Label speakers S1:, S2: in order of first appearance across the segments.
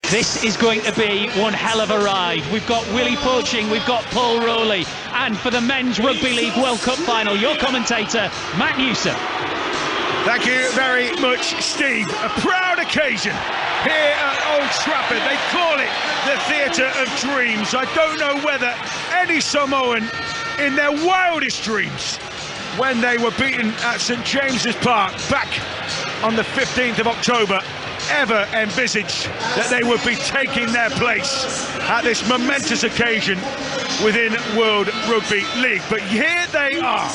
S1: This is going to be one hell of a ride. We've got Willie Poaching, we've got Paul Rowley, and for the Men's Rugby League World Cup final, your commentator, Matt Newsom.
S2: Thank you very much, Steve. A proud occasion here at Old Trafford. They call it the Theatre of Dreams. I don't know whether any Samoan in their wildest dreams, when they were beaten at St James's Park back on the 15th of October, ever envisaged that they would be taking their place at this momentous occasion within World Rugby League. But here they are,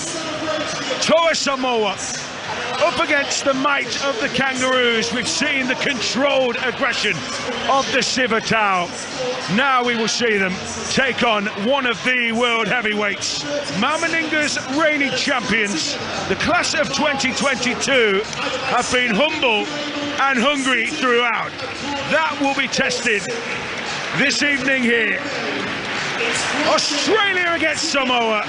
S2: Toa Samoa, up against the might of the Kangaroos. We've seen the controlled aggression of the Civetao. Now we will see them take on one of the world heavyweights, Maumaninga's reigning champions. The class of 2022 have been humble and hungry throughout. That will be tested this evening here. Australia against Samoa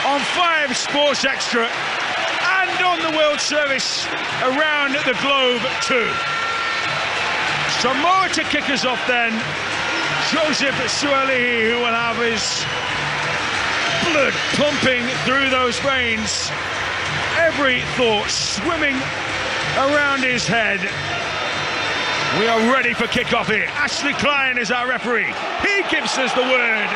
S2: on 5 Sports Extra and on the World Service around the globe too. Samoa to kick us off then. Joseph Suali'i, who will have his blood pumping through those veins. Every thought swimming around his head. We are ready for kick-off here. Ashley Klein is our referee. He gives us the word.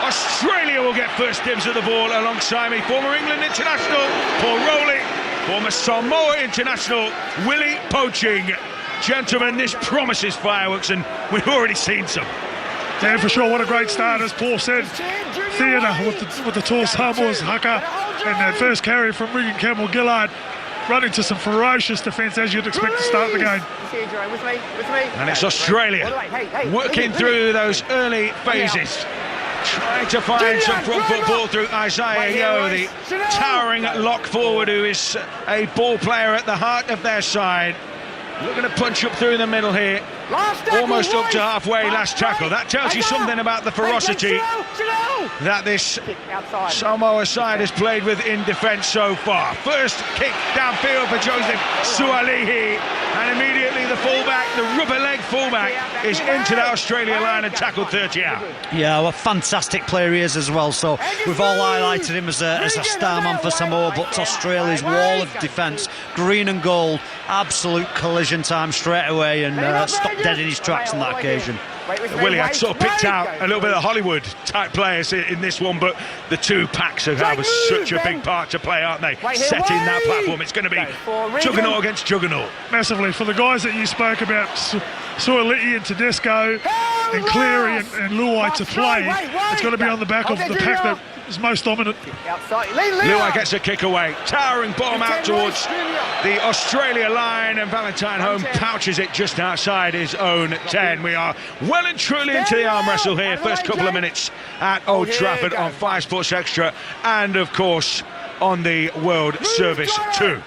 S2: Australia will get first dibs at the ball alongside me. Former England international Paul Rowley, former Samoa international Willie Poaching. Gentlemen, this promises fireworks, and we've already seen some.
S3: Yeah, for sure. What a great start, as Paul said. Theatre with the tall Samoa's haka, and that first carry from Regan Campbell-Gillard, running to some ferocious defence, as you'd expect to start the game.
S2: And it's Australia working through those early phases, trying to find some front football through Isaiah Yeo, the towering lock forward, who is a ball player at the heart of their side. Looking to punch up through the middle here, almost up to halfway. Last tackle. That tells you something about the ferocity that this Samoa side has played with in defence so far. First kick downfield for Joseph Suali'i, and immediately the fullback, the rubber leg fullback, is into that Australia line and tackled 30 out.
S4: Yeah, well, fantastic player he is as well. So we've all highlighted him as a star man for Samoa, but Australia's wall of defence, green and gold, absolute collision time straight away, and stopped dead in his tracks on that occasion.
S2: Willie, I sort of picked out a little bit of Hollywood type players in this one, but the two packs have had such a big part to play, aren't they? Setting that platform. It's going to be juggernaut against juggernaut.
S3: Massively. For the guys that you spoke about, Suali'i and Tedesco and Cleary and Luai to play, it's got to be on the back of the pack that is most dominant.
S2: Luai gets a kick away, towering bomb out towards the Australia line, and Valentine Holm pouches it just outside his own 10. We are well and truly into the arm wrestle here. First couple of minutes at Old Trafford on 5 Sports Extra, and of course on the World Service too.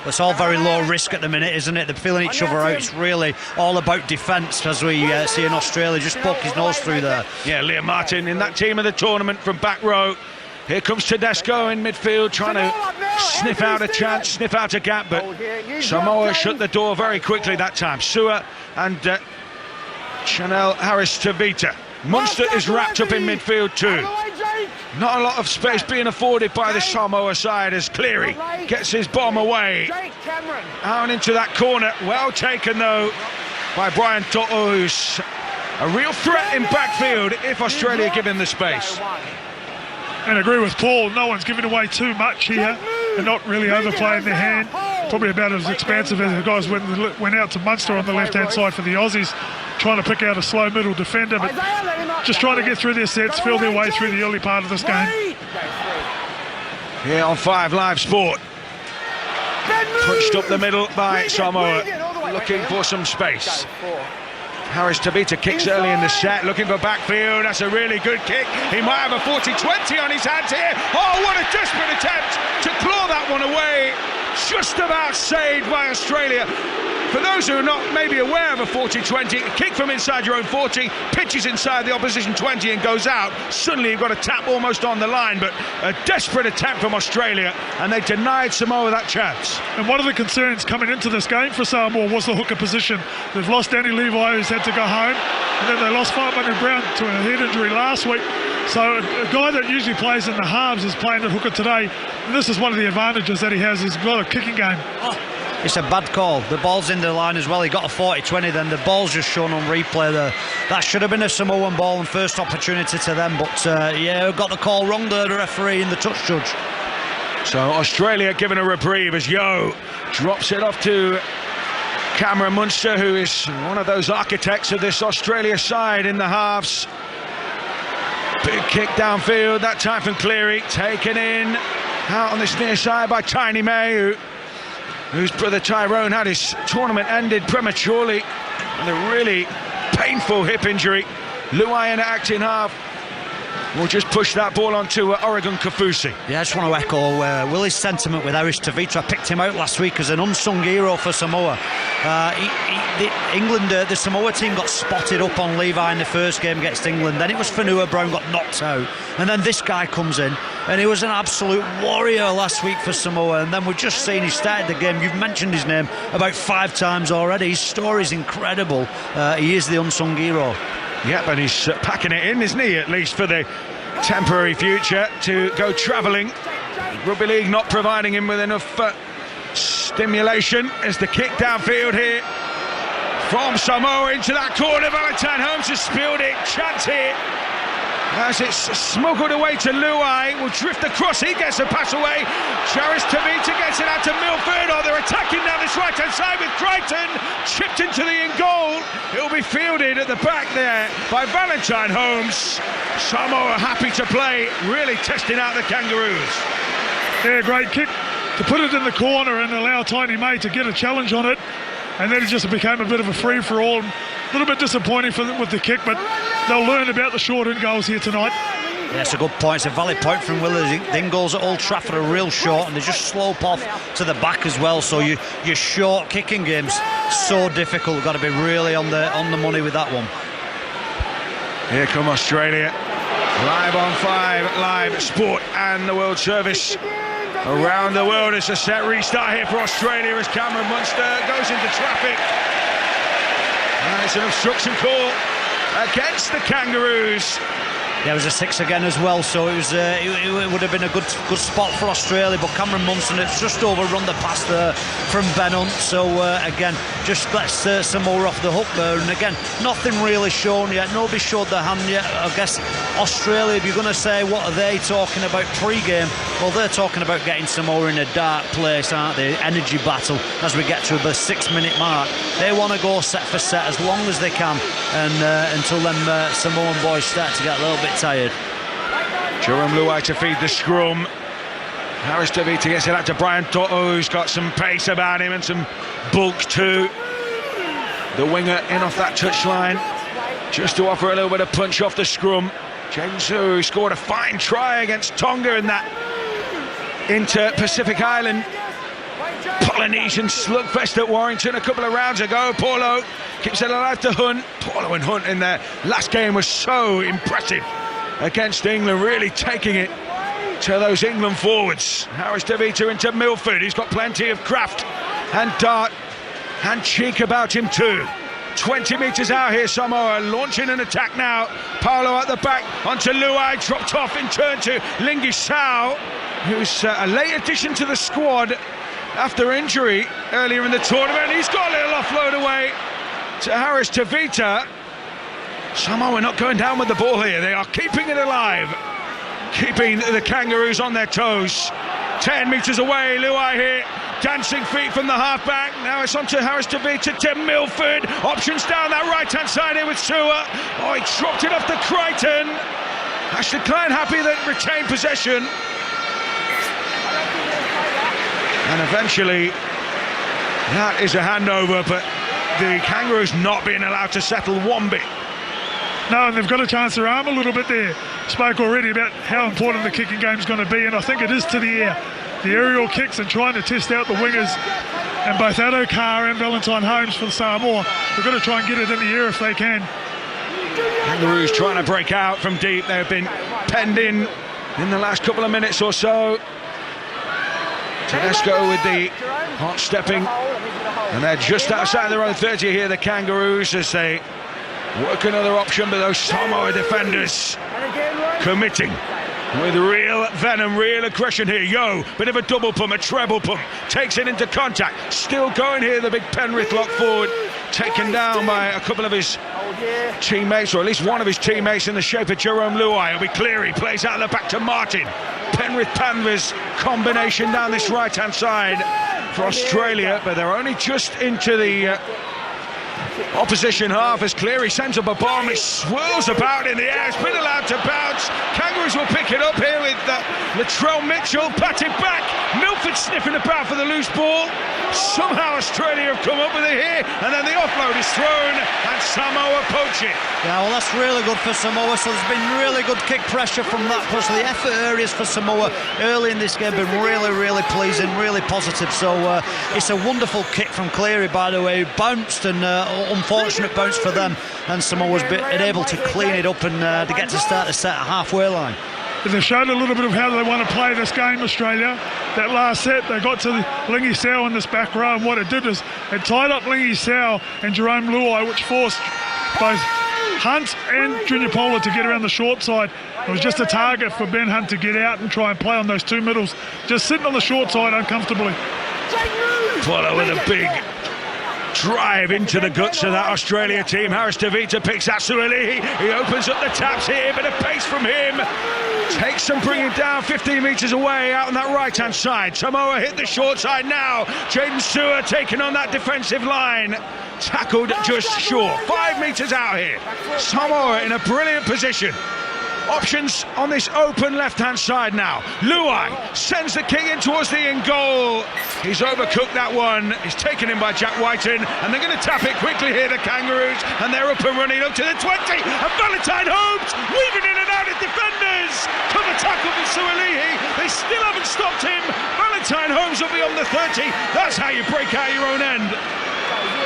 S4: It's all very low risk at the minute, isn't it? They're feeling each other out. It's really all about defence, as we see in Australia just poke his nose through there.
S2: Yeah, Liam Martin in that team of the tournament from back row. Here comes Tedesco in midfield, trying to sniff out a chance, sniff out a gap, but Samoa shut the door very quickly that time. Sua and Chanel Harris-Tavita. Munster is wrapped up in midfield too. Not a lot of space being afforded by the Samoa side as Cleary gets his bomb away. Out into that corner. Well taken though by Brian To'o, who's a real threat in backfield if Australia give him the space.
S3: And I agree with Paul, no one's giving away too much here. They're not really overplaying their hand. Probably about as expansive as the guys went out to Munster on the left-hand side for the Aussies, trying to pick out a slow middle defender, but just trying to get through their sets, feel their way through the early part of this game.
S2: Here on 5 Live Sport. Punched up the middle by Samoa, looking for some space. Harris-Tavita kicks early in the set, looking for backfield. That's a really good kick. He might have a 40-20 on his hands here. Oh, what a desperate attempt to claw that one away. Just about saved by Australia. for those who are not maybe aware of a 40-20, a kick from inside your own 40, pitches inside the opposition 20 and goes out. Suddenly you've got a tap almost on the line, but a desperate attempt from Australia, and they denied Samoa that chance.
S3: And one of the concerns coming into this game for Samoa was the hooker position. They've lost Danny Levi, who's had to go home, and then they lost Whaamanu Brown to a head injury last week. So a guy that usually plays in the halves is playing at hooker today, and this is one of the advantages that he has. He's got a kicking game.
S4: It's a bad call. The ball's in the line as well. He got a 40-20, then the ball's just shown on replay there. That should have been a Samoan ball and first opportunity to them, but yeah, got the call wrong there, the referee and the touch judge.
S2: So Australia given a reprieve as Yeo drops it off to Cameron Munster, who is one of those architects of this Australia side in the halves. Big kick downfield, that time from Cleary, taken in out on this near side by Tiny May, whose brother Tyrone had his tournament ended prematurely with a really painful hip injury. Luai in acting half will just push that ball onto Oregon Kaufusi.
S4: Yeah, I just want to echo Willie's sentiment with Harris Tavita. I picked him out last week as an unsung hero for Samoa. The Samoa team got spotted up on Levi in the first game against England. Then it was Fanua Brown got knocked out. And then this guy comes in, and he was an absolute warrior last week for Samoa. And then we've just seen he started the game. You've mentioned his name about 5 times already. His story's incredible. He is the unsung hero.
S2: Yep, and he's packing it in, isn't he, at least for the temporary future to go travelling. Rugby League not providing him with enough stimulation as the kick downfield here from Samoa into that corner. Valentine Holmes has spilled it, chance here as it's smuggled away to Luai, will drift across, he gets a pass away. Charis Tavita gets it out to Milford. Oh, they're attacking down this right hand side with Crichton, chipped into the in goal. It'll be fielded at the back there by Valentine Holmes. Samoa happy to play, really testing out the Kangaroos.
S3: Yeah, great kick to put it in the corner and allow Tiny May to get a challenge on it, and then it just became a bit of a free-for-all. A little bit disappointing with the kick, but they'll learn about the short in goals here tonight.
S4: Yeah, it's a good point. It's a valid point from Willie. The in goals at Old Trafford are real short, and they just slope off to the back as well. So your short kicking game's so difficult. Got to be really on the money with that one.
S2: Here come Australia, live on 5 Live Sport and the World Service. Around the world, it's a set restart here for Australia as Cameron Munster goes into traffic. And it's an obstruction call against the Kangaroos.
S4: There was a 6 again as well, so it would have been a good spot for Australia, but Cameron Munson has just overrun the pass there from Ben Hunt, so again, just lets Samoa off the hook there, and again, nothing really shown yet, nobody showed their hand yet. I guess Australia, if you're going to say what are they talking about pre-game, well, they're talking about getting Samoa in a dark place, aren't they? Energy battle as we get to the 6-minute mark. They want to go set for set as long as they can, and until them Samoan boys start to get a little bit tired.
S2: Jerome Luai to feed the scrum. Harris Tavita gets it out to Brian Toto, who's got some pace about him and some bulk too. The winger in off that touchline just to offer a little bit of punch off the scrum. James Hu scored a fine try against Tonga in that inter-Pacific Island Polynesian slugfest at Warrington a couple of rounds ago. Paulo keeps it alive to Hunt. Paulo and Hunt in their last game was so impressive against England, really taking it to those England forwards. Harris Tavita into Milford, he's got plenty of craft and dart and cheek about him too. 20 metres out here, Samoa launching an attack now. Paulo at the back onto Luai, dropped off in turn to Lingi Sao, who's a late addition to the squad after injury earlier in the tournament. He's got a little offload away to Harris Tavita. Samoa not going down with the ball here. They are keeping it alive, keeping the Kangaroos on their toes. 10 metres away, Luai here, dancing feet from the halfback. Now it's on to Harris Tavita to Milford. Options down that right-hand side here with Sua. Oh, he dropped it off to Crichton. Ashley Klein happy that retained possession. And eventually, that is a handover, but the Kangaroos not being allowed to settle one bit.
S3: No, and they've got to chance their arm a little bit there. Spoke already about how important the kicking game's going to be, and I think it is to the air. the aerial kicks and trying to test out the wingers. And both Addo-Carr and Valentine Holmes for Samoa, they're going to try and get it in the air if they can.
S2: Kangaroos trying to break out from deep. They've been penned in the last couple of minutes or so. Tedesco with the hot stepping, and they're just outside their own 30 here, the Kangaroos, as they work another option, but those Samoa defenders committing with real venom, real aggression here. Yo, bit of a double pump, a treble pump, takes it into contact, still going here, the big Penrith lock forward, taken down by a couple of his teammates, or at least one of his teammates in the shape of Jerome Luai. It'll be Cleary, plays out the back to Martin. Penrith Panthers combination down this right-hand side for Australia, but they're only just into the opposition half as Cleary sends up a bomb. It swirls about in the air. It's been allowed to bounce. Kangaroos will pick it up here with Latrell Mitchell patted back. Milford sniffing about for the loose ball. Somehow Australia have come up with it here, and then the offload is thrown and Samoa poach it.
S4: Yeah, well, that's really good for Samoa. So there's been really good kick pressure from that. Plus the effort areas for Samoa early in this game have been really pleasing, really positive. So it's a wonderful kick from Cleary, by the way. Bounced, and unfortunate bounce for them, and Samoa's been able to clean it up and to get to start the set at halfway line.
S3: They showed a little bit of how they want to play this game, Australia. That last set, they got to Lingy Sao in this back row, and what it did is it tied up Lingy Sao and Jerome Luai, which forced both Hunt and Junior Pola to get around the short side. It was just a target for Ben Hunt to get out and try and play on those two middles, just sitting on the short side uncomfortably.
S2: Pola with a big drive into the guts of that Australia team. Harris Tavita picks that Sualihi. He opens up the taps here, bit of pace from him. Takes them, bringing down 15 metres away out on that right-hand side. Samoa hit the short side now. Jaden Stewart taking on that defensive line. Tackled just short. 5 metres out here. Samoa in a brilliant position. Options on this open left-hand side now. Luai sends the kick in towards the in goal. He's overcooked that one. He's taken in by Jack Whiten, and they're going to tap it quickly here, the Kangaroos, and they're up and running up to the 20. And Valentine Holmes weaving in and out of defenders. Cover tackle for Sualihi. They still haven't stopped him. Valentine Holmes will be on the 30. That's how you break out your own end.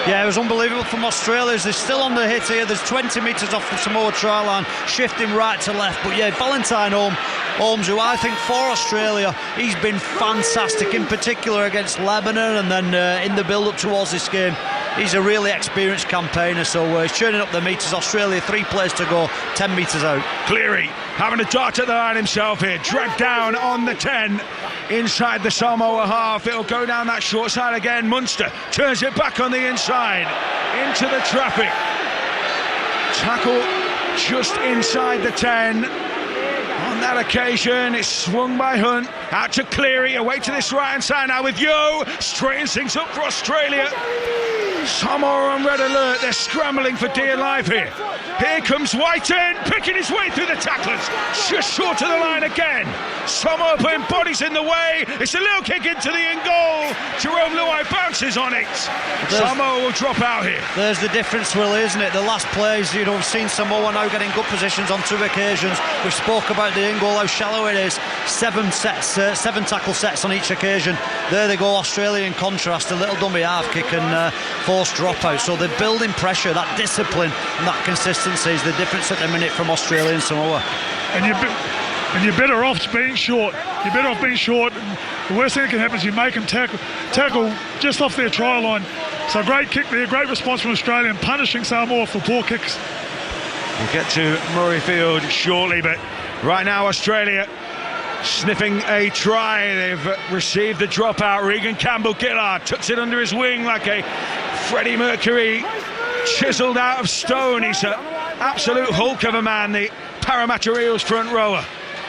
S4: Yeah, it was unbelievable from Australia. They're still on the hit here. There's 20 metres off the Samoa try line, shifting right to left. But yeah, Valentine Holmes, who I think for Australia, he's been fantastic, in particular against Lebanon, and then in the build-up towards this game. He's a really experienced campaigner, so he's churning up the metres. Australia, 3 plays to go, 10 metres out.
S2: Cleary having a dart at the line himself here, dragged down on the 10 inside the Samoa half. It'll go down that short side again. Munster turns it back on the inside into the traffic. Tackle just inside the 10. On that occasion, it's swung by Hunt out to Cleary, away to this right hand side now with Yo. Straightens things up for Australia. Samoa on red alert. They're scrambling for dear life here. Here comes Whiten, picking his way through the tacklers, just short of the line again. Samoa putting bodies in the way. It's a little kick into the in goal. Jerome Luai bounces on it. Samoa will drop out here. There's
S4: the difference, Willie, isn't it? The last plays, you know, we've seen Samoa now getting good positions on 2 occasions. We spoke about the in goal, how shallow it is. 7 tackle sets on each occasion. There they go, Australia in contrast, a little dummy half kick and forced dropout. So they're building pressure. That discipline and that consistency is the difference at the minute from Australia and Samoa.
S3: And you're better off being short. You're better off being short. The worst thing that can happen is you make them tackle just off their try line. So great kick there, great response from Australia, and punishing Samoa for poor kicks.
S2: We'll get to Murrayfield shortly, but right now Australia sniffing a try. They've received the dropout. Regan Campbell-Gillard tucks it under his wing like a Freddie Mercury chiselled out of stone. He's an absolute hulk of a man, the Parramatta Eels front rower.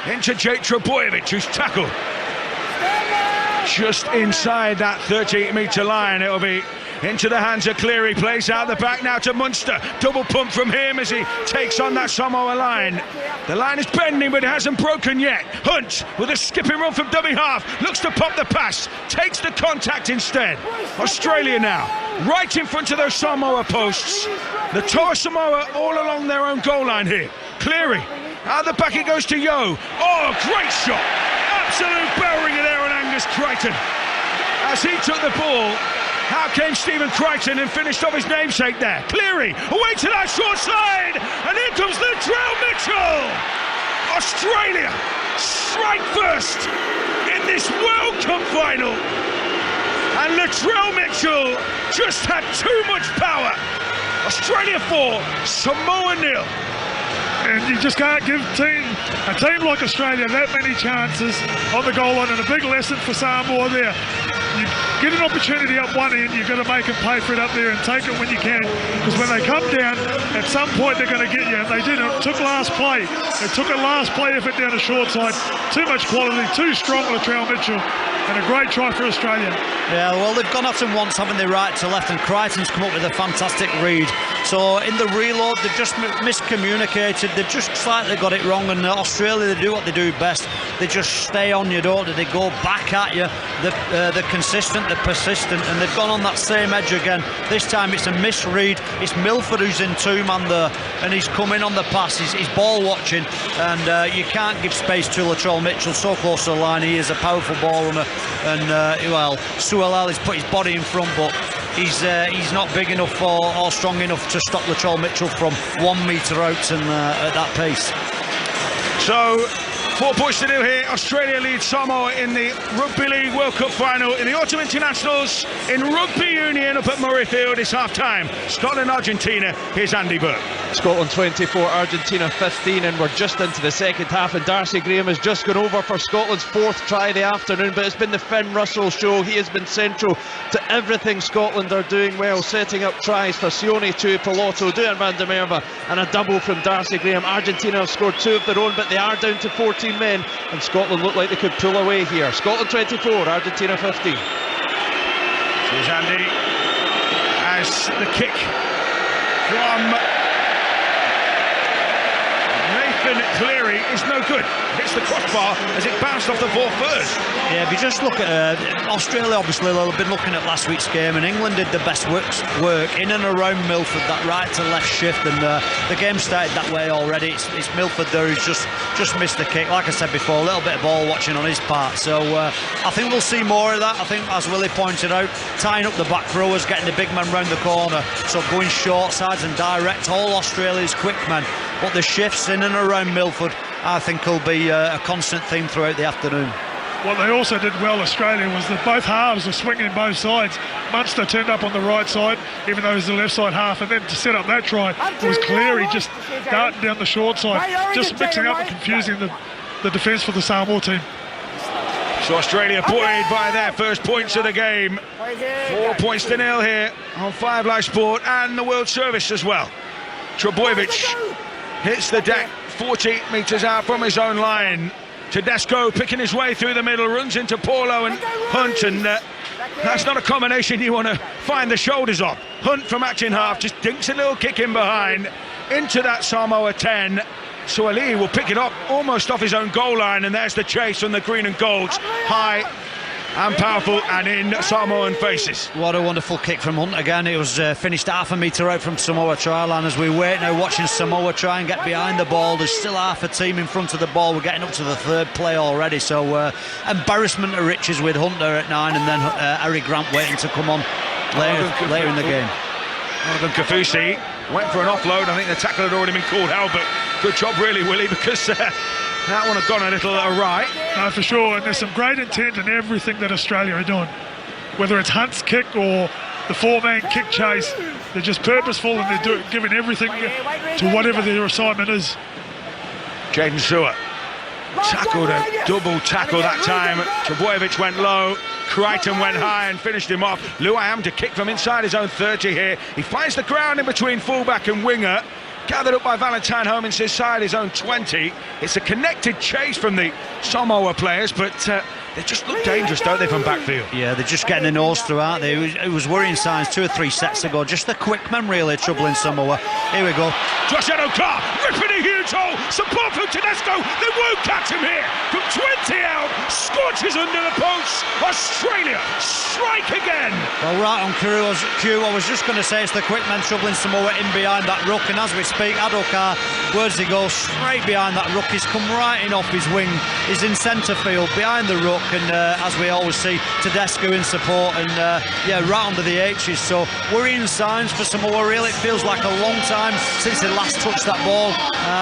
S2: Into Jake Trebojevic, who's tackled just inside that 30-metre line. It'll be into the hands of Cleary, plays out the back now to Munster. Double pump from him as he takes on that Samoa line. The line is bending, but it hasn't broken yet. Hunt with a skipping run from dummy half, looks to pop the pass, takes the contact instead. Australia now, right in front of those Samoa posts. The Toa Samoa all along their own goal line here. Cleary, out the back it goes to Yo. Oh, great shot. Absolute bearing there on angle. Angus Crichton. As he took the ball, out came Stephen Crichton and finished off his namesake there. Cleary, away to that short side, and here comes Latrell Mitchell. Australia strike first in this World Cup final. And Latrell Mitchell just had too much power. Australia 4, Samoa 0.
S3: And you just can't give a team like Australia that many chances on the goal line, and a big lesson for Samoa there. You get an opportunity up one end, you've got to make them pay for it up there and take it when you can, because when they come down, at some point they're going to get you, and they did. It took last play. It took a last play effort down the short side. Too much quality, too strong, Latrell Mitchell, and a great try for Australia.
S4: Yeah, well, they've gone at him once, haven't they, right to left, and Crichton's come up with a fantastic read. So in the reload, they've just miscommunicated. They've just slightly got it wrong, and Australia, they do what they do best. They just stay on you, don't they? They go back at you. They're consistent, they're persistent, and they've gone on that same edge again. This time it's a misread. It's Milford who's in two-man there, and he's coming on the pass. He's ball watching, and you can't give space to Latrell Mitchell. So close to the line, he is a powerful ball runner, and well, Sualali's put his body in front, but he's not big enough or strong enough to stop Latrell Mitchell from 1 metre out and at that pace.
S2: So 4 points to do here. Australia leads Samoa in the Rugby League World Cup final. In the Autumn Internationals in Rugby Union up at Murrayfield, it's half-time. Scotland-Argentina, here's Andy Burke.
S5: Scotland 24, Argentina 15, and we're just into the second half, and Darcy Graham has just gone over for Scotland's 4th try of the afternoon, but it's been the Finn Russell show. He has been central to everything Scotland are doing well, setting up tries for Sione Tuipulotu, Duan van der Merwe, and a double from Darcy Graham. Argentina have scored 2 of their own, but they are down to 14 men, and Scotland look like they could pull away here. Scotland 24, Argentina 15.
S2: Here's Andy as the kick from Nathan Cleary is no good. Hits the crossbar as it bounced off the ball first.
S4: Yeah, if you just look at Australia, obviously they'll have been looking at last week's game, and England did the best work in and around Milford, that right to left shift, and the game started that way already. It's Milford there who's just missed the kick. Like I said before, a little bit of ball watching on his part. So I think we'll see more of that. I think, as Willie pointed out, tying up the back rowers, getting the big man round the corner, so going short sides and direct, all Australia's quick men. But the shifts in and around Milford, I think, will be a constant theme throughout the afternoon.
S3: What they also did well, Australia, was that both halves were swinging both sides. Munster turned up on the right side, even though he was the left side half, and then to set up that try, it was Cleary just darting down the short side, just mixing up and confusing the defence for the Samoa team.
S2: So Australia buoyed by their first points of the game. 4 points to 0 here on 5 Live Sport and the World Service as well. Trebojevic hits the deck 40 metres out from his own line. Tedesco picking his way through the middle, runs into Paulo and Hunt, and that's not a combination you want to find the shoulders of. Hunt from acting half just dinks a little kick in behind into that Samoa 10. Sualii will pick it up almost off his own goal line, and there's the chase from the green and golds. High and powerful and in Samoan faces.
S4: What a wonderful kick from Hunt again. It was finished half a metre out from Samoa try line. As we wait now, watching Samoa try and get behind the ball, there's still half a team in front of the ball. We're getting up to the 3rd play already, so embarrassment of riches with Hunter at 9, and then Harry Grant waiting to come on later in the game.
S2: Morgan Kafusi went for an offload. I think the tackle had already been called out, but good job really, Willie, because that one had gone a little awry.
S3: No, for sure, and there's some great intent in everything that Australia are doing. Whether it's Hunt's kick or the 4-man kick chase, they're just purposeful, and they're giving everything to whatever their assignment is.
S2: Jaden Sewer tackled a double tackle that time. Trebojevic went low, Crichton went high and finished him off. Luayam to kick from inside his own 30 here. He finds the ground in between fullback and winger. Gathered up by Valentine Homans inside his own 20. It's a connected chase from the Samoa players, but they just look dangerous, don't they, from backfield?
S4: Yeah, they're just getting the nose through, aren't they? It was worrying signs 2 or 3 sets ago. Just the quick men really troubling Samoa. Here we go.
S2: Josh Adokar ripping a huge hole. Support from Tedesco. They won't catch him here. From 20 out, scorches under the post. Australia strike again.
S4: Well, right on cue, I was just going to say it's the quick men troubling Samoa in behind that ruck, and as we speak, Adokar, where's he go? Straight behind that ruck. He's come right in off his wing. He's in centre field behind the ruck, and as we always see, Tedesco in support, and yeah, right under the H's. So worrying signs for Samoa. Really, it feels like a long time since they last touched that ball.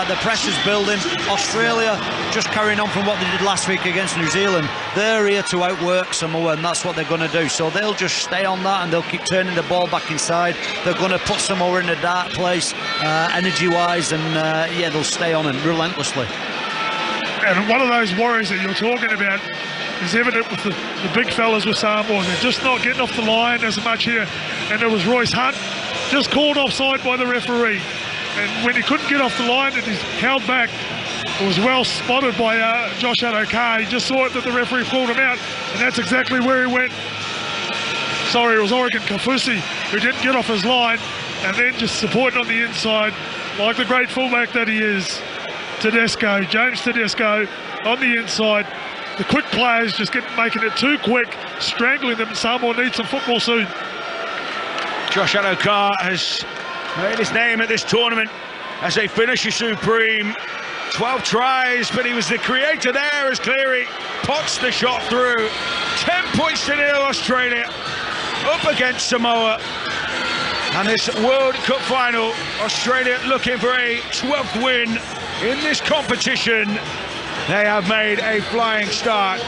S4: The pressure's building. Australia just carrying on from what they did last week against New Zealand. They're here to outwork Samoa, and that's what they're going to do. So they'll just stay on that, and they'll keep turning the ball back inside. They're going to put Samoa in a dark place, energy-wise, and yeah, they'll stay on it relentlessly.
S3: And one of those worries that you're talking about is evident with the big fellas with Samoa. They're just not getting off the line as much here. And it was Royce Hunt just called offside by the referee. And when he couldn't get off the line and he's held back, it was well spotted by Josh Adokar. He just saw it that the referee pulled him out, and that's exactly where he went. Sorry, it was Oregon Kafusi who didn't get off his line, and then just supporting on the inside, like the great fullback that he is, Tedesco, James Tedesco, on the inside. The quick players just making it too quick, strangling them. Samoa needs some football soon.
S2: Josh Adokar has made his name at this tournament as a finisher supreme. 12 tries, but he was the creator there as Cleary pots the shot through. 10 points to 0 Australia up against Samoa. And this World Cup final, Australia looking for a 12th win in this competition. They have made a flying start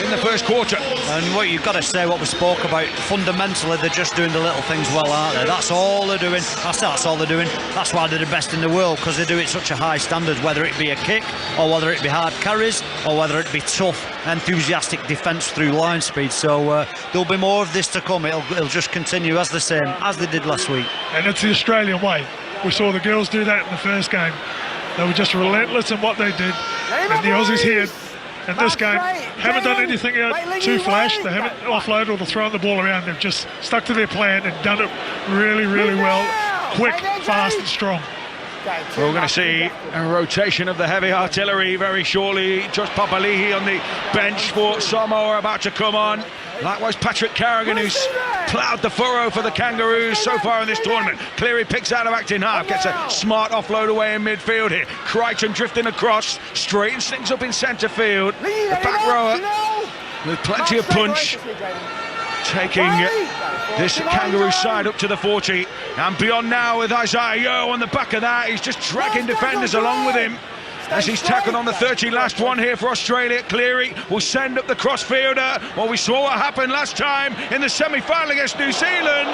S2: in the first quarter.
S4: And what you've got to say, what we spoke about, fundamentally they're just doing the little things well, aren't they? That's all they're doing. That's all they're doing. That's why they're the best in the world, because they do it such a high standard, whether it be a kick, or whether it be hard carries, or whether it be tough, enthusiastic defence through line speed. So there'll be more of this to come. It'll just continue as the same as they did last week.
S3: And it's the Australian way. We saw the girls do that in the first game. They were just relentless in what they did. And the Aussies here in this game haven't done anything out too flash. They haven't offloaded or thrown the ball around. They've just stuck to their plan and done it really, really well. Quick, fast and strong.
S2: We're going to see a rotation of the heavy artillery very shortly. Josh Papali'i on the bench for Samoa about to come on. Likewise, Patrick Carrigan, who's ploughed the furrow for the Kangaroos so far in this tournament. Cleary picks out of acting half, gets a smart offload away in midfield here. Crichton drifting across, straightens things up in centre field. The back rower with plenty of punch, taking this Kangaroo side up to the 40 and beyond now with Isaiah Yeo on the back of that. He's just dragging defenders along with him as he's tackled on the 30. Last one here for Australia. Cleary will send up the crossfielder. Well, we saw what happened last time in the semi-final against New Zealand.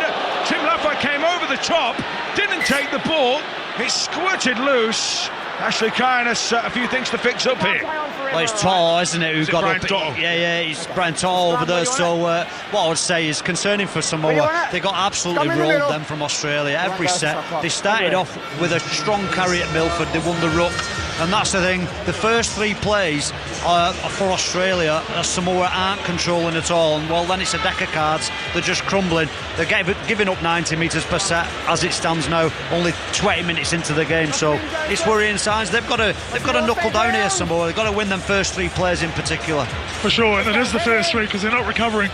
S2: Tim Lafai came over the top, didn't take the ball, it squirted loose. Ashley Kine has a few things to fix up here.
S4: Well, it's Toto, isn't it? Who's got
S2: Brian
S4: up?
S2: Toto?
S4: Yeah, it's Brian Toto over there. So what I would say is concerning for Samoa. They got absolutely rolled them from Australia every set. They started off with a strong carry at Milford. They won the ruck, and that's the thing. The first 3 plays for Australia, Samoa aren't controlling at all. And well, then it's a deck of cards. They're just crumbling. They're giving up 90 metres per set as it stands now. Only 20 minutes into the game, so it's worrying signs. They've got to knuckle down here, Samoa. They've got to win them first 3 plays in particular.
S3: For sure, and it is the first 3 because they're not recovering.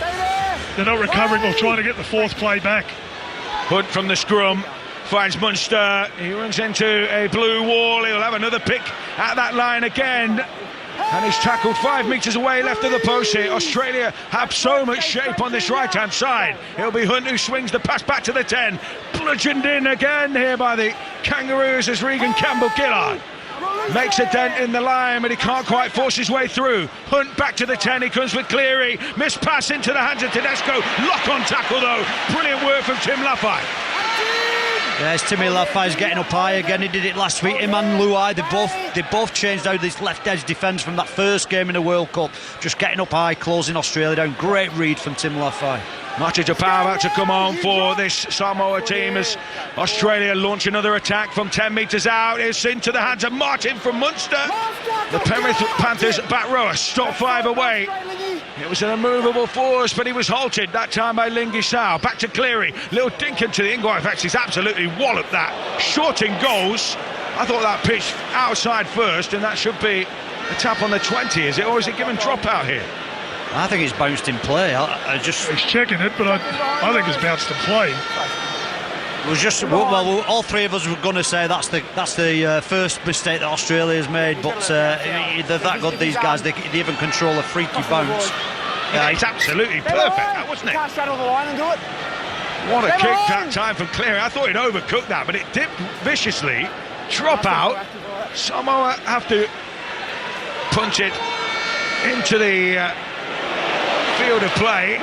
S3: They're not recovering or trying to get the 4th play back.
S2: Hunt from the scrum finds Munster. He runs into a blue wall. He'll have another pick at that line again. And he's tackled 5 metres away left of the post here. Australia have so much shape on this right-hand side. It'll be Hunt who swings the pass back to the 10. Bludgeoned in again here by the Kangaroos as Regan Campbell-Gillard makes a dent in the line, but he can't quite force his way through. Hunt back to the 10, he comes with Cleary. Missed pass into the hands of Tedesco. Lock-on tackle though. Brilliant work from Tim Lafai.
S4: Yes, Timmy Lafai's getting up high again. He did it last week. Him and Luai, they both changed out this left edge defence from that first game in the World Cup. Just getting up high, closing Australia down. Great read from Tim Lafai.
S2: Mate Tapau about to come on for this Samoa team as Australia launch another attack from 10 metres out. It's into the hands of Martin from Munster. The Penrith Panthers back rower stop 5 away. It was an immovable force, but he was halted that time by Lingisau. Back to Cleary, little dink into the Ingwai effects. He's absolutely walloped that. Short in goals. I thought that pitched outside first, and that should be a tap on the 20, is it? Or is it given drop out here?
S4: I think it's bounced in play.
S3: He's checking it, but I think it's bounced in play.
S4: It was just all three of us were going to say that's the first mistake that Australia has made, but they're that good, these guys. They even control a freaky bounce.
S2: Yeah, it's absolutely perfect, that wasn't it? What a kick that time from Cleary. I thought he'd overcooked that, but it dipped viciously. Drop out. Samoa have to punch it into the field of play.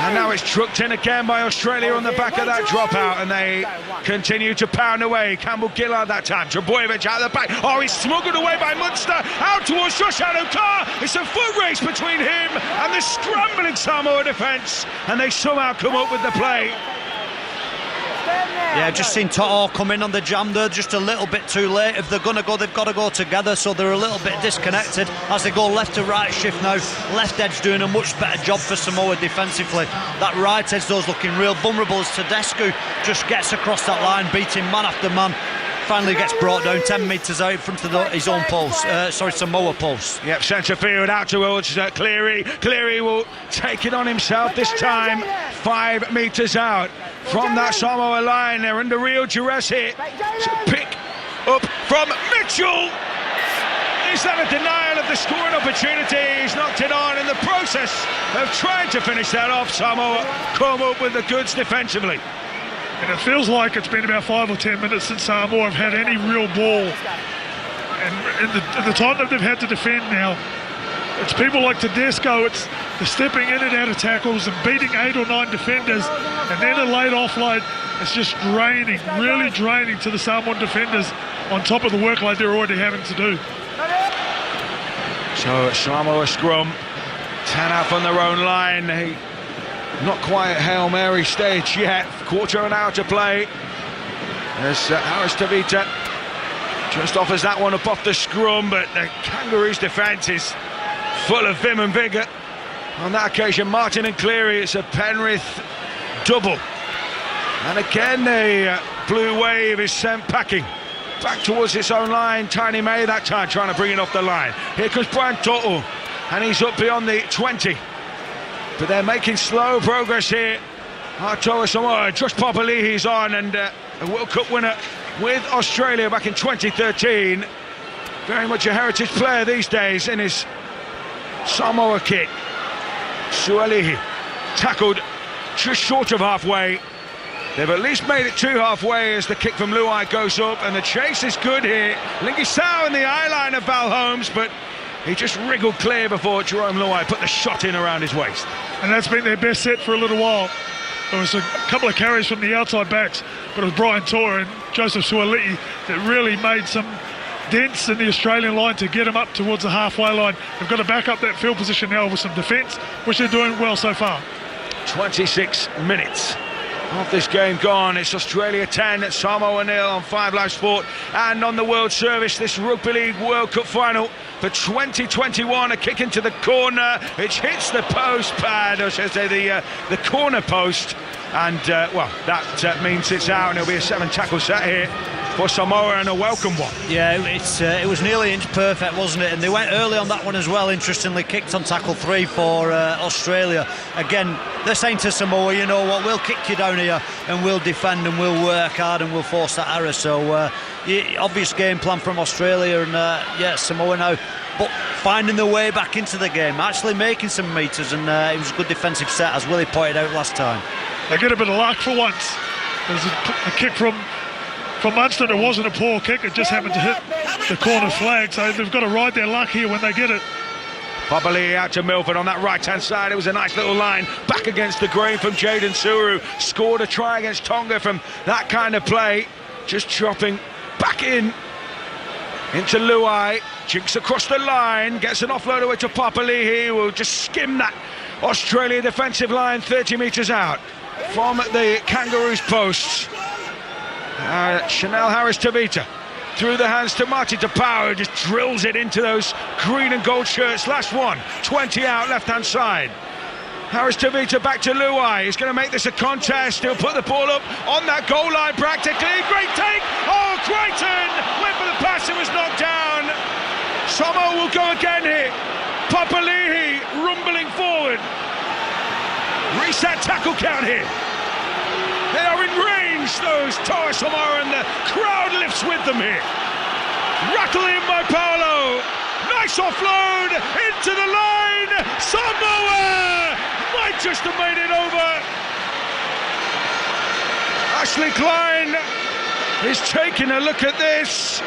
S2: And now it's trucked in again by Australia on the back of that dropout, and they continue to pound away. Campbell Gillard that time. Trebojevic out the back. Oh, he's smuggled away by Munster. Out towards Josh Adokar. It's a foot race between him and the scrambling Samoa defence, and they somehow come up with the play.
S4: Yeah, just seen Toto come in on the jam there, just a little bit too late. If they're going to go, they've got to go together, so they're a little bit disconnected as they go left to right shift now. Left edge doing a much better job for Samoa defensively. That right edge though is looking real vulnerable as Tedesco just gets across that line, beating man after man. Finally gets brought down 10 metres out in front of his own post, Samoa post.
S2: Yep, centre field out towards Cleary. Cleary will take it on himself this time, 5 metres out from that Samoa line. They're under real duress here. So pick up from Mitchell. Is that a denial of the scoring opportunity? He's knocked it on in the process of trying to finish that off. Samoa come up with the goods defensively.
S3: And it feels like it's been about 5 or 10 minutes since Samoa have had any real ball. And in the time that they've had to defend now, it's people like Tedesco, it's the stepping in and out of tackles and beating 8 or 9 defenders, and then a late offload. It's just draining, really draining to the Samoan defenders on top of the workload they're already having to do.
S2: So Samoa scrum, 10 out on their own line. Not quite at Hail Mary stage yet. Quarter of an hour to play. As Harris Tavita just offers that one up off the scrum, but the Kangaroos' defence is full of vim and vigour. On that occasion, Martin and Cleary, it's a Penrith double. And again, the blue wave is sent packing back towards its own line. Tiny May that time trying to bring it off the line. Here comes Brian Toto, and he's up beyond the 20. But they're making slow progress here. Aotearoa Samoa, Josh Papali'i's on, and a World Cup winner with Australia back in 2013. Very much a heritage player these days in his Samoa kit. Suali'i tackled just short of halfway. They've at least made it to halfway as the kick from Luai goes up, and the chase is good here. Lingisau in the eye line of Val Holmes, but he just wriggled clear before Jerome Luai put the shot in around his waist.
S3: And that's been their best set for a little while. There was a couple of carries from the outside backs, but it was Brian Tora and Joseph Suali'i that really made some dents in the Australian line to get them up towards the halfway line. They've got to back up that field position now with some defence, which they're doing well so far.
S2: 26 minutes of this game gone. It's Australia 10, Samoa 0 on 5 Live Sport and on the World Service. This Rugby League World Cup final for 2021. A kick into the corner, it hits the post pad, or should I say the corner post, and well, that means it's out, and it'll be a 7 tackle set here for Samoa, and a welcome one.
S4: Yeah, it was nearly inch perfect, wasn't it? And they went early on that one as well. Interestingly, kicked on tackle 3 for Australia. Again, they're saying to Samoa, you know what, we'll kick you down here and we'll defend and we'll work hard and we'll force that error. So obvious game plan from Australia, and yeah, Samoa now but finding their way back into the game, actually making some metres, and it was a good defensive set, as Willie pointed out last time.
S3: They get a bit of luck for once. There's a kick from Munster. It wasn't a poor kick, it just happened to hit the corner flag, so they've got to ride their luck here when they get it.
S2: Papali'i out to Milford on that right-hand side. It was a nice little line back against the grain from Jaden Suru. Scored a try against Tonga from that kind of play. Just chopping back into Luai. Jinks across the line, gets an offload away to Papali'i, who will just skim that Australia defensive line 30 metres out from the Kangaroos posts. Chanel Harris-Tavita through the hands to Martin Tapau, who just drills it into those green and gold shirts. Last one, 20 out, left-hand side. Harris Tavita back to Luai. He's going to make this a contest. He'll put the ball up on that goal line practically. Great take. Oh, Crichton went for the pass. It was knocked down. Samoa will go again here. Papali'i rumbling forward. Reset tackle count here. They are in range, those Toa Samoa, and the crowd lifts with them here. Rattle in by Paolo. Nice offload into the line. Samoa might just have made it over. Ashley Klein is taking a look at this.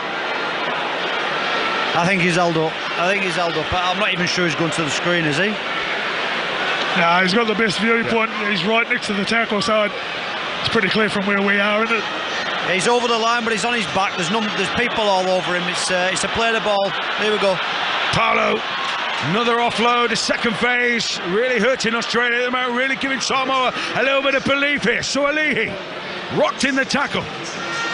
S4: I think he's held up. But I'm not even sure he's going to the screen, is he?
S3: No, he's got the best viewpoint. He's right next to the tackle, so it's pretty clear from where we are, isn't it?
S4: He's over the line, but he's on his back. There's people all over him. It's a play the ball. Here we go.
S2: Paolo, another offload, a second phase, really hurting Australia at the moment, really giving Samoa a little bit of belief here. Suali'i rocked in the tackle,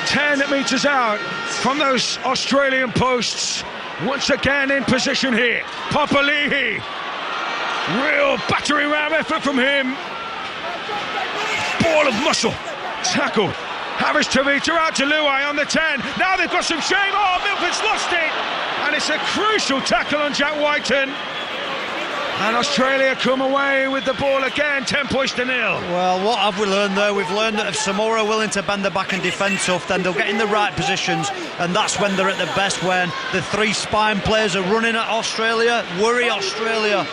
S2: 10 metres out from those Australian posts. Once again in position here. Papali'i, real battering ram effort from him. Ball of muscle, tackle. Harris Tavita out to Luai on the 10. Now they've got some shame. Oh, Milford's lost it. And it's a crucial tackle on Jack Whiten. And Australia come away with the ball again, 10 points to 0.
S4: Well, what have we learned there? We've learned that if Samoa are willing to bend their back and defend tough, then they'll get in the right positions, and that's when they're at the best, when the three spine players are running at Australia, worry Australia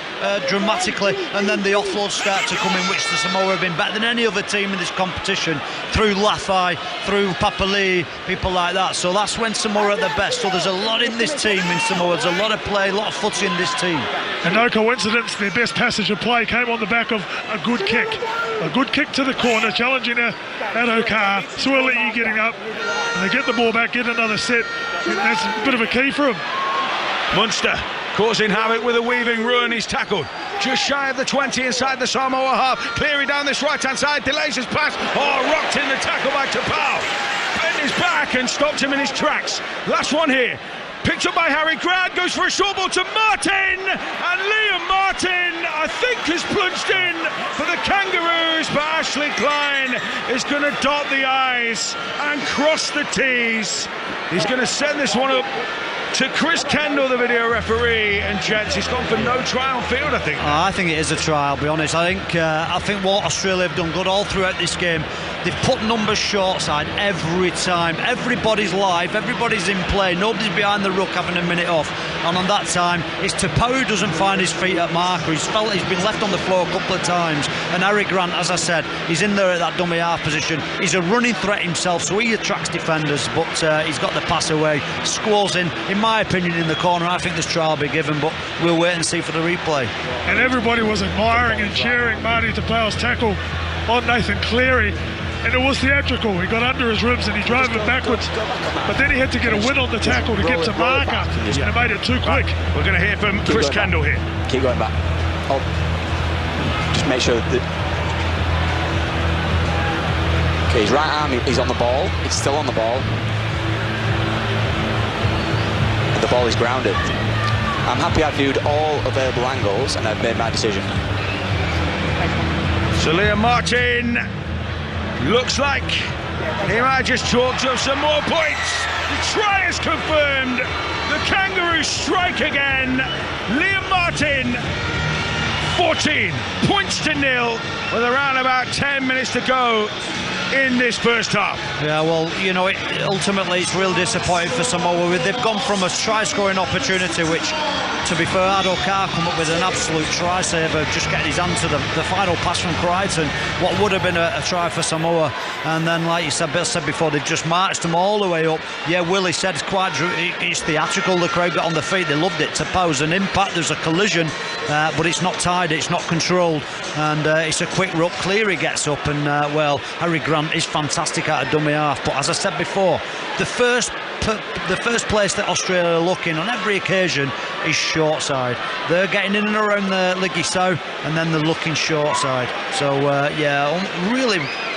S4: dramatically, and then the offloads start to come in, which the Samoa have been better than any other team in this competition, through Lafai, through Papali'i, people like that. So that's when Samoa are at their best. So there's a lot in this team in Samoa. There's a lot of play, a lot of footy in this team.
S3: And no coincidence, their best passage of play came on the back of a good kick. A good kick to the corner, challenging Adokar. Suali'i getting up, and they get the ball back, get another set. And that's a bit of a key for them.
S2: Munster causing havoc with a weaving run. He's tackled just shy of the 20 inside the Samoa half. Cleary down this right-hand side, delays his pass. Oh, rocked in the tackle by Tapau. Bent his back and stopped him in his tracks. Last one here. Picked up by Harry Grant, goes for a short ball to Martin, and Liam Martin, I think, has plunged in for the Kangaroos, but Ashley Klein is going to dot the I's and cross the T's. He's going to send this one up to Chris Kendall, the video referee, and gents, he's gone for no try on field, I think.
S4: I think it is a try, I'll be honest. I think what Australia have done good all throughout this game, they've put numbers short side every time. Everybody's live, everybody's in play, nobody's behind the ruck having a minute off. And on that time, it's Tapau who doesn't find his feet at marker. He's been left on the floor a couple of times. And Harry Grant, as I said, he's in there at that dummy half position. He's a running threat himself, so he attracts defenders, but he's got the pass away, squalls in my opinion, in the corner. I think this try will be given, but we'll wait and see for the replay.
S3: And everybody was admiring and cheering Marty Tapau's tackle on Nathan Cleary, and it was theatrical. He got under his ribs and he drove it backwards, but then he had to get a win on the tackle to get to marker, and it made it too quick.
S2: We're going to hear from Chris Kendall here.
S6: Keep going back. Oh, just make sure that. Okay, his right arm, he's on the ball. It's still on the ball. The ball is grounded. I'm happy I've viewed all available angles and I've made my decision.
S2: So Liam Martin looks like he might just chalked up some more points. The try is confirmed. The Kangaroos strike again. Liam Martin, 14 points to 0 with around about 10 minutes to go in this first half.
S4: Yeah, well, you know, ultimately it's real disappointing for Samoa. They've gone from a try-scoring opportunity, which, to be fair, Adokar come up with an absolute try-saver, just getting his hand to the final pass from Crichton, what would have been a try for Samoa. And then, like you said before, they've just marched them all the way up. Yeah, Willie said it's theatrical. The crowd got on their feet, they loved it. Tapau's an impact, there's a collision, but it's not tied, it's not controlled, and it's a quick ruck. Cleary gets up, and well, Harry Grant is fantastic at a dummy half. But as I said before, the first place that Australia are looking on every occasion is short side. They're getting in and around the Liggy South, and then they're looking short side. So yeah,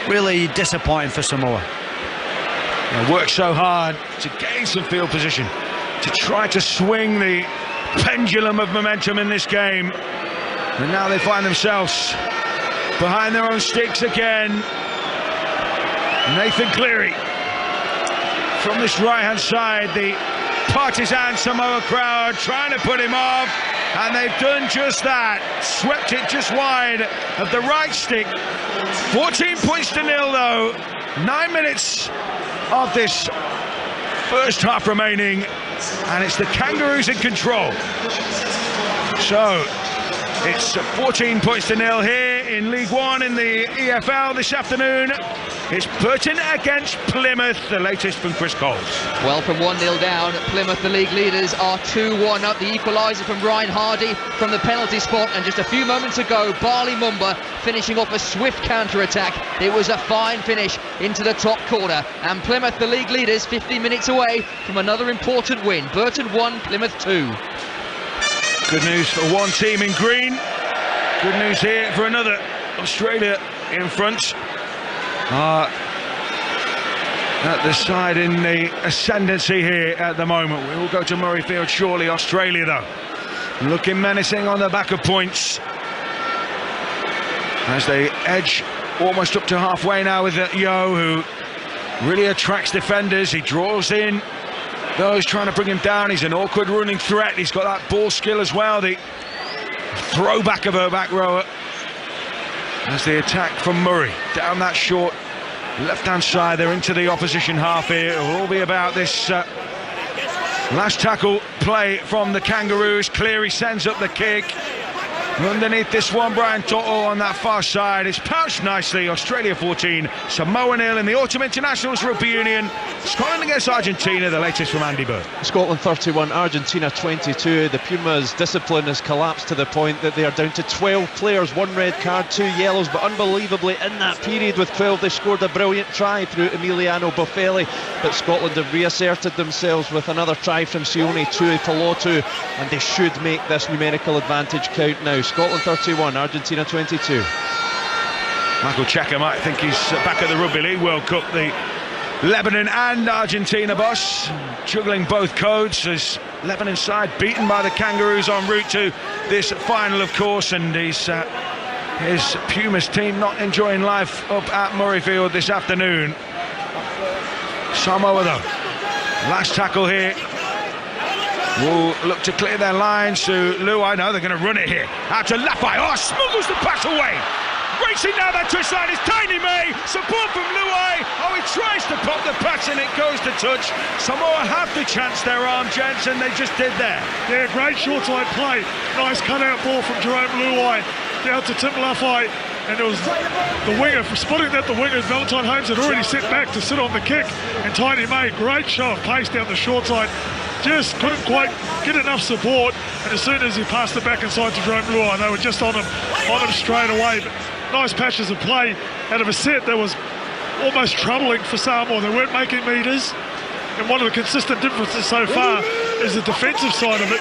S4: really disappointing for Samoa.
S2: They worked so hard to gain some field position, to try to swing the pendulum of momentum in this game. And now they find themselves behind their own sticks again. Nathan Cleary from this right-hand side, the partisan Samoa crowd trying to put him off, and they've done just that. Swept it just wide of the right stick. 14 points to nil though. 9 minutes of this first half remaining, and it's the Kangaroos in control. So it's 14 points to nil here in League One in the EFL this afternoon. It's Burton against Plymouth, the latest from Chris Coles.
S7: Well, from 1-0 down, Plymouth, the league leaders, are 2-1 up. The equaliser from Ryan Hardy from the penalty spot, and just a few moments ago, Barley Mumba finishing off a swift counter-attack. It was a fine finish into the top corner, and Plymouth, the league leaders, 15 minutes away from another important win. Burton 1, Plymouth 2.
S2: Good news for one team in green. Good news here for another. Australia in front. At the side in the ascendancy here at the moment. We will go to Murrayfield shortly. Australia though, looking menacing on the back of points as they edge almost up to halfway now with Yo, who really attracts defenders. He draws in those trying to bring him down. He's an awkward running threat. He's got that ball skill as well, the throwback of a back rower. As the attack from Murray down that short left-hand side, they're into the opposition half here. It will all be about this last tackle play from the Kangaroos. Cleary sends up the kick. Underneath this one, Brian Toto on that far side. It's pounced nicely. Australia 14, Samoa 0 in the Autumn Internationals Rugby Union. Scotland against Argentina, the latest from Andy Bird.
S5: Scotland 31, Argentina 22. The Pumas' discipline has collapsed to the point that they are down to 12 players, 1 red card, 2 yellows, but unbelievably in that period with 12 they scored a brilliant try through Emiliano Boffelli, but Scotland have reasserted themselves with another try from Sione Tuipulotu, and they should make this numerical advantage count now. Scotland 31, Argentina 22.
S2: Michael Checker might think he's back at the Rugby League World Cup, the Lebanon and Argentina boss, juggling both codes as Lebanon side beaten by the Kangaroos en route to this final, of course, and his Pumas team not enjoying life up at Murrayfield this afternoon. Samoa though, last tackle here, will look to clear their lines to Luai. No, they're going to run it here. Out to Lafai. Oh, smuggles the pass away. Racing down that touchline is Tiny May. Support from Luai. Oh, he tries to pop the pass and it goes to touch. Samoa have the chance, their arm, gents, and they just did there.
S3: Yeah, great short side play. Nice cutout ball from Jerome Luai down to Tim Lafai. And it was the winger, spotting that the winger, Valentine Holmes, had already sit back to sit on the kick. And Tiny May, great show of pace down the short side. Just couldn't quite get enough support, and as soon as he passed it back inside to Jerome Luai, they were just on him straight away. But nice patches of play out of a set that was almost troubling for Samoa. They weren't making meters, and one of the consistent differences so far is the defensive side of it.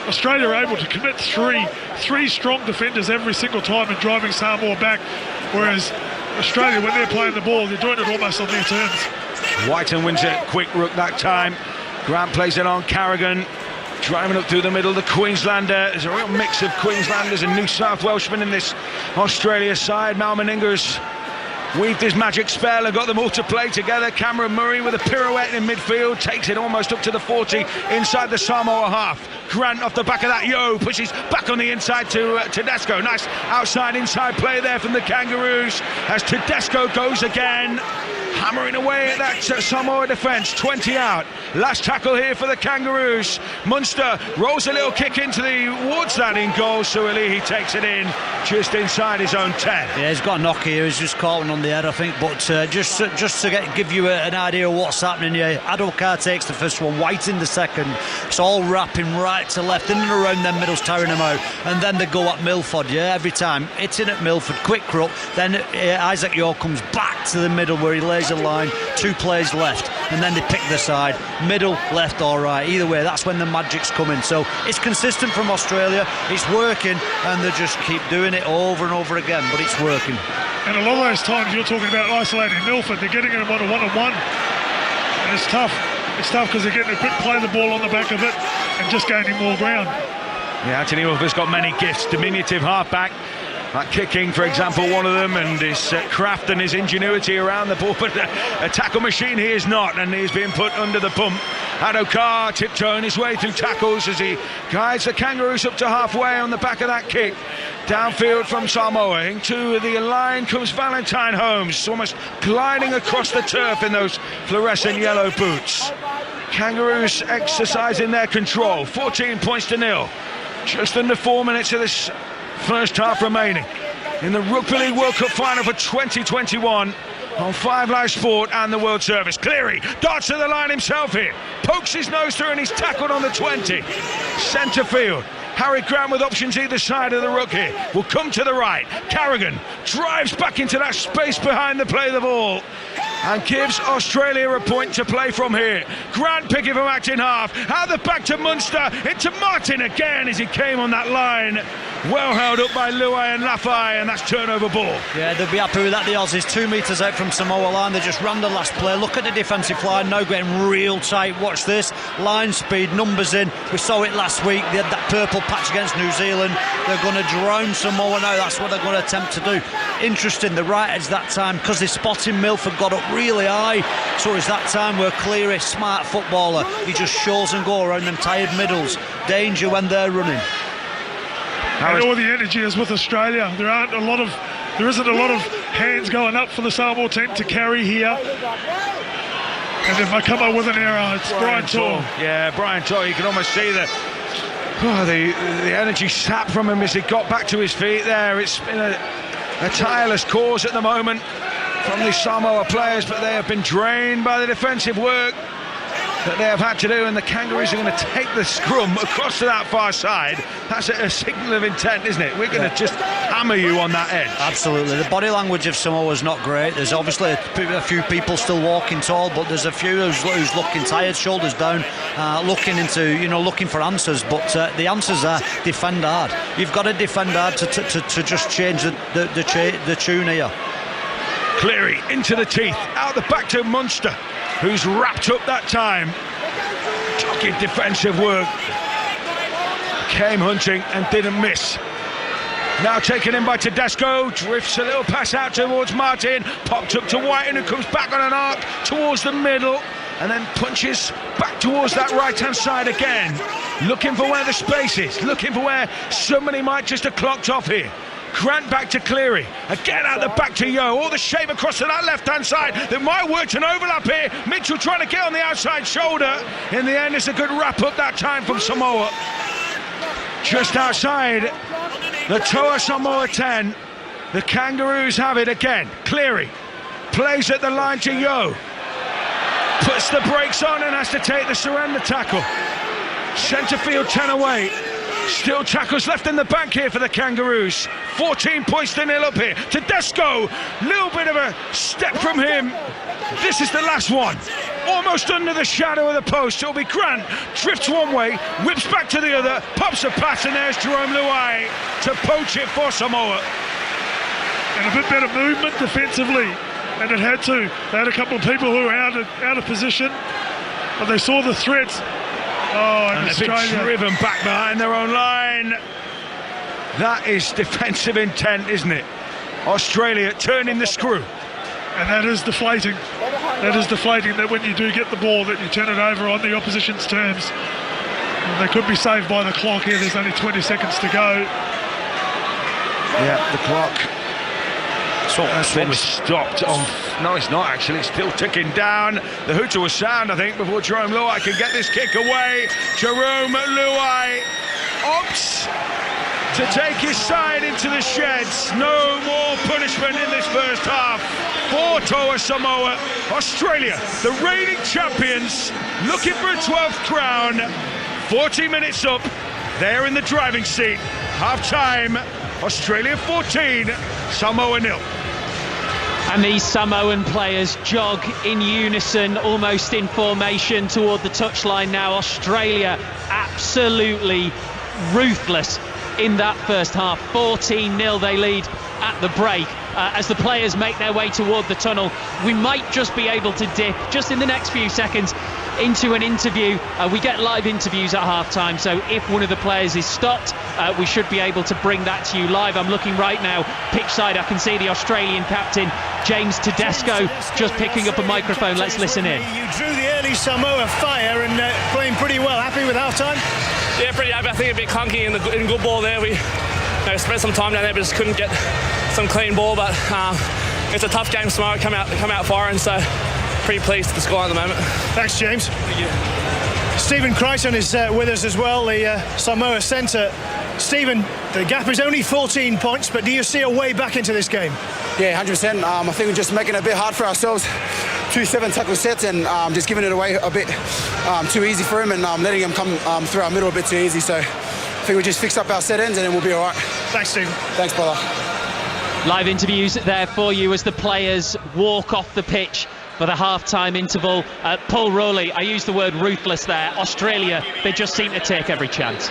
S3: Australia are able to commit three strong defenders every single time and driving Samoa back, whereas Australia, when they're playing the ball, they're doing it almost on their terms.
S2: Whiten wins it, quick rook that time. Grant plays it on Carrigan, driving up through the middle, the Queenslander. There's a real mix of Queenslanders and New South Welshmen in this Australia side. Mal Meninga's weaved his magic spell and got them all to play together. Cameron Murray with a pirouette in midfield, takes it almost up to the 40 inside the Samoa half. Grant off the back of that, Yo pushes back on the inside to Tedesco. Nice outside inside play there from the Kangaroos as Tedesco goes again, hammering away at that Samoa defence. 20 out. Last tackle here for the Kangaroos. Munster rolls a little kick into towards that in goal. Sualihi takes it in just inside his own 10.
S4: Yeah, he's got a knock here. He's just caught one on the head, I think. But just to give you an idea of what's happening here, Adokar takes the first one, White in the second. It's all wrapping right to left, in and around them middles, tiring them out. And then they go at Milford, yeah, every time. It's in at Milford, quick crook. Then Isaac York comes back to the middle where he lays a line, 2 players left, and then they pick the side, middle, left or right. Either way, that's when the magic's coming. So it's consistent from Australia, it's working, and they just keep doing it over and over again, but it's working.
S3: And a lot of those times you're talking about isolating Milford, they're getting him on a one-on-one And it's tough. It's tough because they're getting a quick play of the ball on the back of it and just gaining more ground.
S2: Yeah, Anthony Wilfer's got many gifts. Diminutive halfback. That kicking, for example, one of them, and his craft and his ingenuity around the ball. But a tackle machine he is not, and he's being put under the pump. Adokar tiptoeing his way through tackles as he guides the Kangaroos up to halfway on the back of that kick. Downfield from Samoa. Into the line comes Valentine Holmes, almost gliding across the turf in those fluorescent yellow boots. Kangaroos exercising their control. 14 points to 0. Just under 4 minutes of this first half remaining in the Rugby League World Cup final for 2021 on 5 Live Sport and the World Service. Cleary darts to the line himself here, pokes his nose through and he's tackled on the 20. Centre field. Harry Grant with options either side of the ruck here. Will come to the right. Carrigan drives back into that space behind the play of the ball and gives Australia a point to play from here. Grant picking from acting half. Out the back to Munster. Into Martin again as he came on that line. Well held up by Luai and Lafai, and that's turnover ball.
S4: Yeah, they'll be happy with that, the Aussies. 2 metres out from Samoa line. They just ran the last play. Look at the defensive line now getting real tight. Watch this. Line speed, numbers in. We saw it last week. They had that purple patch against New Zealand. They're going to drown Samoa now. That's what they're going to attempt to do. Interesting, the right edge that time, because they're spotting Milford, got up really high. So it's that time where Cleary, smart footballer, he just shows and go around them tired middles. Danger when they're running.
S3: And all the energy is with Australia. There isn't a lot of hands going up for the Samoa team to carry here. And if I come up with an error, it's Brian Tor.
S2: Yeah, Brian Tor. You can almost see the energy sap from him as he got back to his feet there. It's been a tireless cause at the moment from the Samoa players, but they have been drained by the defensive work that they have had to do, and the Kangaroos are going to take the scrum across to that far side. That's a signal of intent, isn't it? We're going to just hammer you on that edge.
S4: Absolutely. The body language of Samoa is not great. There's obviously a few people still walking tall, but there's a few who's looking tired, shoulders down, looking for answers. But the answers are defend hard. You've got to defend hard to just change the tune here.
S2: Cleary into the teeth, out the back to Munster, who's wrapped up that time. Dogged defensive work. Came hunting and didn't miss. Now taken in by Tedesco, drifts a little pass out towards Martin, popped up to Whiten, who comes back on an arc towards the middle, and then punches back towards that right-hand side again, looking for where the space is, looking for where somebody might just have clocked off here. Grant back to Cleary, again out the back to Yo, all the shape across to that left-hand side. There might work an overlap here. Mitchell trying to get on the outside shoulder. In the end, it's a good wrap-up that time from Samoa. Just outside the Toa Samoa 10, the Kangaroos have it again. Cleary plays at the line to Yo, puts the brakes on and has to take the surrender tackle. Centre field 10 away. Still tackles left in the bank here for the Kangaroos. 14 points to 0 up here. Tedesco, little bit of a step from him. This is the last one. Almost under the shadow of the post. It'll be Grant. Drifts one way, whips back to the other, pops a pass, and there's Jerome Luai to poach it for Samoa.
S3: And a bit better movement defensively. And it had to. They had a couple of people who were out of position, but they saw the threats. And
S2: Australia been driven back behind their own line. That is defensive intent, isn't it? Australia turning the screw.
S3: And that is deflating. That is deflating, that when you do get the ball, that you turn it over on the opposition's terms. And they could be saved by the clock here. There's only 20 seconds to go.
S2: Yeah, the clock. That's been stopped. No, it's not actually. It's still ticking down. The hooter was sound, I think, before Jerome Luai can get this kick away. Jerome Luai opts to take his side into the sheds. No more punishment in this first half for Toa Samoa. Australia, the reigning champions, looking for a 12th crown. 40 minutes up. They're in the driving seat. Half-time. Australia 14, Samoa 0.
S1: And these Samoan players jog in unison, almost in formation toward the touchline now. Australia absolutely ruthless in that first half. 14-0 they lead at the break. As the players make their way toward the tunnel, we might just be able to dip just in the next few seconds into an interview. We get live interviews at half-time, so if one of the players is stopped, we should be able to bring that to you live. I'm looking right now, pitchside, I can see the Australian captain, James Tedesco, just picking up a microphone. Let's listen in.
S8: You drew the early Samoa fire and playing pretty well. Happy with half-time?
S9: Yeah, pretty happy. I think a bit clunky in good ball there. We spent some time down there, but just couldn't get some clean ball. But it's a tough game tomorrow. Come out firing, so pretty pleased with the score at the moment.
S8: Thanks, James.
S9: Thank you.
S8: Stephen Crichton is with us as well, the Samoa centre. Stephen, the gap is only 14 points, but do you see a way back into this game?
S10: Yeah, 100%. I think we're just making it a bit hard for ourselves. 2 7-tackle sets and just giving it away a bit too easy for him and letting him come through our middle a bit too easy. So I think we just fix up our set ends and then we'll be all right.
S8: Thanks, Stephen.
S10: Thanks, brother.
S1: Live interviews there for you as the players walk off the pitch for the half-time interval. Paul Rowley, I used the word ruthless there. Australia, they just seem to take every chance.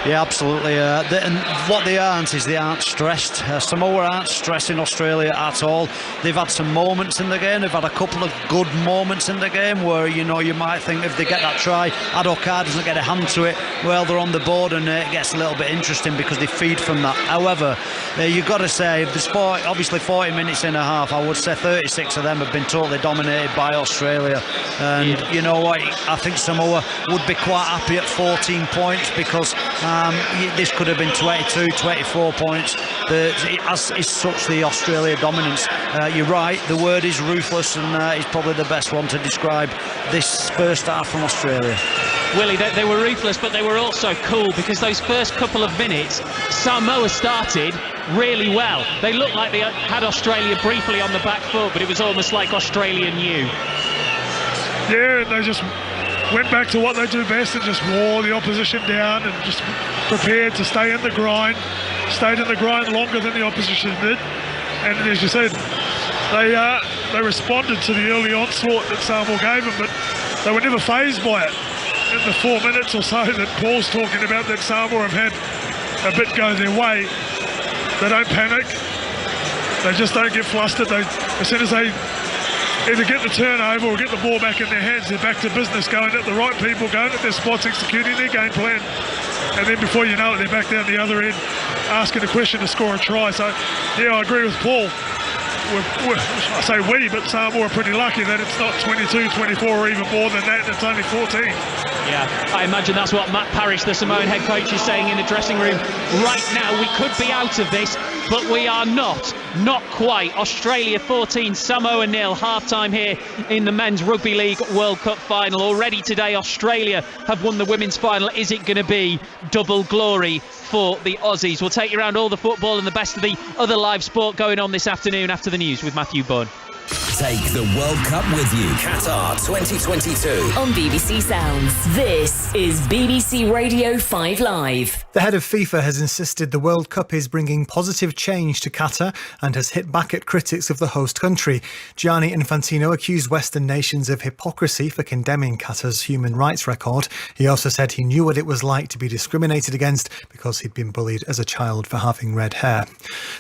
S4: Yeah, absolutely. And what they aren't is they aren't stressed. Samoa aren't stressing Australia at all. They've had some moments in the game. They've had a couple of good moments in the game where, you might think if they get that try, Adokar doesn't get a hand to it, well, they're on the board and it gets a little bit interesting because they feed from that. However, you've got to say, if there's 40 minutes and a half, I would say 36 of them have been totally dominated by Australia. And you know what? I think Samoa would be quite happy at 14 points because this could have been 22, 24 points. It's such the Australia dominance. You're right, the word is ruthless, and it's probably the best one to describe this first half from Australia.
S1: Willie, they were ruthless, but they were also cool because those first couple of minutes, Samoa started really well. They looked like they had Australia briefly on the back foot, but it was almost like Australia knew.
S3: Yeah, and they just went back to what they do best and just wore the opposition down and just prepared to stay in the grind, stayed in the grind longer than the opposition did. And as you said, they responded to the early onslaught that Samoa gave them, but they were never fazed by it. In the 4 minutes or so that Paul's talking about that Samoa have had a bit go their way, they don't panic, they just don't get flustered. As soon as they either get the turnover or get the ball back in their hands, they're back to business, going at the right people, going at their spots, executing their game plan, and then before you know it, they're back down the other end asking a question to score a try. So yeah, I agree with Paul. I say we, but Samoa are pretty lucky that it's not 22, 24 or even more than that, it's only 14.
S1: Yeah, I imagine that's what Matt Parrish, the Samoan head coach, is saying in the dressing room. Right now, we could be out of this, but we are not quite. Australia 14, Samoa 0, half-time here in the Men's Rugby League World Cup final. Already today, Australia have won the women's final. Is it going to be double glory for the Aussies? We'll take you around all the football and the best of the other live sport going on this afternoon after the news with Matthew Bunn.
S11: Take the World Cup with you. Qatar 2022.
S12: On BBC Sounds. This is BBC Radio 5 Live.
S13: The head of FIFA has insisted the World Cup is bringing positive change to Qatar and has hit back at critics of the host country. Gianni Infantino accused Western nations of hypocrisy for condemning Qatar's human rights record. He also said he knew what it was like to be discriminated against because he'd been bullied as a child for having red hair.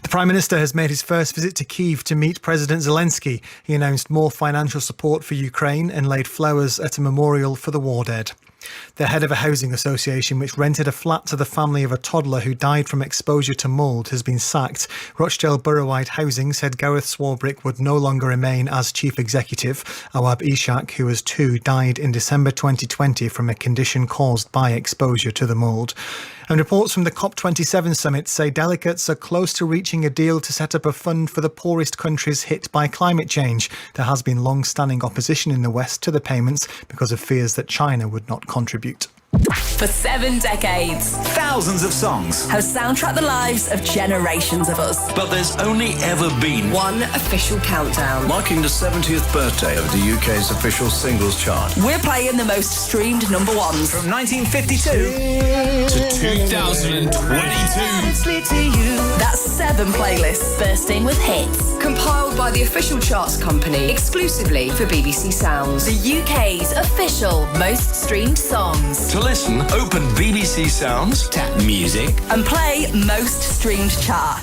S13: The Prime Minister has made his first visit to Kyiv to meet President Zelensky. He announced more financial support for Ukraine and laid flowers at a memorial for the war dead. The head of a housing association which rented a flat to the family of a toddler who died from exposure to mould has been sacked. Rochdale Boroughwide Housing said Gareth Swarbrick would no longer remain as chief executive. Awab Ishak, who was 2, died in December 2020 from a condition caused by exposure to the mould. And reports from the COP27 summit say delegates are close to reaching a deal to set up a fund for the poorest countries hit by climate change. There has been long-standing opposition in the West to the payments because of fears that China would not contribute.
S12: For 7 decades,
S11: thousands of songs
S12: have soundtracked the lives of generations of us.
S11: But there's only ever been
S12: one official countdown,
S14: marking the 70th birthday of the UK's official singles chart.
S12: We're playing the most streamed number ones
S11: from 1952 to 2022.
S12: That's 7 playlists bursting with hits, compiled by the official charts company exclusively for BBC Sounds. The UK's official most streamed songs.
S11: To listen, open BBC Sounds, tap music,
S12: and play most streamed chart.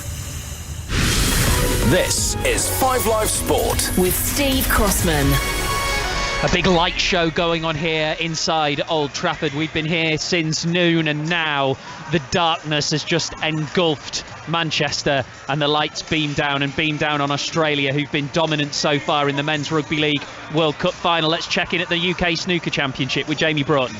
S11: This is 5 Live Sport
S12: with Steve Crossman.
S1: A big light show going on here inside Old Trafford. We've been here since noon, and now the darkness has just engulfed Manchester, and the lights beam down on Australia, who've been dominant so far in the Men's Rugby League World Cup final. Let's check in at the UK Snooker Championship with Jamie Broughton.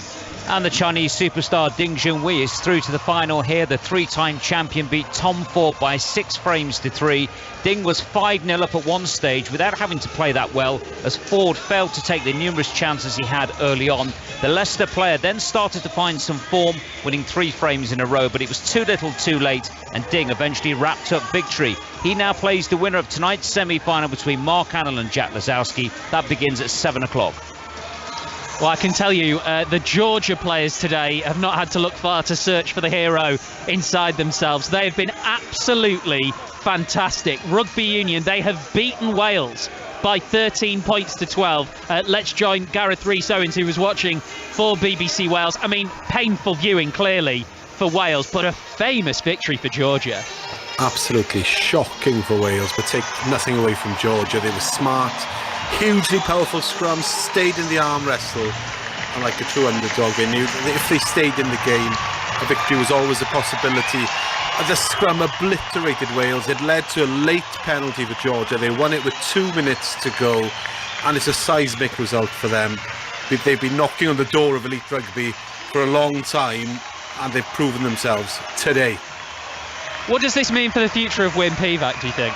S15: And the Chinese superstar Ding Junhui is through to the final here. The three-time champion beat Tom Ford by 6 frames to 3. Ding was 5-0 up at one stage without having to play that well, as Ford failed to take the numerous chances he had early on. The Leicester player then started to find some form, winning 3 frames in a row, but it was too little too late, and Ding eventually wrapped up victory. He now plays the winner of tonight's semi-final between Mark Hamill and Jack Lazowski. That begins at 7 o'clock.
S1: Well, I can tell you, the Georgia players today have not had to look far to search for the hero inside themselves. They have been absolutely fantastic. Rugby Union, they have beaten Wales by 13 points to 12. Let's join Gareth Rhys-Owens, who was watching for BBC Wales. I mean, painful viewing, clearly, for Wales, but a famous victory for Georgia.
S16: Absolutely shocking for Wales, but take nothing away from Georgia. They were smart, hugely powerful scrums, stayed in the arm wrestle, and like a true underdog, they knew that if they stayed in the game, a victory was always a possibility. The scrum obliterated Wales. It led to a late penalty for Georgia. They won it with 2 minutes to go, and it's a seismic result for them. They've been knocking on the door of elite rugby for a long time, and they've proven themselves today.
S1: What does this mean for the future of Wyn Pivac, do you think?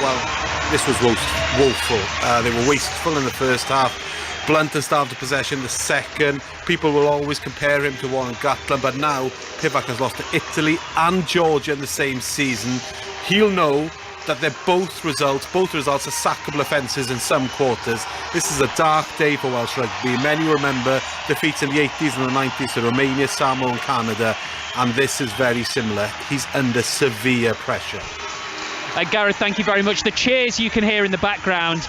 S16: Well, this was woeful. They were wasteful in the first half. Blunt and starved of possession the second. People will always compare him to Warren Gatland, but now Pivac has lost to Italy and Georgia in the same season. He'll know that they're both results are sackable offences in some quarters. This is a dark day for Welsh rugby. Many remember defeats in the 80s and the 90s to Romania, Samoa and Canada, and this is very similar. He's under severe pressure.
S1: Gareth, thank you very much. The cheers you can hear in the background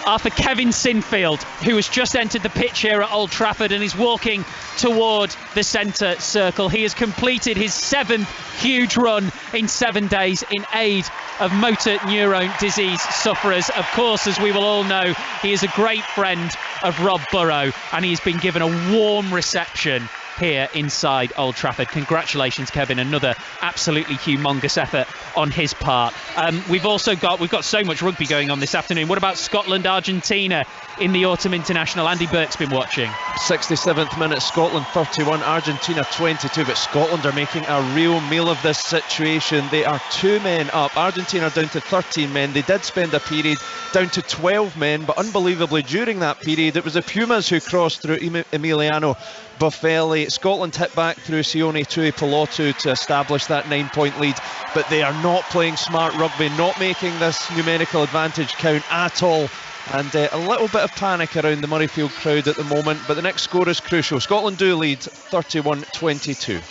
S1: are for Kevin Sinfield, who has just entered the pitch here at Old Trafford and is walking toward the centre circle. He has completed his 7th huge run in 7 days in aid of motor neurone disease sufferers. Of course, as we will all know, he is a great friend of Rob Burrow, and he has been given a warm reception here inside Old Trafford. Congratulations, Kevin. Another absolutely humongous effort on his part. We've got so much rugby going on this afternoon. What about Scotland, Argentina in the Autumn International? Andy Burke's been watching.
S5: 67th minute, Scotland 31, Argentina 22, but Scotland are making a real meal of this situation. They are 2 men up. Argentina are down to 13 men. They did spend a period down to 12 men, but unbelievably during that period it was the Pumas who crossed through Emiliano Boffelli. Scotland hit back through Sione Tuipulotu to establish that 9-point lead, but they are not playing smart rugby, not making this numerical advantage count at all. And a little bit of panic around the Murrayfield crowd at the moment, but the next score is crucial. Scotland do lead 31-22.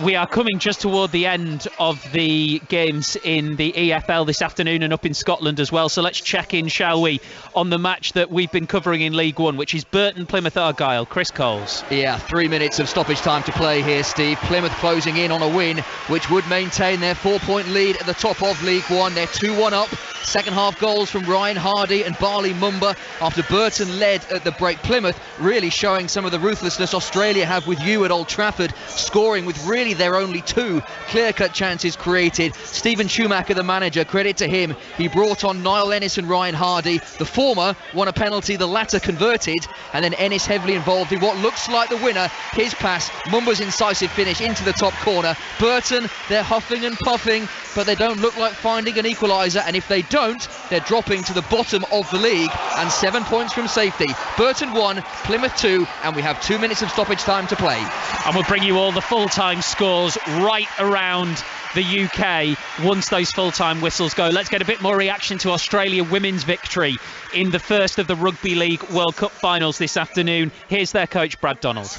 S1: We are coming just toward the end of the games in the EFL this afternoon and up in Scotland as well. So let's check in, shall we, on the match that we've been covering in League One, which is Burton Plymouth Argyle. Chris Coles.
S7: Yeah, 3 minutes of stoppage time to play here, Steve. Plymouth closing in on a win, which would maintain their 4-point lead at the top of League One. They're 2-1 up. Second half goals from Ryan Hardy and Barley Mumba after Burton led at the break. Plymouth really showing some of the ruthlessness Australia have with you at Old Trafford, scoring with really their only 2 clear-cut chances created. Stephen Schumacher, the manager, credit to him. He brought on Niall Ennis and Ryan Hardy. The former won a penalty, the latter converted, and then Ennis heavily involved in what looks like the winner. His pass, Mumba's incisive finish into the top corner. Burton, they're huffing and puffing, but they don't look like finding an equaliser, and if they don't, they're dropping to the bottom of the league, and 7 points from safety. Burton 1, Plymouth 2, and we have 2 minutes of stoppage time to play.
S1: And we'll bring you all the full-time scores right around the UK once those full-time whistles go. Let's get a bit more reaction to Australia women's victory in the first of the Rugby League World Cup finals this afternoon. Here's their coach, Brad Donald.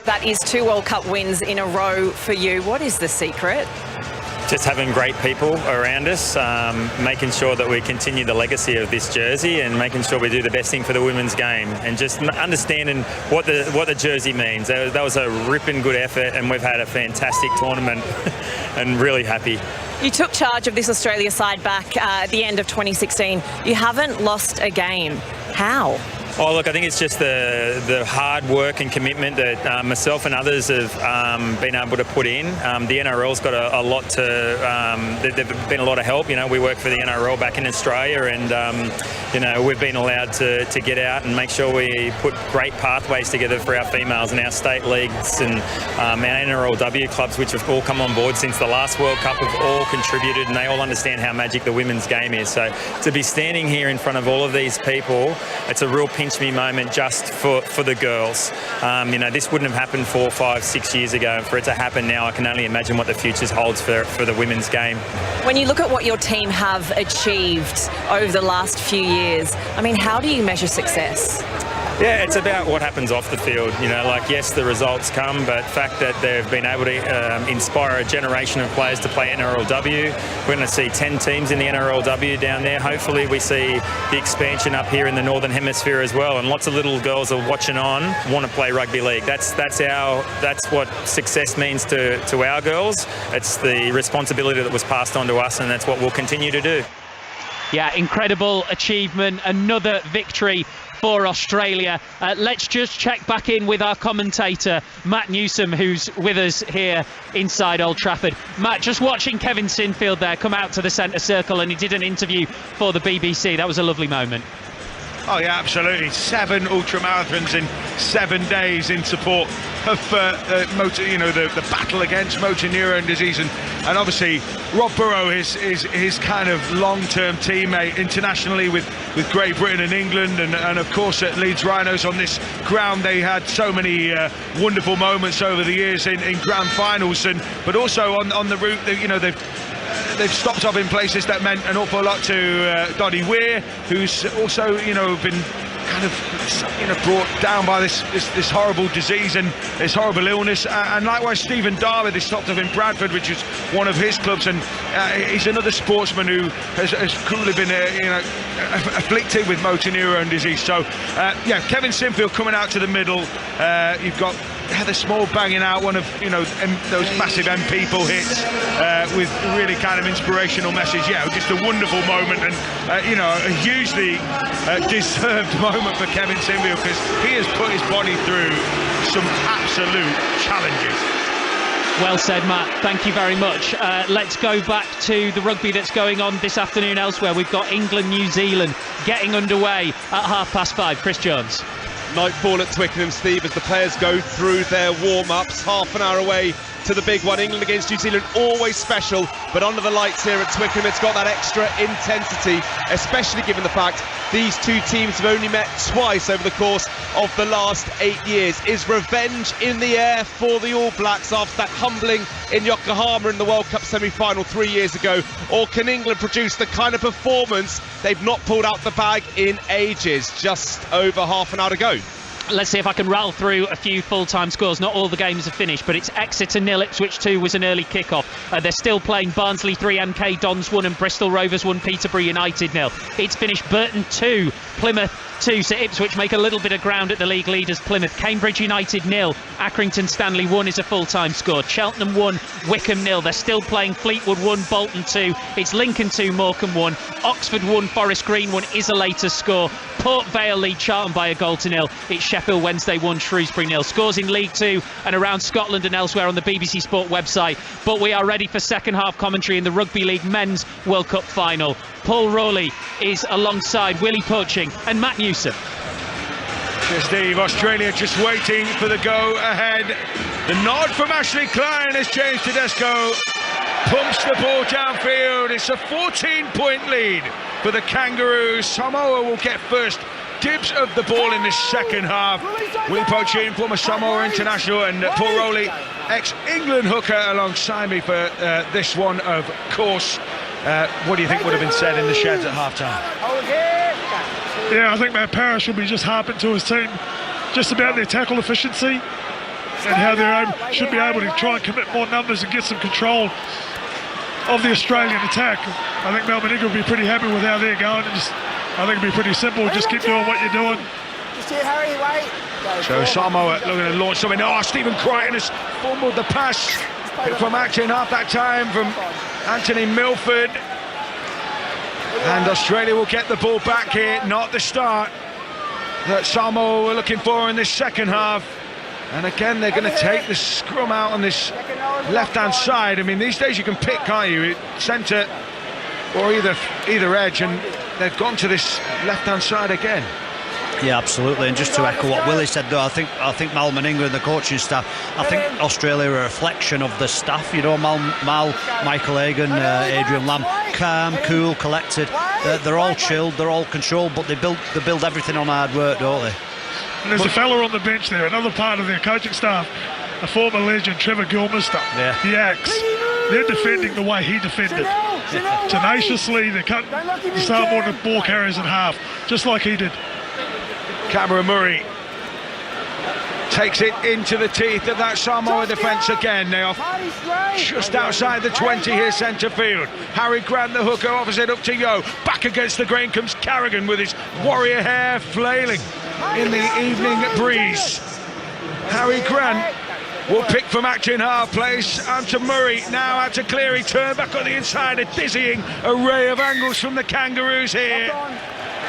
S17: That is 2 World Cup wins in a row for you. What is the secret? just having great people around us, making sure that we continue the legacy of this jersey and making sure we do the best thing for the women's game, and just understanding what the jersey means. That was a ripping good effort, and we've had a fantastic tournament and really happy.
S18: You took charge of this Australia side back at the end of 2016. You haven't lost a game. How?
S17: Oh, look, I think it's just the hard work and commitment that myself and others have been able to put in. The NRL's got a lot to... there's been a lot of help. You know, we work for the NRL back in Australia, and, you know, we've been allowed to get out and make sure we put great pathways together for our females and our state leagues, and our NRLW clubs, which have all come on board since the last World Cup, have all contributed, and they all understand how magic the women's game is. So to be standing here in front of all of these people, it's a real pinch me moment just for the girls. You know, this wouldn't have happened 4, 5, 6 years ago, and for it to happen now, I can only imagine what the future holds for the women's game.
S18: When you look at what your team have achieved over the last few years, I mean, how do you measure success?
S17: Yeah, it's about what happens off the field. You know, like, yes, the results come, but the fact that they've been able to inspire a generation of players to play NRLW. We're going to see 10 teams in the NRLW down there. Hopefully we see the expansion up here in the Northern Hemisphere as well, and lots of little girls are watching on, want to play rugby league. That's what success means to our girls. It's the responsibility that was passed on to us, and that's what we'll continue to do.
S1: Yeah, incredible achievement, another victory for Australia. Let's just check back in with our commentator, Matt Newsom, who's with us here inside Old Trafford. Matt, just watching Kevin Sinfield there come out to the centre circle, and he did an interview for the BBC. That was a lovely moment.
S2: Oh yeah, absolutely. 7 ultramarathons in 7 days in support of the battle against motor neurone disease, and obviously Rob Burrow is his kind of long-term teammate internationally with Great Britain and England, and of course at Leeds Rhinos on this ground they had so many wonderful moments over the years in grand finals, but also on the route that they've stopped off in places that meant an awful lot to Dottie Weir, who's also been kind of brought down by this horrible disease and this horrible illness, and likewise Stephen Darby, they stopped off in Bradford, which is one of his clubs, and he's another sportsman who has cruelly been afflicted with motor neurone disease. So Kevin Sinfield coming out to the middle. You've got Heather Small banging out one of those massive people hits with really kind of inspirational message. Yeah, just a wonderful moment, and a hugely deserved moment for Kevin Sinfield, because he has put his body through some absolute challenges.
S1: Well said, Matt. Thank you very much. Let's go back to the rugby that's going on this afternoon elsewhere. We've got England, New Zealand getting underway at 5:30. Chris Jones.
S5: Nightfall at Twickenham, Steve, as the players go through their warm-ups. Half an hour away to the big one. England against New Zealand, always special, but under the lights here at Twickenham, it's got that extra intensity, especially given the fact these two teams have only met twice over the course of the last 8 years. Is revenge in the air for the All Blacks after that humbling in Yokohama in the World Cup semi-final 3 years ago? Or can England produce the kind of performance they've not pulled out the bag in ages? Just over half an hour to go.
S1: Let's see if I can rattle through a few full-time scores. Not all the games are finished, but it's Exeter 0, Ipswich 2 was an early kick-off. They're still playing. Barnsley 3, MK Dons 1, and Bristol Rovers 1, Peterborough United 0. It's finished Burton 2, Plymouth 2, so Ipswich make a little bit of ground at the league leaders Plymouth. Cambridge United 0, Accrington Stanley 1 is a full-time score. Cheltenham 1, Wickham 0. They're still playing. Fleetwood 1, Bolton 2. It's Lincoln 2, Morecambe 1. Oxford 1, Forest Green 1 is a later score. Port Vale lead Charlton by a goal to 0. It's Sheffield Wednesday 1, Shrewsbury 0. Scores in League 2 and around Scotland and elsewhere on the BBC Sport website. But we are ready for second half commentary in the Rugby League Men's World Cup final. Paul Rowley is alongside Willie Poaching and Matt Newsom.
S2: Steve, Australia just waiting for the go ahead. The nod from Ashley Klein as James Tedesco pumps the ball downfield. It's a 14-point lead for the Kangaroos. Samoa will get first dibs of the ball in the second half. Willie Poaching, former Samoa international, and Paul Rowley, ex-England hooker, alongside me for this one, of course. What do you think would have been said in the sheds at half-time?
S3: Yeah, I think Matt Parrish will be just harping to his team just about their tackle efficiency and how they should be able to try and commit more numbers and get some control of the Australian attack. I think Melbourne Eagle will be pretty happy with how they're going. I think it'll be pretty simple. Just keep doing what you're doing.
S10: Just here, Harry, wait.
S2: So Samoa looking to launch something. Oh, Stephen Crichton has fumbled the pass from action half that time from Anthony Milford. And Australia will get the ball back here, not the start that Samoa were looking for in this second half. And again, they're going to take the scrum out on this left-hand side. I mean, these days you can pick, can't you? Centre or either edge, and they've gone to this left-hand side again.
S4: Yeah, absolutely. And just to echo what Willie said, though, I think Mal Meninga and the coaching staff, I think Australia are a reflection of the staff. You know, Mal, Michael Hagan, Adrian Lamb, calm, cool, collected. They're all chilled, they're all controlled, but they build everything on hard work, don't they?
S3: And there's a fella on the bench there, another part of their coaching staff, a former legend, Trevor Gilmister.
S4: Yeah.
S3: The Axe. They're defending the way he defended. Tenaciously, they cut the Samoan ball carriers in half, just like he did.
S2: Cameron Murray takes it into the teeth of that Samoa defence again. They are just outside the 20 here, centre field. Harry Grant, the hooker, offers it up to Yo. Back against the grain comes Carrigan with his warrior hair flailing in the evening breeze. Harry Grant will pick from action half place. And to Murray, now out to Cleary, turn back on the inside. A dizzying array of angles from the Kangaroos here.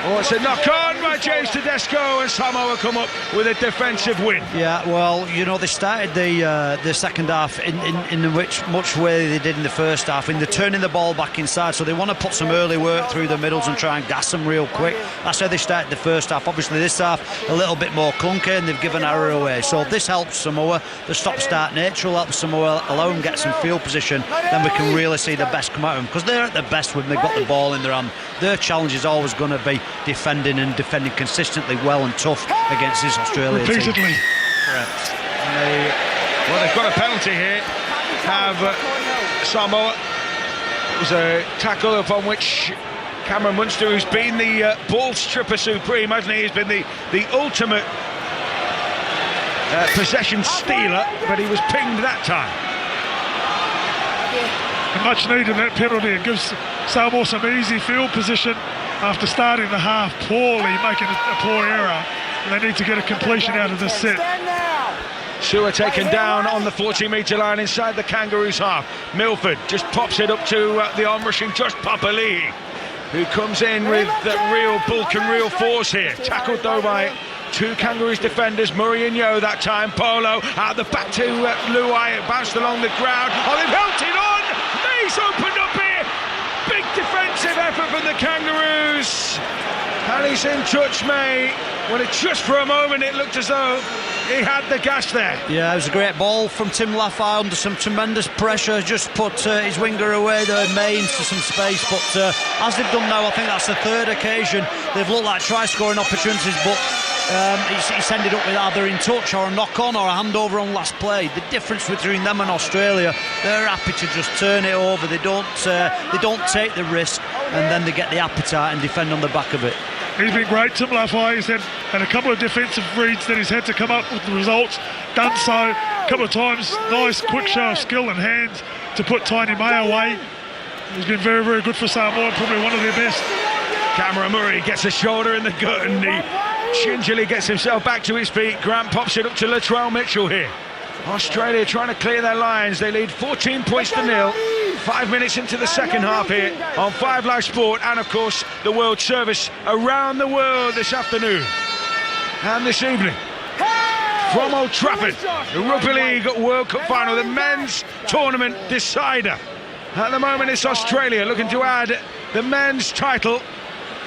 S2: Oh, it's a knock-on by James Tedesco, and Samoa come up with a defensive win.
S4: Yeah, well, you know, they started the second half in which much way they did in the first half, in the turning the ball back inside, so they want to put some early work through the middles and try and gas them real quick. That's how they started the first half. Obviously this half a little bit more clunky, and they've given error away, so this helps Samoa. The stop-start nature will help Samoa alone get some field position, then we can really see the best come out of them, because they're at their best when they've got the ball in their hand. Their challenge is always going to be defending consistently well and tough against this Australia team.
S3: Repeatedly.
S2: Correct. Well, they've got a penalty here. Have Samoa. It was a tackle upon which Cameron Munster, who's been the ball stripper supreme, hasn't he? He's been the ultimate possession stealer, but he was pinged that time.
S3: And much needed that penalty. It gives Samoa some easy field position after starting the half poorly, making a poor error. And they need to get a completion out of this set.
S2: Sewer taken down on the 40-metre line inside the Kangaroos half. Milford just pops it up to the on-rushing Josh Papali'i, who comes in with real bulk and real force here. Tackled though by two Kangaroos defenders, Murray and Yo that time. Polo out the back to Luai. It bounced along the ground. Oh, they've held it on! He's opened up here! Big defensive effort from the Kangaroos. And he's in touch, May. When it just for a moment it looked as though he had the gas there.
S4: Yeah, it was a great ball from Tim Laffey under some tremendous pressure. Just put his winger away there, May into some space. But as they've done now, I think that's the third occasion they've looked like try-scoring opportunities, but he's ended up with either in touch or a knock-on or a handover on last play. The difference between them and Australia, they're happy to just turn it over. They don't take the risk, and then they get the appetite and defend on the back of it.
S3: He's been great, Tim Laffey. He's had a couple of defensive reads that he's had to come up with the results. Done so a couple of times. Nice quick show of skill and hands to put Tiny May away. He's been very, very good for Samoa, probably one of their best.
S2: Cameron Murray gets a shoulder in the gut and he gingerly gets himself back to his feet. Grant pops it up to Latrell Mitchell here. Australia trying to clear their lines. They lead 14 points to nil. 5 minutes into the second half here on 5 Live Sport, and of course the World Service around the world this afternoon and this evening from Old Trafford. The Rugby League World Cup final, the men's tournament decider. At the moment it's Australia looking to add the men's title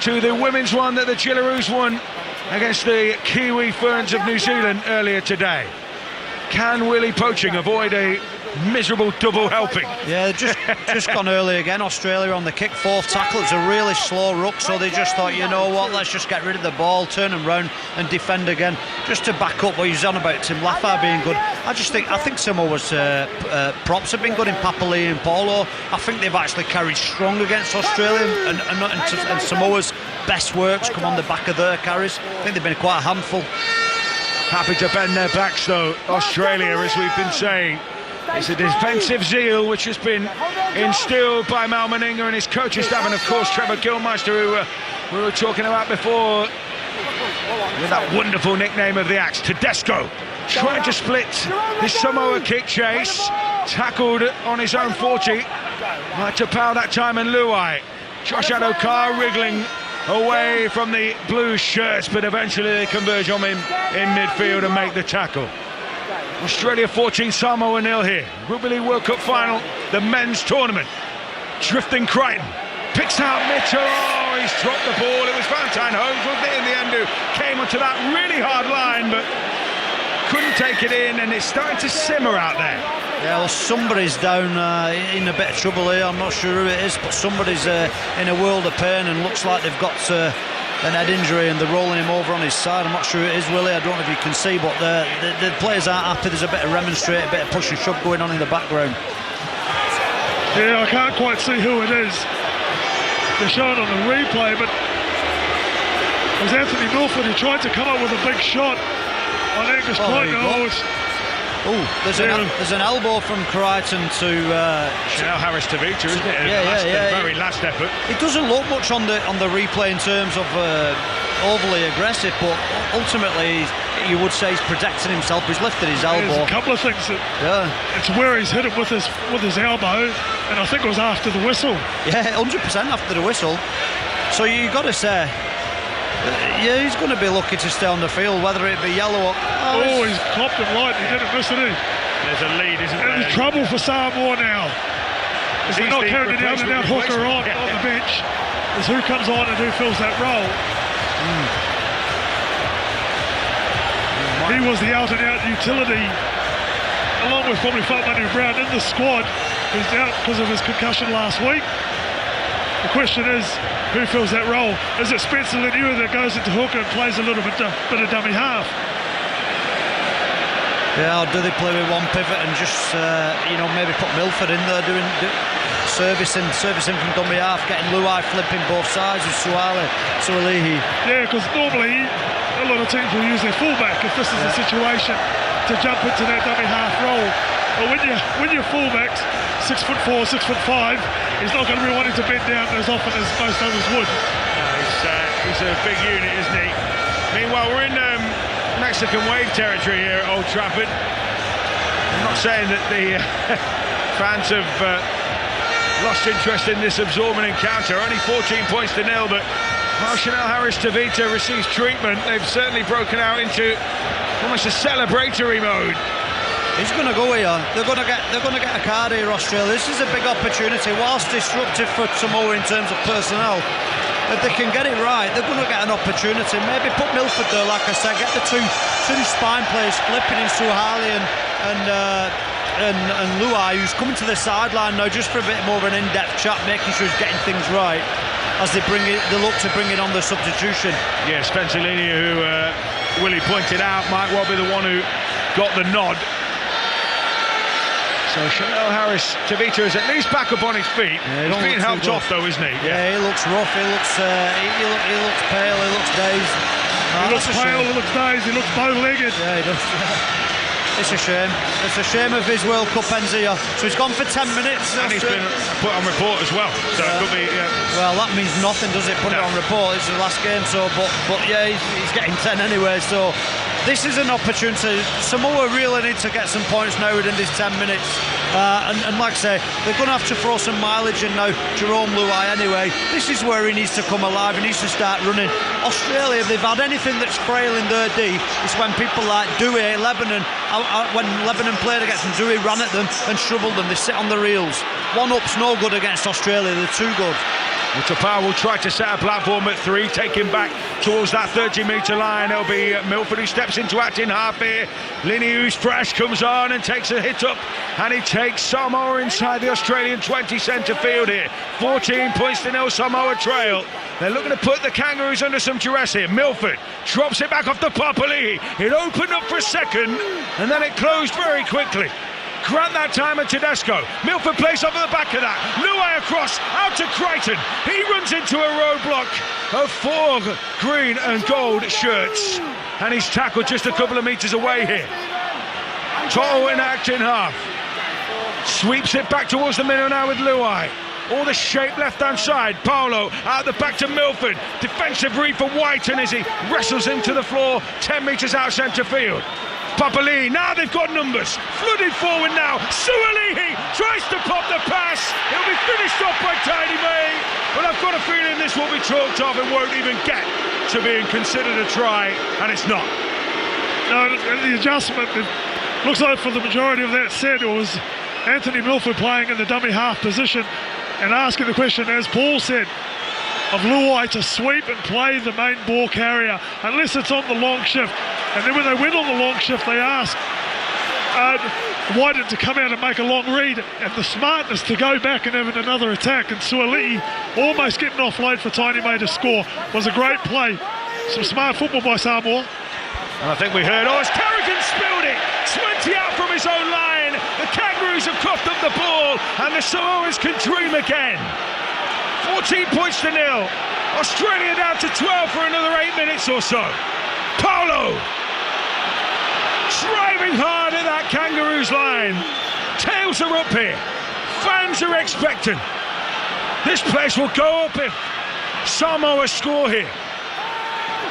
S2: to the women's one that the Jillaroos won against the Kiwi Ferns of New Zealand earlier today. Can Willie Poaching avoid a miserable double helping?
S4: Yeah, just gone early again. Australia on the kick, fourth tackle. It's a really slow ruck, so they just thought, you know what, let's just get rid of the ball, turn them round and defend again, just to back up what he's on about Tim Laffey being good. I think Samoa's props have been good in Papali'i and Polo. I think they've actually carried strong against Australia, and Samoa's best works come on the back of their carries. I think they've been quite a handful.
S2: Happy to bend their backs though, Australia, as we've been saying. It's a defensive zeal which has been instilled by Mal Meninga and his coaching staff, and of course Trevor Gilmeister, who we were talking about before, with that wonderful nickname of the Axe. Tedesco trying to split the Samoa kick chase, tackled on his own 40 by Tapau that time, and Luai. Josh Adokar wriggling away from the blue shirts, but eventually they converge on him in midfield and make the tackle. Australia 14, Samoa 0 here. Rugby League World Cup final, the men's tournament. Drifting Crichton picks out Mitchell. Oh, he's dropped the ball. It was Valentine Holmes, wasn't it, in the end, who came onto that really hard line, but couldn't take it in, and it's starting to simmer out there.
S4: Yeah, well, somebody's down in a bit of trouble here. I'm not sure who it is, but somebody's in a world of pain and looks like they've got an head injury and they're rolling him over on his side. I'm not sure who it is, Willie. I don't know if you can see, but the players aren't happy. There's a bit of remonstrate, a bit of push and shove going on in the background.
S3: Yeah, I can't quite see who it is. They're showing on the replay, but it was Anthony Milford who tried to come up with a big shot on Angus Crichton.
S4: There's an elbow from Crichton to
S2: Chanel Harris-Tavita, isn't it?
S4: Yeah.
S2: The very last effort.
S4: It doesn't look much on the replay in terms of overly aggressive, but ultimately you would say he's protecting himself. He's lifted his elbow.
S3: There's a couple of things. It's where he's hit it with his elbow, and I think it was after the whistle.
S4: Yeah, 100% after the whistle. So you got to say, yeah, he's going to be lucky to stay on the field, whether it be yellow or...
S3: he's copped him light. He didn't miss it, did he?
S2: There's a lead, isn't there?
S3: And there's trouble for Samoa now. They're not carrying the out-and-out hooker on the bench. It's who comes on and who fills that role. He was the out-and-out utility, along with probably Manu Brown in the squad, who's out because of his concussion last week. The question is, who fills that role? Is it Spencer Lanier that goes into hooker and plays a little bit of dummy half?
S4: Yeah, or do they play with one pivot and just, maybe put Milford in there doing servicing from dummy half, getting Luai flipping both sides with Sualihi.
S3: Yeah, because normally a lot of teams will use their fullback if this is a situation to jump into that dummy half role. But when your fullback's 6'4", 6'5", he's not going to be wanting to bend down as often as most others would.
S2: No, he's a big unit, isn't he? Meanwhile, we're in Mexican wave territory here at Old Trafford. I'm not saying that the fans have lost interest in this absorbing encounter. Only 14 points to 0, but while Chanel Harris-Tavita receives treatment, they've certainly broken out into almost a celebratory mode.
S4: He's going to go here. They're going to get a card here, Australia. This is a big opportunity. Whilst disruptive for Samoa in terms of personnel, if they can get it right, they're going to get an opportunity. Maybe put Milford there, like I said, get the two spine players flipping in Suhali and Luai, who's coming to the sideline now just for a bit more of an in-depth chat, making sure he's getting things right as they look to bring it on the substitution.
S2: Yeah, Spencer Linia, who Willie pointed out, might well be the one who got the nod. So Chanel Harris-Tavita is at least back up on his feet.
S4: Yeah,
S2: he's being helped off though, isn't he?
S4: Yeah, he looks rough. He looks pale. He looks dazed.
S3: He looks pale. He looks dazed. He looks bow-legged.
S4: Yeah, he does. It's a shame. It's a shame of his World Cup ends here. So he's gone for 10 minutes.
S2: And he's been put on report as well. So it could be.
S4: Well, that means nothing, does it? Put it on report. It's the last game. So, but yeah, he's getting 10 anyway. So. This is an opportunity. Samoa really need to get some points now within this 10 minutes. And like I say, they're going to have to throw some mileage in now. Jerome Luai anyway. This is where he needs to come alive. He needs to start running. Australia, if they've had anything that's frail in their D, it's when people like Dewey, Lebanon, when Lebanon played against them, Dewey ran at them and shoveled them. They sit on the reels. One-up's no good against Australia. They're too good.
S2: Tapau will try to set a platform at 3, take him back towards that 30-metre line. It'll be Milford who steps into acting half here. Linney, who's fresh, comes on and takes a hit up, and he takes Samoa inside the Australian 20 centre field here. 14 points to 0, Samoa trail. They're looking to put the Kangaroos under some duress here. Milford drops it back off the Papali'i. It opened up for a second, and then it closed very quickly. Grant that time at Tedesco. Milford plays off at the back of that. Luai across, out to Crichton. He runs into a roadblock of 4 green and gold shirts. And he's tackled just a couple of metres away here. Toto in acting half. Sweeps it back towards the middle now with Luai. All the shape left-hand side. Paolo out the back to Milford. Defensive read for Whiten as he wrestles him to the floor, 10 metres out centre field. Papali'i, now they've got numbers. Flooded forward now. Suali'i tries to pop the pass. It'll be finished off by Tiny May. But I've got a feeling this will be chalked off and won't even get to being considered a try, and it's not.
S3: No, the adjustment, it looks like for the majority of that set, it was Anthony Milford playing in the dummy half position and asking the question, as Paul said, of Luai to sweep and play the main ball carrier unless it's on the long shift. And then when they went on the long shift, they asked Whiten to come out and make a long read, and the smartness to go back and have another attack, and Suali'i almost getting offload for Tiny May to score was a great play. Some smart football by Samoa.
S2: And I think we heard, as Carrigan spilled it, 20 out from his own line. The Kangaroos have coughed up the ball, and the Samoans can dream again. 14 points to 0. Australia down to 12 for another 8 minutes or so. Paolo driving hard at that Kangaroos line. Tails are up here. Fans are expectant. This place will go up if Samoa score here.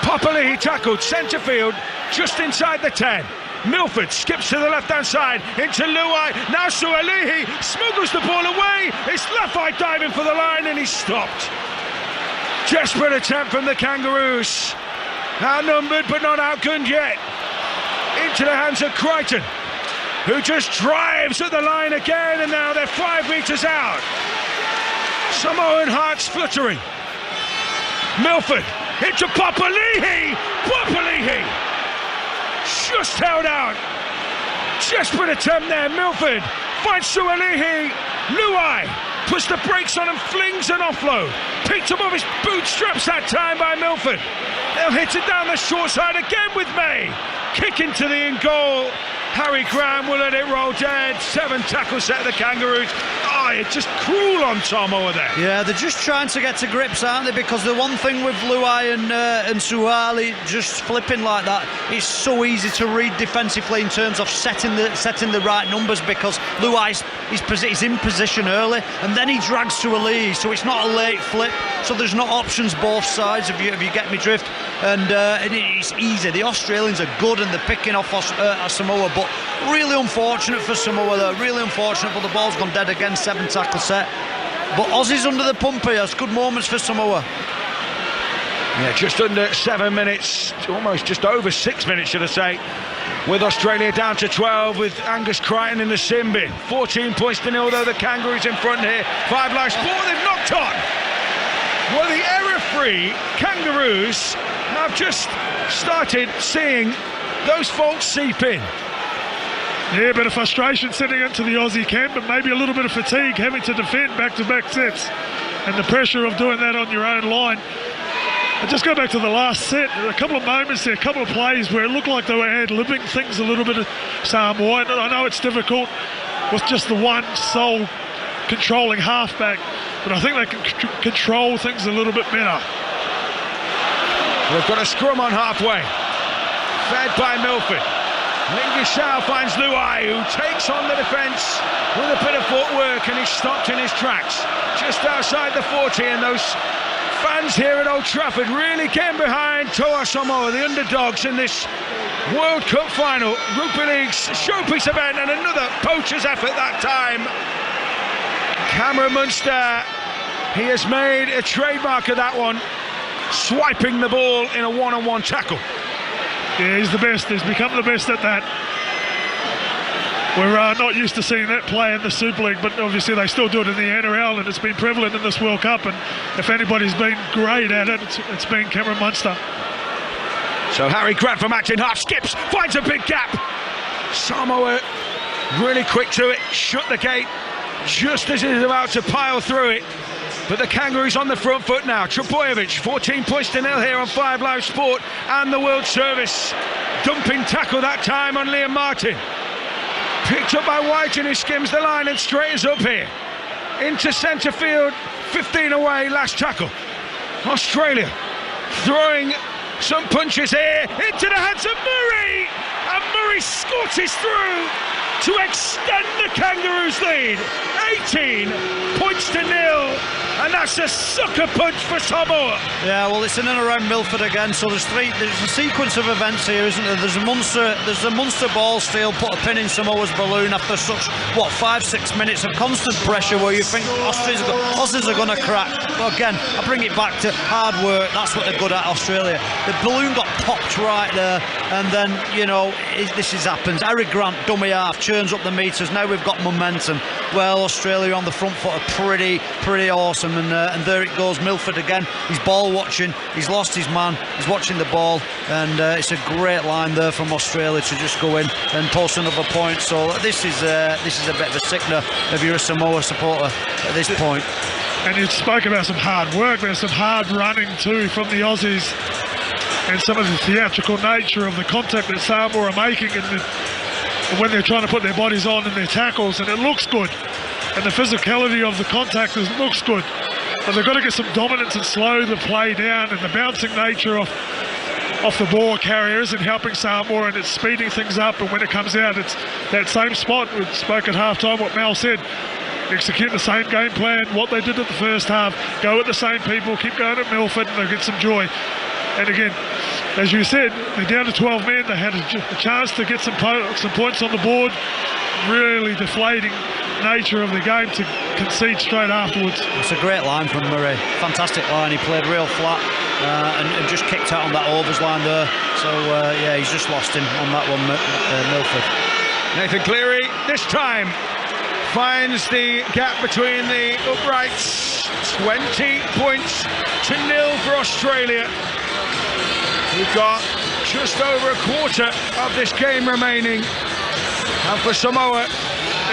S2: Papali'i tackled centre field, just inside the 10. Milford skips to the left-hand side into Luai. Now Suali'i smuggles the ball away. It's Lafai diving for the line, and he's stopped. Desperate attempt from the Kangaroos. Outnumbered but not outgunned yet. Into the hands of Crichton, who just drives at the line again, and now they're 5 metres out. Samoan hearts fluttering. Milford into Papali'i. Papali'i just held out. Desperate attempt there. Milford finds Suali'i. Luai puts the brakes on and flings an offload. Picked above his bootstraps that time by Milford. They'll hit it down the short side again with May. Kick into the in goal. Harry Graham will let it roll dead. 7 tackle set of the Kangaroos. It's just cruel on Samoa there.
S4: Yeah, they're just trying to get to grips, aren't they? Because the one thing with Luai and Suali'i just flipping like that, it's so easy to read defensively in terms of setting the right numbers, because Luai is in position early and then he drags Suali'i, so it's not a late flip. So there's not options both sides, if you get me drift. And it's easy. The Australians are good and they're picking off Samoa, but really unfortunate for Samoa though. Really unfortunate, but the ball's gone dead again. 7 tackle set. But Aussies under the pump here. It's good moments for Samoa.
S2: Yeah, just under 7 minutes, almost just over 6 minutes, should I say, with Australia down to 12, with Angus Crichton in the sin bin. 14 points to 0 though. The Kangaroos in front here. 5 live sport, they've knocked on. Well, the error-free Kangaroos have just started seeing those faults seep in.
S3: Yeah, a bit of frustration setting into the Aussie camp, but maybe a little bit of fatigue having to defend back-to-back sets and the pressure of doing that on your own line. And just go back to the last set, a couple of moments there, a couple of plays where it looked like they were ad-libbing things a little bit of Samoa. I know it's difficult with just the one sole controlling halfback, but I think they can control things a little bit better.
S2: We've got a scrum on halfway, fed by Milford. Lingisau finds Luai, who takes on the defence with a bit of footwork, and he's stopped in his tracks just outside the 40. And those fans here at Old Trafford really came behind Toa Samoa, the underdogs in this World Cup final. Rugby League's showpiece event, and another poacher's effort that time. Cameron Munster, he has made a trademark of that one, swiping the ball in a one-on-one tackle.
S3: Yeah, he's the best. He's become the best at that. We're not used to seeing that play in the Super League, but obviously they still do it in the NRL, and it's been prevalent in this World Cup. And if anybody's been great at it, it's been Cameron Munster.
S2: So Harry Grant from acting half skips, finds a big gap. Samoa really quick to it, shut the gate just as he's about to pile through it. But the Kangaroos on the front foot now. Trbojevic, 14 points to 0 here on 5 Live Sport and the World Service. Dumping tackle that time on Liam Martin. Picked up by Whiten, who skims the line and straightens up here. Into centre field, 15 away, last tackle. Australia throwing some punches here into the hands of Murray. And Murray scotches through. to extend the Kangaroos' lead. 18 points to 0. And that's a sucker punch for Samoa.
S4: Yeah, well, it's in and around Milford again. So there's a sequence of events here, isn't there? There's a Munster ball steal, put a pin in Samoa's balloon after such 5-6 minutes of constant pressure, where you think Aussies are going to crack. But again, I bring it back to hard work. That's what they're good at, Australia. The balloon got popped right there, and then this happens. Eric Grant, dummy half, churns up the meters. Now we've got momentum. Well, Australia on the front foot are pretty awesome. And there it goes, Milford again. He's ball watching. He's lost his man. He's watching the ball, and it's a great line there from Australia to just go in and post another point. So this is a bit of a sickener if you're a Samoa supporter at this point.
S3: And you spoke about some hard work. There's some hard running too from the Aussies, and some of the theatrical nature of the contact that Samoa are making, and when they're trying to put their bodies on in their tackles, and it looks good. And the physicality of the contact looks good, but they've got to get some dominance and slow the play down, and the bouncing nature of the ball carrier isn't helping Samoa, and it's speeding things up. And when it comes out, it's that same spot. We spoke at half-time what Mal said, execute the same game plan, what they did at the first half, go with the same people, keep going at Milford, and they'll get some joy. And again, as you said, they're down to 12 men. They had a chance to get some points on the board. Really deflating nature of the game to concede straight afterwards.
S4: It's a great line from Murray. Fantastic line. He played real flat and just kicked out on that overs line there. So he's just lost him on that one, Milford.
S2: Nathan Cleary this time finds the gap between the uprights. 20 points to 0 for Australia. We've got just over a quarter of this game remaining. And for Samoa,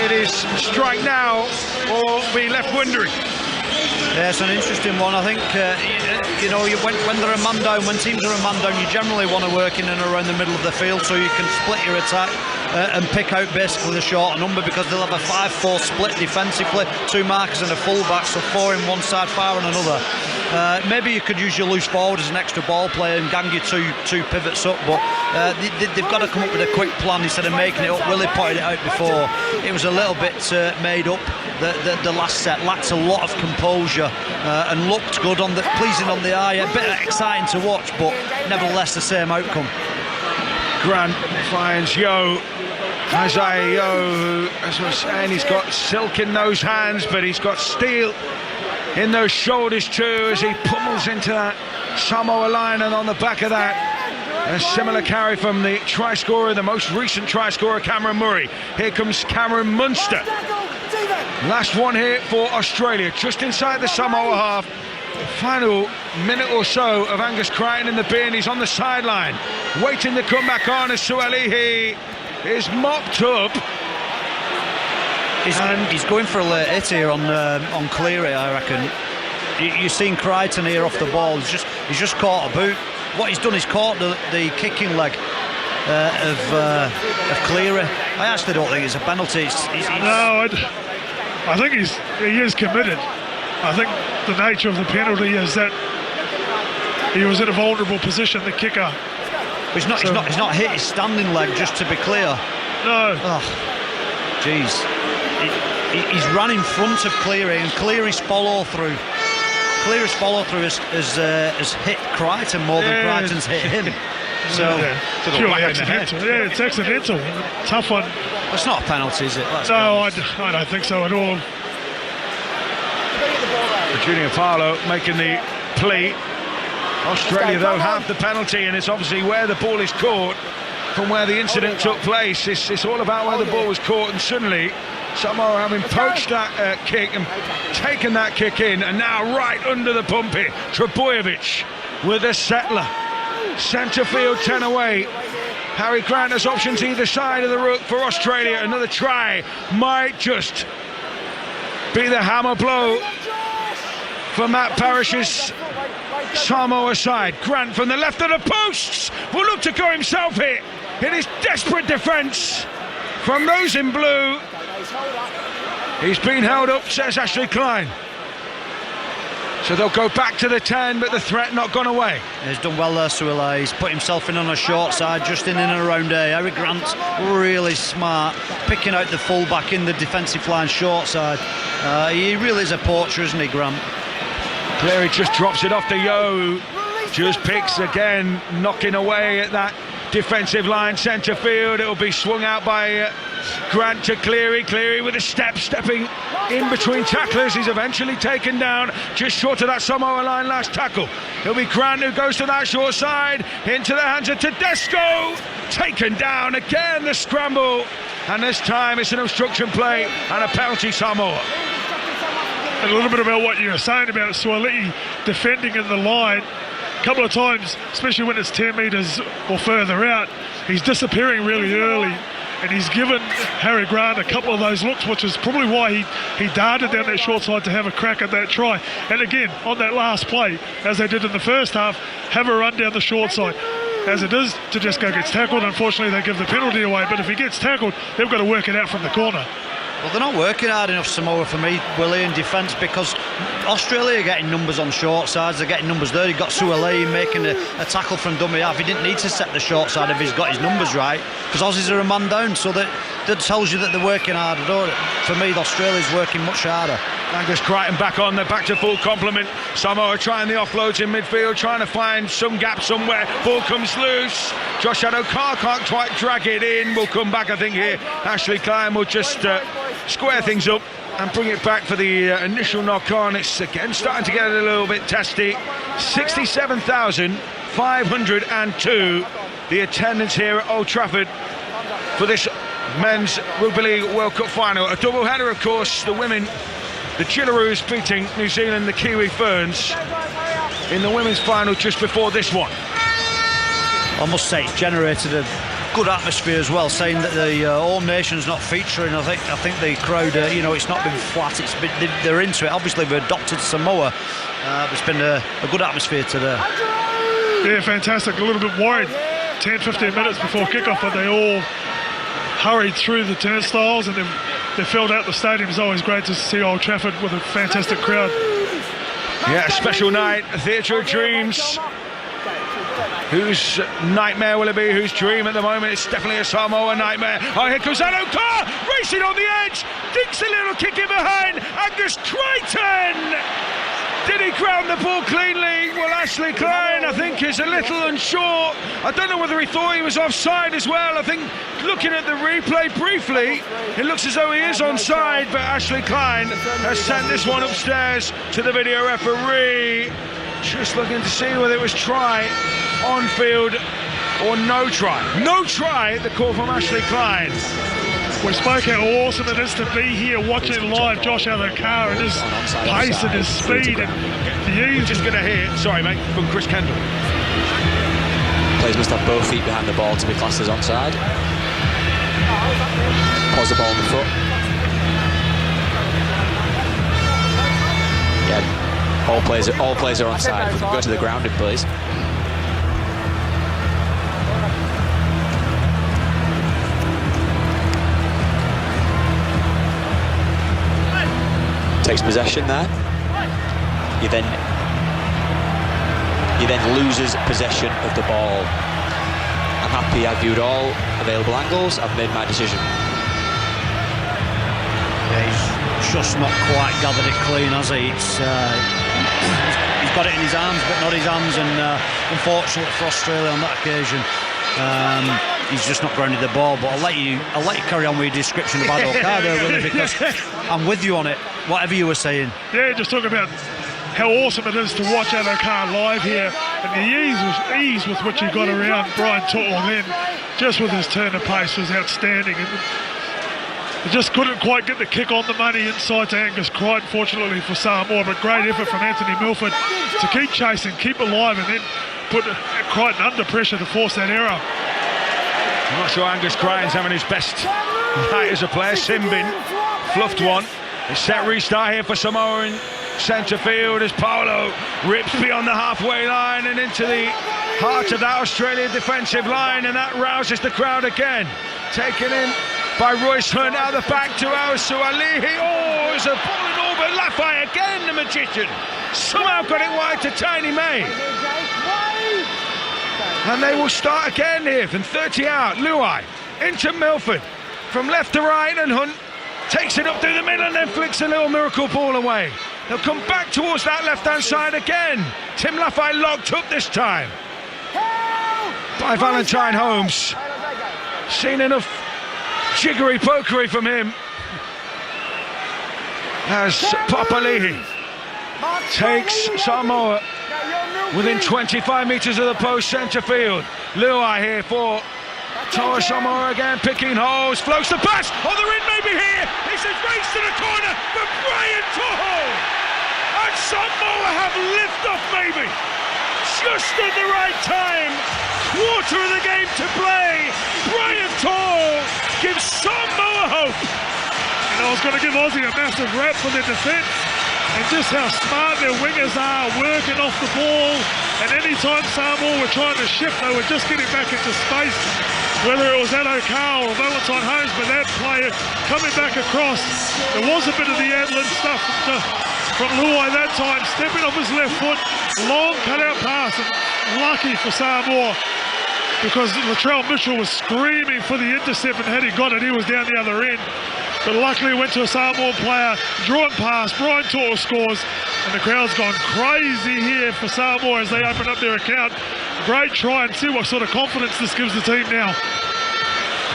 S2: it is strike now or be left wondering.
S4: Yeah, it's an interesting one. I think, when they're a man down, when teams are a man down, you generally want to work in and around the middle of the field so you can split your attack and pick out basically the shorter number, because they'll have a 5-4 split defensively, 2 markers and a fullback, so 4 in one side, 5 on another. Maybe you could use your loose forward as an extra ball player and gang your two pivots up, but they've got to come up with a quick plan instead of making it up. Willie pointed it out before. It was a little bit made up. The last set lacked a lot of composure and looked good, pleasing on the eye, a bit exciting to watch, but nevertheless the same outcome.
S2: Grant finds Isaiah Yeo, as I was saying, he's got silk in those hands, but he's got steel in those shoulders too, as he pummels into that Samoa line, and on the back of that, a similar carry from the try scorer, the most recent try scorer, Cameron Murray. Here comes Cameron Munster. Last one here for Australia, just inside the Samoa half. Final minute or so of Angus Crichton in the bin. He's on the sideline, waiting to come back on as Sualihi is mopped up.
S4: He's going for a late hit here on Cleary, I reckon. You've seen Crichton here off the ball. He's just caught a boot. What he's done is caught the kicking leg of Cleary. I actually don't think it's a penalty.
S3: No, I think he is committed. I think the nature of the penalty is that he was in a vulnerable position, the kicker.
S4: He's not hit his standing leg, just to be clear.
S3: No.
S4: Oh, jeez. He's run in front of Cleary, and Cleary's follow through has hit Crichton more than Crichton's hit him. So
S3: purely accidental. Yeah, it's accidental. Tough one.
S4: It's not a penalty, is it?
S3: No, I don't think so at all.
S2: Junior Farlow making the plea. Australia, though, have the penalty, and it's obviously where the ball is caught from where the incident took place. It's all about where the ball was caught, and suddenly Samoa having poached that kick and taken that kick in, and now right under the pump here, Trebojevic with a settler. Centre field, 10 away. Harry Grant has options either side of the ruck for Australia. Another try might just be the hammer blow for Matt Parrish's Samoa side. Grant from the left of the posts will look to go himself here. It is desperate defence from those in blue. He's been held up, says Ashley Klein. So they'll go back to the 10, but the threat not gone away.
S4: He's done well there, Suele. He's put himself in on a short side, just in and around there. Eric Grant's really smart, picking out the full-back in the defensive line short side. He really is a poacher, isn't he, Grant?
S2: Cleary just drops it off to Yo, just picks again, knocking away at that defensive line, centre field. It'll be swung out by Grant to Cleary. Cleary with a stepping in between tacklers. He's eventually taken down just short of that Samoa line last tackle. It'll be Grant who goes to that short side, into the hands of Tedesco, taken down again, the scramble, and this time it's an obstruction play and a penalty Samoa.
S3: A little bit about what you were saying about Suele defending in the line. A couple of times, especially when it's 10 metres or further out, he's disappearing really early, and he's given Harry Grant a couple of those looks, which is probably why he darted down that short side to have a crack at that try. And again, on that last play, as they did in the first half, have a run down the short side. As it is, Tedesco gets tackled. Unfortunately, they give the penalty away, but if he gets tackled, they've got to work it out from the corner.
S4: Well, they're not working hard enough, Samoa, for me, Willie, in defence, because Australia are getting numbers on short sides. They're getting numbers there. You've got Suele making a tackle from dummy half. He didn't need to set the short side if he's got his numbers right, because Aussies are a man down, so that tells you that they're working harder, don't it? For me, Australia's working much harder.
S2: Angus Crichton back on, they're back to full complement. Samoa trying the offloads in midfield, trying to find some gap somewhere. Ball comes loose. Josh Addo-Carr can't quite drag it in. We'll come back, I think, here. Ashley Klein will just square things up and bring it back for the initial knock on. It's again starting to get a little bit testy. 67,502 the attendance here at Old Trafford for this men's Rugby League World Cup final. A double header, of course. The women, the Chillaroos beating New Zealand, the Kiwi Ferns, in the women's final just before this one.
S4: I must say it's generated a good atmosphere as well, saying that the All Nations not featuring. I think the crowd, it's not been flat. They're into it. Obviously, we've adopted Samoa. It's been a good atmosphere today.
S3: Yeah, fantastic. A little bit worried 10-15 minutes before kickoff, but they all hurried through the turnstiles and they filled out the stadium. It's always great to see Old Trafford with a fantastic crowd.
S2: Yeah, a special night, a theatre of dreams. Whose nightmare will it be? Whose dream at the moment? It's definitely a Samoa nightmare. Oh, here comes Addo-Carr, racing on the edge, dinks a little kick in behind. Angus Crichton! Did he ground the ball cleanly? Well, Ashley Klein, I think, is a little unsure. I don't know whether he thought he was offside as well. I think, looking at the replay briefly, it looks as though he is onside, but Ashley Klein has sent this one upstairs to the video referee. Just looking to see whether it was try on field or no try. No try, the call from Ashley Klein.
S3: We spoke how awesome it is to be here watching live Josh Addo-Carr and his pace and his speed and the ease.
S2: We're just going to hear, sorry mate, from Chris Kendall.
S6: Players must have both feet behind the ball to be classed as onside. Pause the ball on the foot. Yeah, all players are onside. If we can go to the grounded, please. Takes possession there. He then loses possession of the ball. I'm happy I've viewed all available angles. I've made my decision.
S4: Yeah, he's just not quite gathered it clean, has he? He's got it in his arms, but not his hands, and unfortunately for Australia on that occasion, he's just not grounded the ball. But I'll let you carry on with your description of Addo-Carr there, Willie, because I'm with you on it. Whatever you were saying.
S3: Yeah, just talking about how awesome it is to watch Addo-Carr live here, and the ease with which he got around Brian Tuttle then, just with his turn of pace, was outstanding. And they just couldn't quite get the kick on the money inside to Angus Crichton, fortunately for Samoa, but great effort from Anthony Milford to keep chasing, keep alive, and then put Crichton under pressure to force that error.
S2: I'm not sure Angus Crichton's having his best night as a player. Simbin fluffed one. It's set restart here for Samoa in centre field as Paolo rips beyond the halfway line and into the heart of that Australian defensive line, and that rouses the crowd again. Taken in by Royce Hunt out the back to Al-Sualihi. Oh, it's a ball in all, but Lafay again, the magician, somehow got it wide to Tiny May. And they will start again here from 30 out. Luai into Milford from left to right, and Hunt takes it up through the middle and then flicks a little miracle ball away. They'll come back towards that left-hand side again. Tim Lafay locked up this time by Valentine Holmes. Seen enough jiggery pokery from him as Papali'i takes Samoa within 25 metres of the post, centre field. Luai here for Toa Samoa again, picking holes, floats the pass, oh, the ring may be here, it's a race to the corner for Brian To'o, and Samoa have lift-off maybe, just at the right time, quarter of the game to play, Brian To'o gives Samoa hope.
S3: And I was going to give Aussie a massive rap for their defence, and just how smart their wingers are, working off the ball, and any time Samoa were trying to shift, they were just getting back into space, whether it was Addo Carr or Valentine Holmes, but that player coming back across, there was a bit of the Adlin stuff from Luai that time, stepping off his left foot, long cut-out pass, and lucky for Samoa, because Latrell Mitchell was screaming for the intercept, and had he got it, he was down the other end. But luckily it went to a Samoa player, draw it past, Brian To'o scores, and the crowd's gone crazy here for Samoa as they open up their account. Great try, and see what sort of confidence this gives the team now.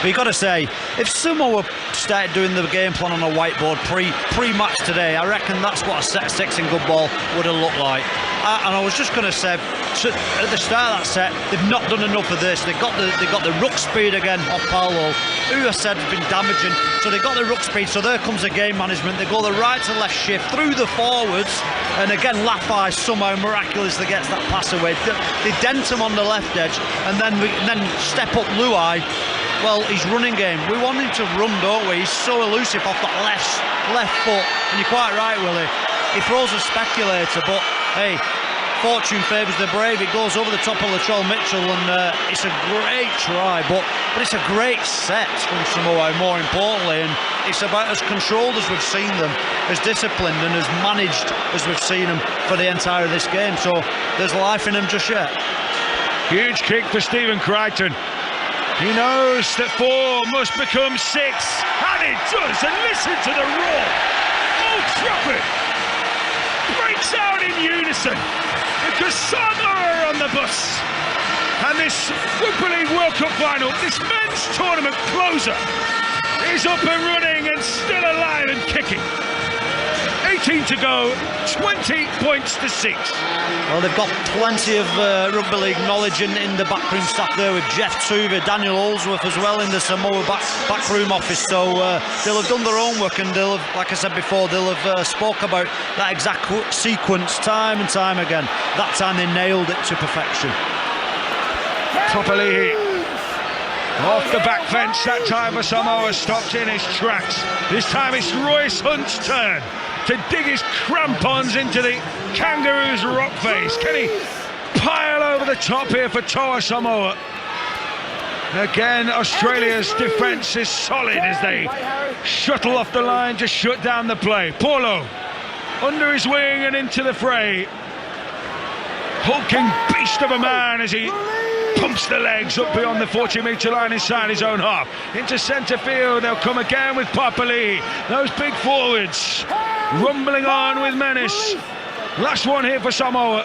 S4: But you got to say, if Samoa started doing the game plan on a whiteboard pre-match today, I reckon that's what a set 6 in good ball would have looked like. And I was just going to say, at the start of that set, they've not done enough of this. They got the ruck speed again off Paolo, who I said has been damaging. So they got the ruck speed. So there comes the game management. They go the right to left shift through the forwards, and again Lafay somehow miraculously gets that pass away. They dent him on the left edge, and then step up Luai. Well, his running game, we want him to run, don't we? He's so elusive off that left foot, and you're quite right, Willie. He throws a speculator, but hey, fortune favours the brave. It goes over the top of Latrell Mitchell, and it's a great try, but it's a great set from Samoa, more importantly, and it's about as controlled as we've seen them, as disciplined and as managed as we've seen them for the entire of this game. So there's life in them just yet.
S2: Huge kick for Stephen Crichton. He knows that 4 must become 6, and it does, and listen to the roar. Old Trafford breaks out in unison, because Samoa are on the bus, and this Rugby League World Cup final, this men's tournament closer, is up and running and still alive and kicking. 18 to go, 20 points to 6.
S4: Well, they've got plenty of Rugby League knowledge in the backroom staff there, with Jeff Tuve, Daniel Olsworth as well in the Samoa backroom office. So they'll have done their own work, and they'll have, like I said before, they'll have spoke about that exact sequence time and time again. That time they nailed it to perfection.
S2: Papali'i off the back fence that time for Samoa, stopped in his tracks. This time it's Royce Hunt's turn to dig his crampons into the Kangaroo's rock face. Can he pile over the top here for Toa Samoa? Again, Australia's defence is solid as they shuttle off the line to shut down the play. Paulo under his wing and into the fray. Hulking beast of a man as he pumps the legs up beyond the 40-metre line inside his own half. Into centre field, they'll come again with Papali'i. Those big forwards rumbling on with menace. Last one here for Samoa.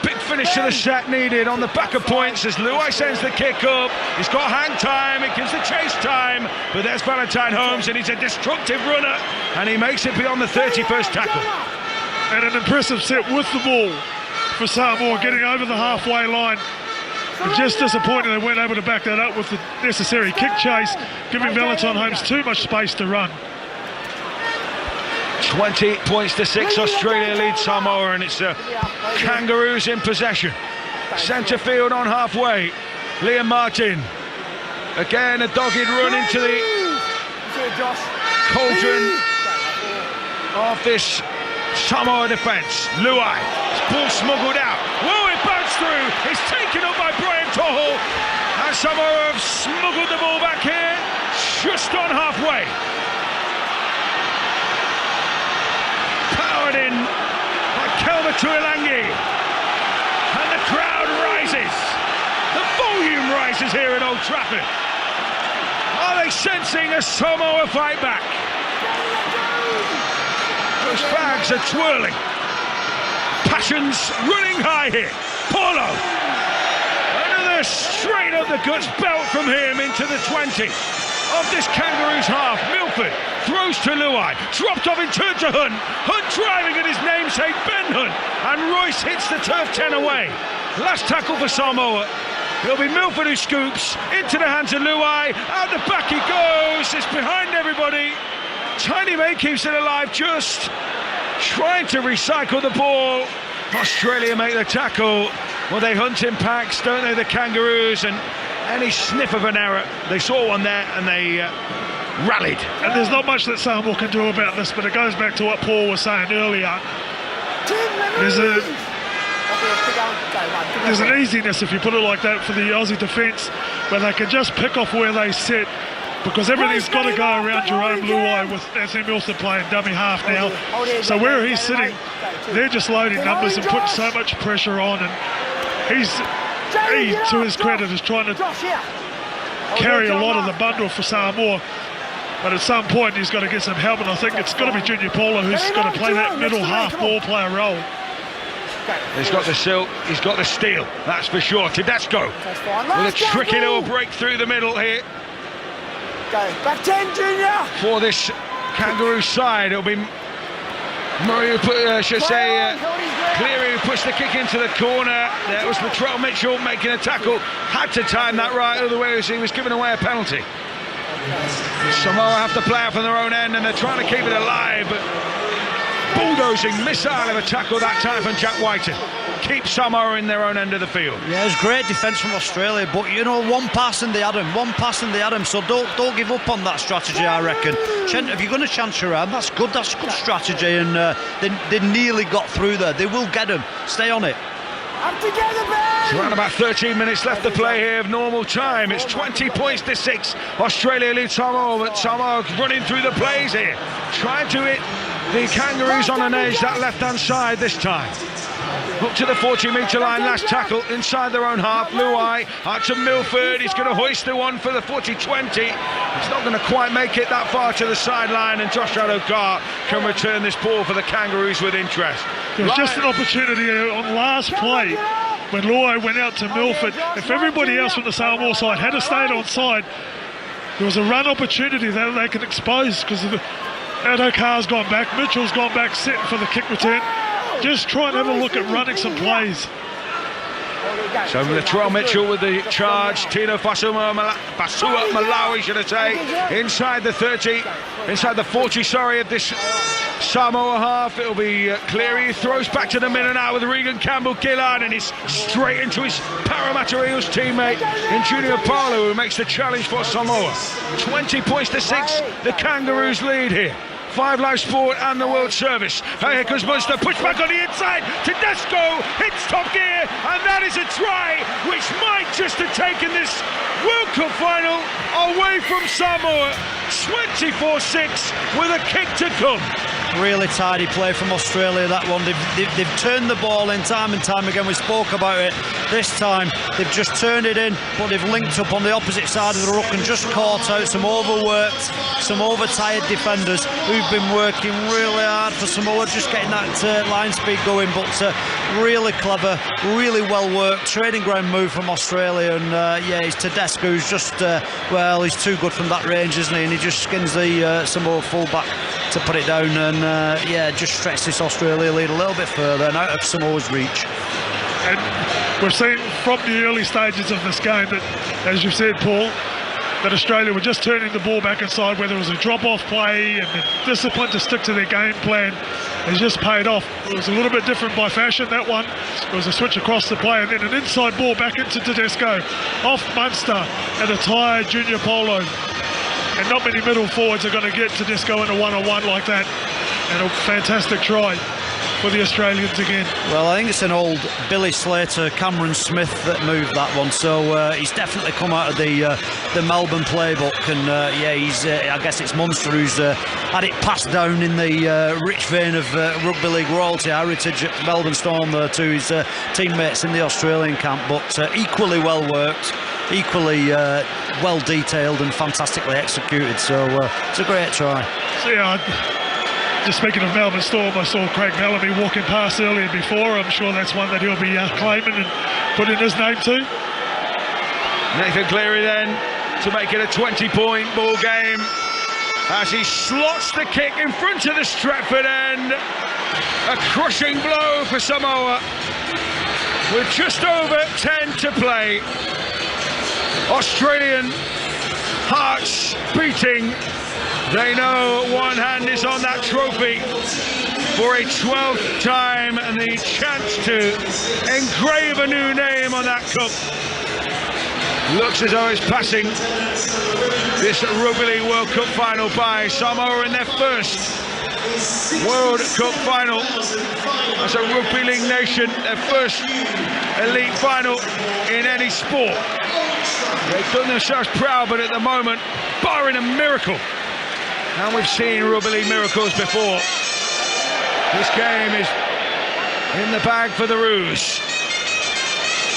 S2: Big finish to the set needed on the back of points as Luai sends the kick up. He's got hang time, it gives the chase time, but there's Valentine Holmes, and he's a destructive runner, and he makes it beyond the 31st tackle.
S3: And an impressive set with the ball for Samoa, getting over the halfway line. Just disappointing they weren't able to back that up with the necessary kick chase, giving Valentine Holmes too much space to run.
S2: 20 points to 6, Australia leads Samoa, and it's the Kangaroos in possession. Centre field on halfway, Liam Martin. Again, a dogged run into the cauldron of this Samoa defence. Luai, ball smuggled out. Whoa, it bounced through. It's taken up by Brian To'o. And Samoa have smuggled the ball back here. just on halfway. Powered in by Kelma Tuilangi. And the crowd rises. The volume rises here at Old Trafford. Are they sensing a Samoa fight back? Those flags are twirling. Passions running high here. Paulo. Another straight up the guts belt from him into the 20 of this Kangaroos half. Milford throws to Luai. Dropped off in turn to Hunt. Hunt driving at his namesake Ben Hunt. And Royce hits the turf 10 away. Last tackle for Samoa. It'll be Milford who scoops into the hands of Luai. Out the back he goes. It's behind everybody. Tiny May keeps it alive, just trying to recycle the ball. Australia make the tackle. Well, they hunt in packs, don't they, the Kangaroos? And any sniff of an error, they saw one there and they rallied.
S3: And there's not much that Samoa can do about this, but it goes back to what Paul was saying earlier. There's an easiness, if you put it like that, for the Aussie defence, where they can just pick off where they sit, because everything's got to go around Jerome Luai with Anthony Milford playing dummy half now. So where he's sitting, they're just loading numbers and putting so much pressure on, and he, to his credit, is trying to carry a lot of the bundle for Samoa. But at some point he's got to get some help, and I think it's got to be Junior Paulo who's got to play that middle half ball player role.
S2: He's got the silk, he's got the steel, that's for sure. Tedesco with a tricky little break through the middle here.
S19: Back 10, Junior!
S2: For this Kangaroo side, it'll be Murray, Cleary who pushed the kick into the corner. There was Latrell Mitchell making a tackle. Had to time that right, otherwise he was giving away a penalty. Samoa have to play out from their own end, and they're trying to keep it alive. But bulldozing missile of a tackle that time from Jack Whiten. Keep Samoa in their own end of the field.
S4: Yeah, it's great defence from Australia, but you know, one pass and they had him, so don't give up on that strategy, I reckon. If you're going to chance your arm, that's good strategy, and they nearly got through there. They will get him. Stay on it.
S19: Up together, man!
S2: It's around about 13 minutes left to play here of normal time. It's 20 points to 6. Australia leads Samoa, but Samoa running through the plays here. Trying to hit the Kangaroos on an edge, that left-hand side this time. Up to the 40-metre line, last tackle inside their own half. Luai out to Milford, he's going to hoist the one for the 40-20. He's not going to quite make it that far to the sideline, and Josh Adokar can return this ball for the Kangaroos with interest.
S3: There was just an opportunity on last play when Luai went out to Milford. If everybody else from the Samoa side had stayed on side, there was a run opportunity that they can expose, because Adokar's gone back, Mitchell's gone back, sitting for the kick return. Just try and have a look at running some plays.
S2: So Latrell Mitchell with the charge. Tino Fasua Malawi, should I say, inside the 30, inside the 40, sorry, of this Samoa half. It'll be Cleary, throws back to the middle now with Regan Campbell-Gillard, and he's straight into his Parramatta Eels teammate in Junior Paulo, who makes the challenge for Samoa. 20 points to 6, the Kangaroos lead here. 5 Live Sport and the World Service. Here comes Munster, push back on the inside. Tedesco hits top gear, and that is a try which might just have taken this World Cup final away from Samoa. 24-6 with a kick to come.
S4: Really tidy play from Australia, that one. They've turned the ball in time and time again. We spoke about it. This time they've just turned it in, but they've linked up on the opposite side of the ruck and just caught out some overworked, some overtired defenders who've been working really hard for Samoa, just getting that line speed going. But really clever, really well worked training ground move from Australia. And it's Tedesco who's just he's too good from that range, isn't he? And he just skins the Samoa fullback to put it down, and just stretch this Australia lead a little bit further and out of Samoa's reach.
S3: And we've seen from the early stages of this game that, as you said, Paul, that Australia were just turning the ball back inside, where there was a drop-off play, and the discipline to stick to their game plan has just paid off. It was a little bit different by fashion, that one. It was a switch across the play, and then an inside ball back into Tedesco, off Munster, and a tired Junior Paulo. and not many middle forwards are going to get to just go in a one-on-one like that. And a fantastic try for the Australians again.
S4: Well, I think it's an old Billy Slater, Cameron Smith that moved that one. So he's definitely come out of the Melbourne playbook, and he's. I guess it's Munster who's had it passed down in the rich vein of rugby league royalty heritage at Melbourne Storm to his teammates in the Australian camp. But equally well worked, equally well detailed, and fantastically executed. So it's a great try.
S3: So, yeah. Just speaking of Melbourne Storm, I saw Craig Bellamy walking past earlier before. I'm sure that's one that he'll be claiming and putting his name to.
S2: Nathan Cleary then to make it a 20-point ball game as he slots the kick in front of the Stratford end. A crushing blow for Samoa with just over 10 to play. Australian hearts beating. They know one hand is on that trophy for a 12th time and the chance to engrave a new name on that cup. Looks as though it's passing this Rugby League World Cup final by Samoa in their first World Cup final as a Rugby League nation, their first elite final in any sport. They've done themselves proud, but at the moment, barring a miracle, and we've seen Rugby League miracles before, this game is in the bag for the Roos.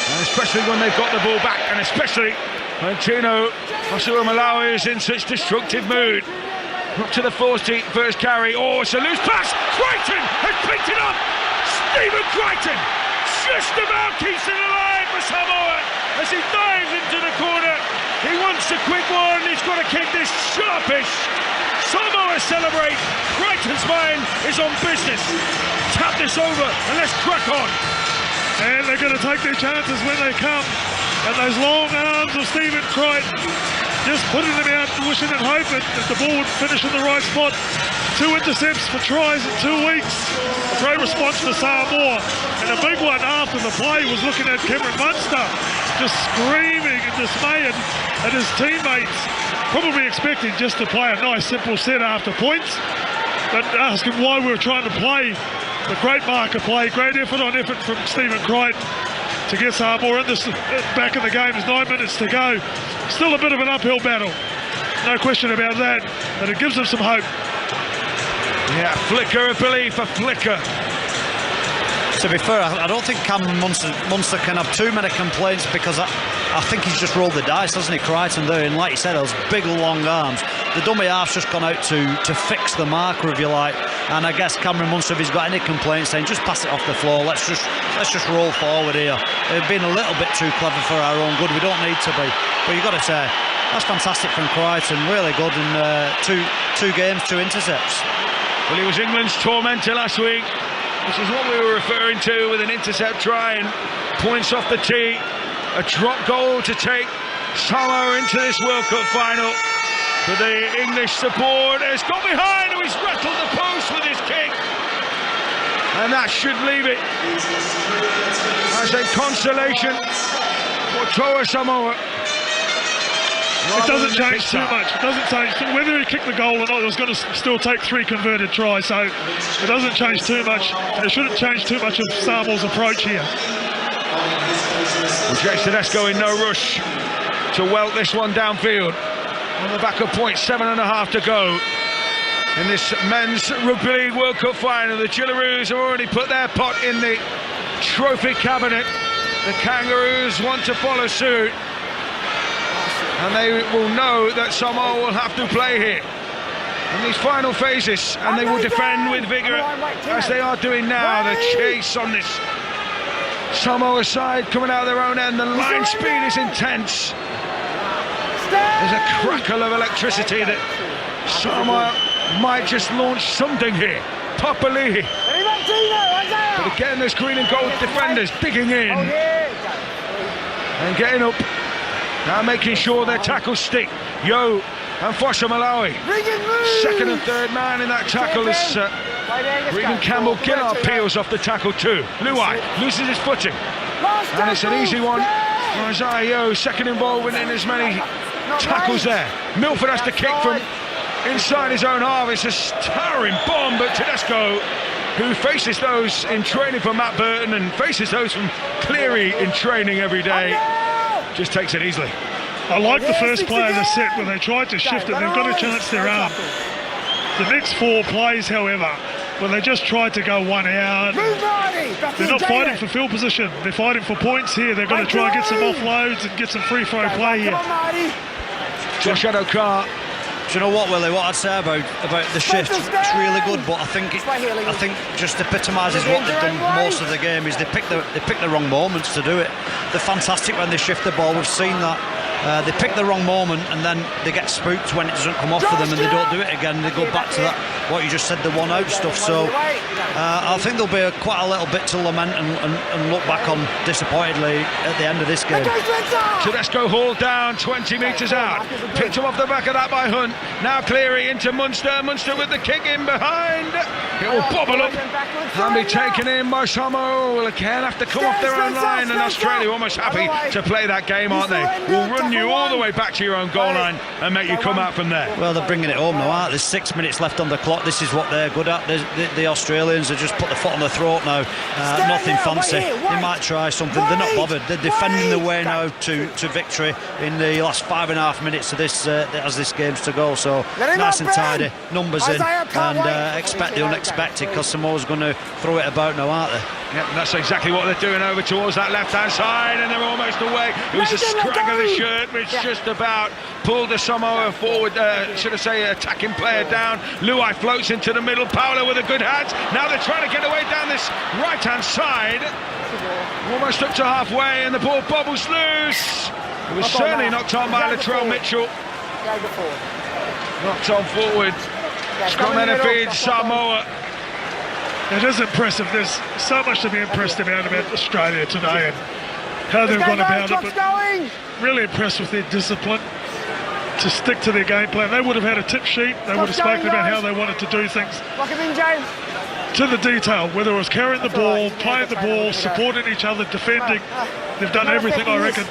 S2: And especially when they've got the ball back, and especially when Tino Malawi is in such destructive mood. Up to the 41st carry. Oh, it's a loose pass. Crichton has picked it up. Stephen Crichton just about keeps it alive for Samoa as he dives into the corner. He wants a quick one. He's got to kick this sharpish. Samoa celebrate. Crichton's mind is on business. Tap this over and let's crack on.
S3: And they're going to take their chances when they come. And those long arms of Stephen Crichton just putting them out, wishing and hoping that the ball would finish in the right spot. 2 intercepts for tries in 2 weeks. A great response for Samoa. And a big one after the play was looking at Cameron Munster, just screaming and dismayed at his teammates. Probably expecting just to play a nice simple set after points. But asking why we were trying to play the great marker play, great effort on effort from Stephen Crichton to get Samoa in this back in the game. There's 9 minutes to go. Still a bit of an uphill battle, no question about that, but it gives them some hope.
S2: Yeah, flicker of belief, a flicker.
S4: To be fair, I don't think Cameron Munster can have too many complaints, because I think he's just rolled the dice, hasn't he, Crichton there? And like you said, those big long arms. The dummy half's just gone out to fix the marker, if you like. And I guess Cameron Munster, if he's got any complaints, saying just pass it off the floor. Let's just roll forward here. They've been a little bit too clever for our own good. We don't need to be. But you've got to say, that's fantastic from Crichton. Really good. And two games, 2 intercepts.
S2: Well, he was England's tormentor last week, which is what we were referring to, with an intercept try and points off the tee. A drop goal to take Samoa into this World Cup final. But the English support has got behind, and he's rattled the post with his kick. And that should leave it as a consolation for Toa Samoa.
S3: It doesn't change too much. It doesn't change. Whether he kicked the goal or not, it was going to still take 3 converted tries. So it doesn't change too much. And it shouldn't change too much of Samoa's approach here.
S2: Well, Jason Esco in no rush to welt this one downfield. On the back of point, 7.5 to go in this men's Rugby League World Cup final. The Jillaroos have already put their pot in the trophy cabinet. The Kangaroos want to follow suit, and they will know that Samoa will have to play here in these final phases, and they will defend with vigour as they are doing now. The chase on this Samoa side coming out of their own end. The line speed is intense. There's a crackle of electricity that Samoa might just launch something here. Papali'i. But again, there's green and gold defenders digging in and getting up. Now making sure their tackles stick. Yo and Fossa Malawi. Second and third man in that tackle as Regan Campbell-Gillard peels off the tackle too. Luai loses his footing. And it's an easy one for Isaiah Yo. Second involvement in as many tackles there. Milford has to kick from inside his own half. It's a towering bomb, but Tedesco, who faces those in training for Matt Burton and faces those from Cleary in training every day, just takes it easily.
S3: I like the first play of the set when they tried to shift it. They've got a chance their arm. The next 4 plays, however, when they just tried to go one out, they're not fighting for field position. They're fighting for points here. They've got to try and get some offloads and get some free throw play here.
S2: Josh Adokar.
S4: Do you know what, Willie? What I'd say about the shift, it's really good, but I think just epitomises what they've done most of the game is they pick the wrong moments to do it. They're fantastic when they shift the ball. We've seen that. They pick the wrong moment and then they get spooked when it doesn't come off for them and they don't do it again. They go back to that, what you just said, the one out stuff. So I think there'll be quite a little bit to lament and look back on disappointedly at the end of this game.
S2: Tedesco hauled down 20 metres out, picked him off the back of that by Hunt. Now Cleary into Munster with the kick in behind. It will bobble up and be taken in by Samoa. Will again have to come off their own line, and Australia almost happy to play that game, aren't they? Will run you all the way back to your own goal line and make you come out from there.
S4: Well, they're bringing it home now, aren't they? There's 6 minutes left on the clock. This is what they're good at. The Australians have just put the foot on the throat now. Nothing fancy. They might try something. They're not bothered. They're defending their way now to victory in the last 5.5 minutes of this as this game's to go. So nice and tidy, numbers in, and expect the unexpected, because Samoa's going to throw it about now, aren't they?
S2: Yeah, that's exactly what they're doing over towards that left-hand side, and they're almost away. It was a scrag of the shirt which just about pulled the Samoa forward, should I say, attacking player down. Luai floats into the middle, Paolo with a good hand. Now they're trying to get away down this right-hand side. Almost up to halfway, and the ball bobbles loose. It was certainly knocked on by Latrell Mitchell. Knocked on forward. Scott Menefee, Samoa.
S3: It is impressive. There's so much to be impressed about Australia today and how they've gone about it. But really impressed with their discipline to stick to their game plan. They would have had a tip sheet. They would have spoken about how they wanted to do things to the detail, whether it was carrying the ball, playing the ball, supporting each other, defending. They've done everything, I reckon,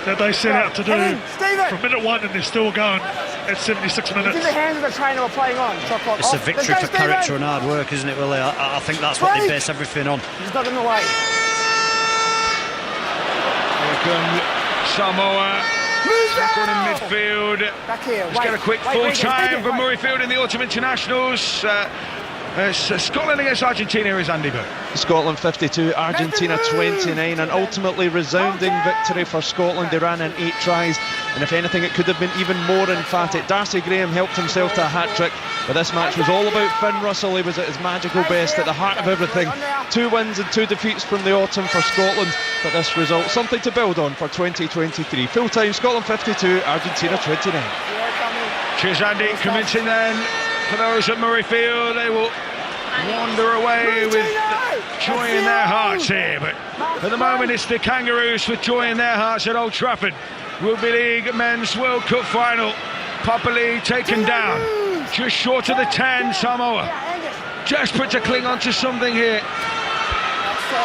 S3: that they set out to do from minute 1, and they're still going at 76 minutes.
S19: It's in the hands of the trainer we're playing on.
S4: It's a victory for character and hard work, isn't it, Willie? I think that's what they base everything on.
S19: He's not in the way.
S2: Here comes Samoa. Second in midfield.
S19: Back here.
S2: Let's get a quick full time from Murrayfield in the Autumn Internationals. Scotland against Argentina is Andy Burke.
S5: Scotland 52, Argentina 29, an ultimately resounding victory for Scotland. They ran in 8 tries, and if anything it could have been even more emphatic. Darcy Graham helped himself to a hat-trick, but this match was all about Finn Russell. He was at his magical best, at the heart of everything. 2 wins and 2 defeats from the autumn for Scotland, but this result something to build on for 2023. Full time Scotland 52, Argentina 29.
S2: Cheers Andy, convincing then for those at Murrayfield. They will wander away with joy in their hearts here, but at the moment it's the Kangaroos with joy in their hearts at Old Trafford. Rugby League Men's World Cup final. Papali taken down just short of the 10. Samoa desperate to cling on to something here.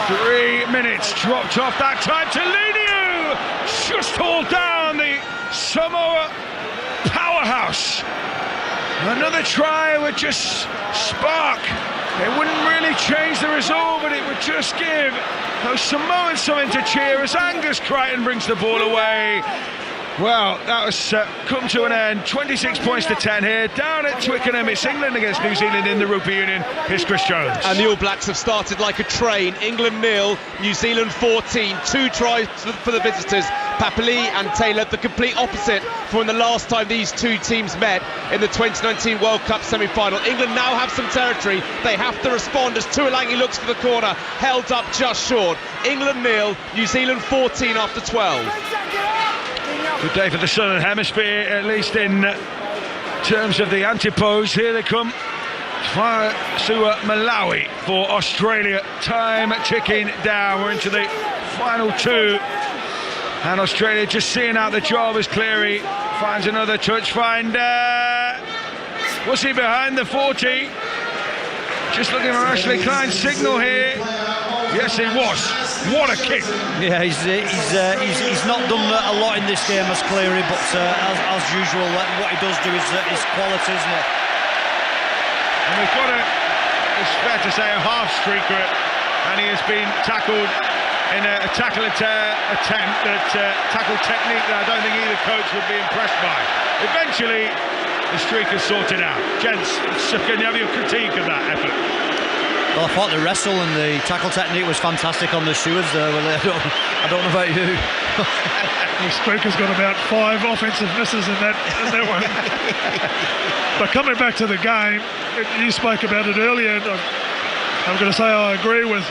S2: 3 minutes dropped off that time to Leniu, just hauled down the Samoa powerhouse. Another try would just spark. It wouldn't really change the result, but it would just give those Samoans something to cheer as Angus Crichton brings the ball away. Well, that was come to an end. 26 points to 10 here. Down at Twickenham, it's England against New Zealand in the Rugby Union. Here's Chris Jones.
S20: And the All Blacks have started like a train. England 0, New Zealand 14. 2 tries for the visitors. Papali and Taylor, the complete opposite from the last time these two teams met in the 2019 World Cup semi-final. England now have some territory. They have to respond as Tuolangi looks for the corner. Held up just short. England 0, New Zealand 14 after 12.
S2: Good day for the Southern Hemisphere, at least in terms of the antipodes. Here they come. Sua Malawi for Australia. Time ticking down. We're into the final 2. And Australia just seeing out the job as Cleary finds another touch finder. Was he behind the 40? Just looking for Ashley Klein's signal here. Yes, he was. What a kick!
S4: Yeah, he's not done a lot in this game as Cleary, but as usual, what he does do is quality, isn't it?
S2: And we've got it's fair to say, a half streaker, and he has been tackled in a tackle attempt tackle technique that I don't think either coach would be impressed by. Eventually, the streaker's sorted out. Gents, can you have your critique of that effort?
S4: Well, I thought the wrestle and the tackle technique was fantastic on the stewards there. Well, I don't know about you.
S3: The streaker's got about 5 offensive misses in that one. But coming back to the game, you spoke about it earlier, and I'm going to say I agree with.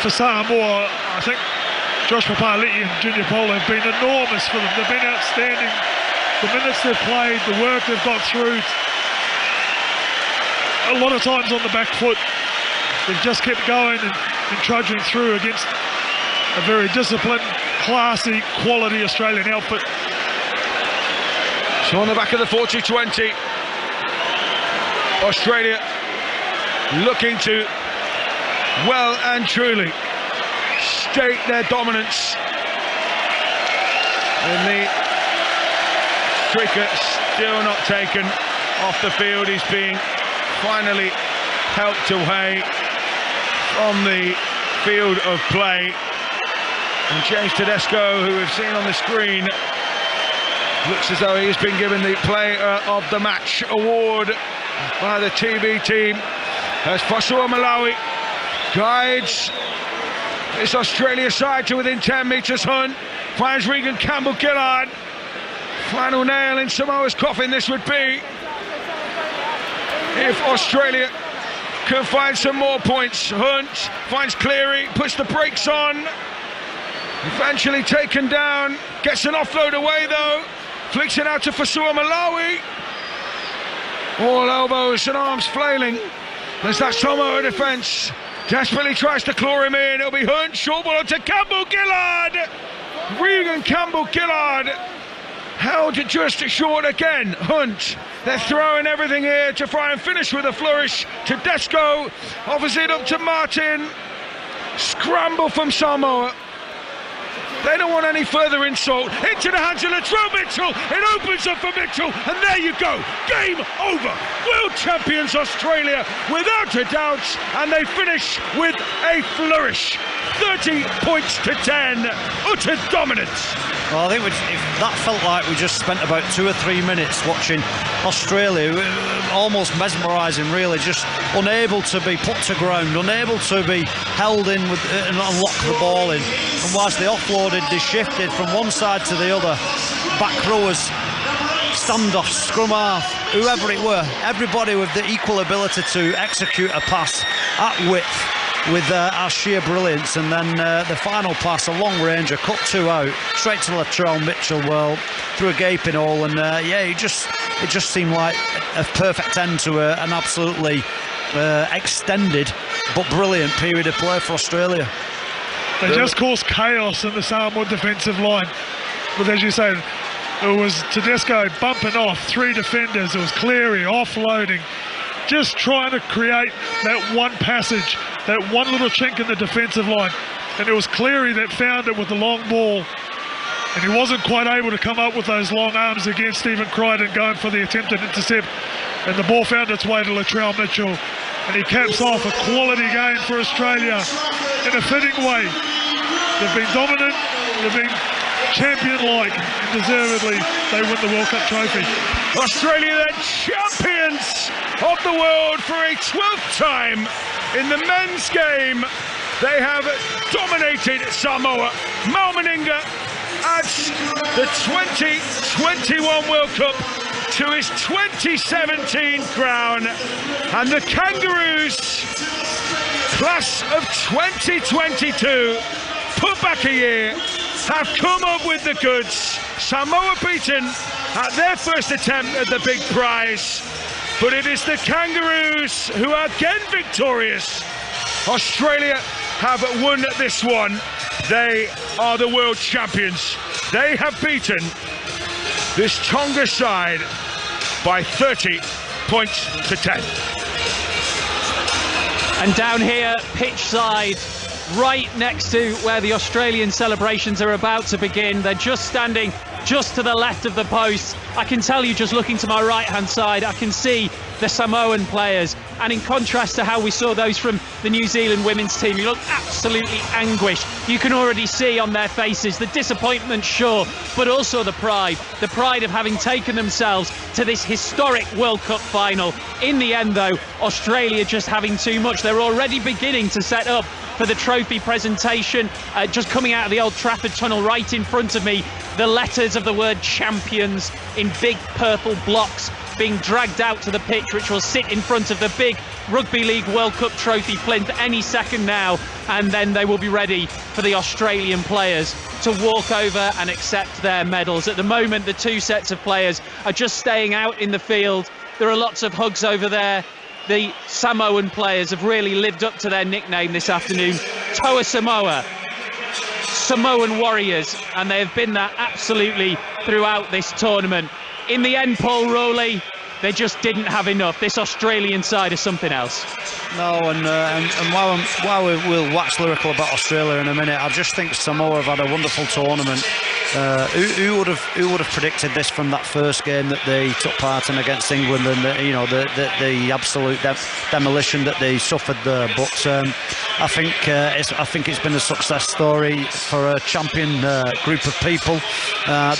S3: For Samoa, I think Josh Papali'i and Junior Polo have been enormous for them. They've been outstanding. The minutes they've played, the work they've got through, a lot of times on the back foot. They've just kept going and trudging through against a very disciplined, classy, quality Australian outfit.
S2: So on the back of the 40-20, Australia looking to well and truly state their dominance. And the streaker still not taken off the field. He's being finally helped away from the field of play. And James Tedesco, who we've seen on the screen, looks as though he's been given the Player of the Match award by the TV team, as Fasua Malawi guides this Australia side to within 10 metres. Hunt finds Regan Campbell-Gillard. Final nail in Samoa's coffin this would be, if Australia can find some more points. Hunt finds Cleary, puts the brakes on, eventually taken down, gets an offload away though, flicks it out to Fasua Malawi. All elbows and arms flailing. There's that Samoa defence. Desperately tries to claw him in. It'll be Hunt. Short ball to Campbell-Gillard. Regan Campbell-Gillard held just short again. Hunt. They're throwing everything here to try and finish with a flourish. Tedesco offers it up to Martin. Scramble from Samoa. They don't want any further insult. Into the hands of Latrell Mitchell. It opens up for Mitchell, and there you go. Game over. World champions Australia, without a doubt, and they finish with a flourish. 30 points to 10. Utter dominance.
S4: Well, I think that felt like we just spent about 2 or 3 minutes watching Australia, almost mesmerising, really, just unable to be put to ground, unable to be held in with and lock the ball in. And whilst they offloaded, they shifted from one side to the other. Back rowers, standoffs, scrum half, whoever it were, everybody with the equal ability to execute a pass at width with our sheer brilliance, and then the final pass, a long ranger, cut 2 out, straight to Latrell Mitchell, well, through a gaping hole, and it just seemed like a perfect end to an absolutely extended but brilliant period of play for Australia.
S3: They just caused chaos in the Samoa defensive line, but as you said, it was Tedesco bumping off 3 defenders, it was Cleary offloading, just trying to create that one passage, that one little chink in the defensive line. And it was Cleary that found it with the long ball. And he wasn't quite able to come up with those long arms against Stephen Crichton going for the attempted intercept. And the ball found its way to Latrell Mitchell. And he caps off a quality game for Australia in a fitting way. They've been dominant, they've been champion-like, and deservedly they win the World Cup trophy.
S2: Australia, the champions of the world for a 12th time in the men's game. They have dominated Samoa. Mal Meninga adds the 2021 World Cup to his 2017 crown, and the Kangaroos, class of 2022, put back a year, have come up with the goods. Samoa beaten at their first attempt at the big prize, but it is the Kangaroos who are again victorious. Australia have won this one. They are the world champions. They have beaten this Tonga side by 30 points to 10.
S1: And down here, pitch side, right next to where the Australian celebrations are about to begin. They're just standing just to the left of the post. I can tell you, just looking to my right hand side, I can see the Samoan players, and in contrast to how we saw those from the New Zealand women's team, you look absolutely anguished. You can already see on their faces the disappointment, sure, but also the pride of having taken themselves to this historic World Cup final. In the end though, Australia just having too much. They're already beginning to set up for the trophy presentation, just coming out of the Old Trafford tunnel right in front of me, the letters of the word champions in big purple blocks being dragged out to the pitch, which will sit in front of the big Rugby League World Cup trophy plinth any second now, and then they will be ready for the Australian players to walk over and accept their medals. At the moment, the two sets of players are just staying out in the field. There are lots of hugs over there. The Samoan players have really lived up to their nickname this afternoon, Toa Samoa, Samoan Warriors, and they have been that absolutely throughout this tournament. In the end, Paul Rowley, they just didn't have enough. This Australian side is something else.
S4: No, and while we'll wax lyrical about Australia in a minute, I just think Samoa have had a wonderful tournament. Who would have predicted this from that first game that they took part in against England, and the absolute demolition that they suffered there? But I think it's been a success story for a champion group of people.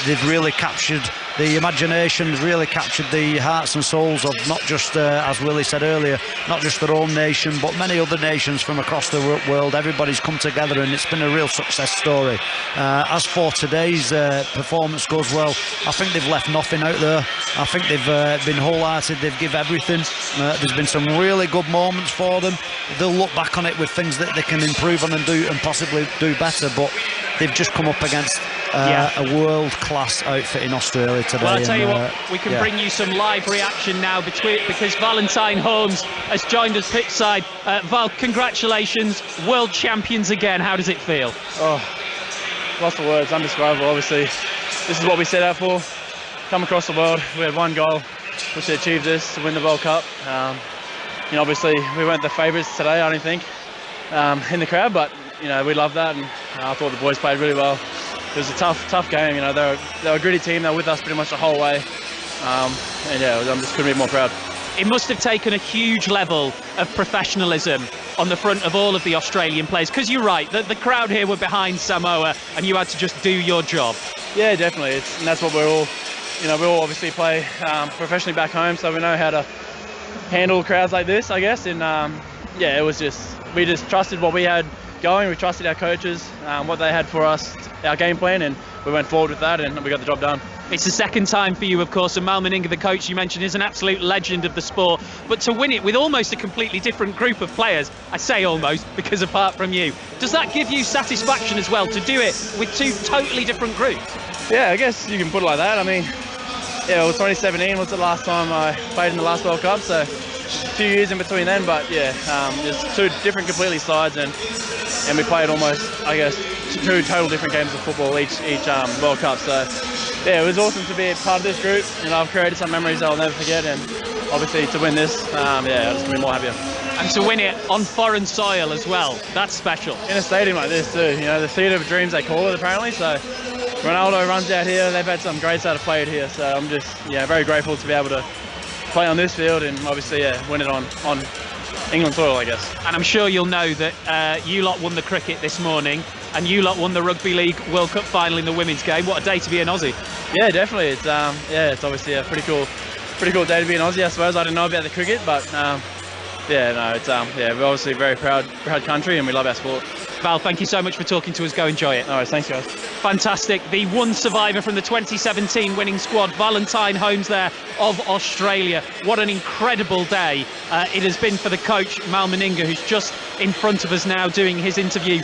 S4: They've really captured the imagination, really captured the hearts and souls of not just, as Willie said earlier, not just their own nation, but many other nations from across the world. Everybody's come together, and it's been a real success story. As for today's performance goes, well, I think they've left nothing out there. I think they've been wholehearted. They've given everything. There's been some really good moments for them. They'll look back on it with things that they can improve on and do, and possibly do better. But they've just come up against a world-class outfit in Australia today.
S1: Well, I'll tell you what, we can bring you some live reaction now because Valentine Holmes has joined us pitchside. Val, congratulations, world champions again. How does it feel?
S19: Oh, lost for words, undescribable. Obviously, this is what we set out for. Come across the world. We had one goal, was to achieve this, to win the World Cup. Obviously, we weren't the favourites today, I don't think, in the crowd, but we loved that, and I thought the boys played really well. It was a tough game. They were a gritty team. They were with us pretty much the whole way, I just couldn't be more proud.
S1: It must have taken a huge level of professionalism on the front of all of the Australian players, because you're right, the crowd here were behind Samoa, and you had to just do your job.
S19: Yeah, definitely. And that's what we're all. We all obviously play professionally back home, so we know how to handle crowds like this, I guess. And it was we just trusted what we had going. We trusted our coaches, what they had for us, our game plan, and we went forward with that, and we got the job done.
S1: It's the second time for you, of course, and Mal Meninga, the coach you mentioned, is an absolute legend of the sport. But to win it with almost a completely different group of players, I say almost because apart from you, does that give you satisfaction as well to do it with two totally different groups?
S19: Yeah, I guess you can put it like that. I mean, it was 2017 was the last time I played in the last World Cup, so a few years in between then, but there's two different completely sides, and we played almost, I guess, two total different games of football each World Cup. So it was awesome to be a part of this group, and I've created some memories I'll never forget, and obviously to win this, I just couldn't be more happier.
S1: And to win it on foreign soil as well, that's special.
S19: In a stadium like this too, the theatre of dreams they call it apparently, so Ronaldo runs out here, they've had some greats that have played here, so I'm just very grateful to be able to play on this field and obviously win it on England soil, I guess.
S1: And I'm sure you'll know that you lot won the cricket this morning, and you lot won the Rugby League World Cup final in the women's game. What a day to be an Aussie.
S19: Yeah, definitely. It's it's obviously a pretty cool day to be an Aussie, I suppose. I didn't know about the cricket, but it's we're obviously a very proud country, and we love our sport.
S1: Val, thank you so much for talking to us. Go enjoy it.
S19: All right, thanks guys.
S1: Fantastic. The one survivor from the 2017 winning squad, Valentine Holmes there of Australia. What an incredible day it has been for the coach, Mal Meninga, who's just in front of us now doing his interview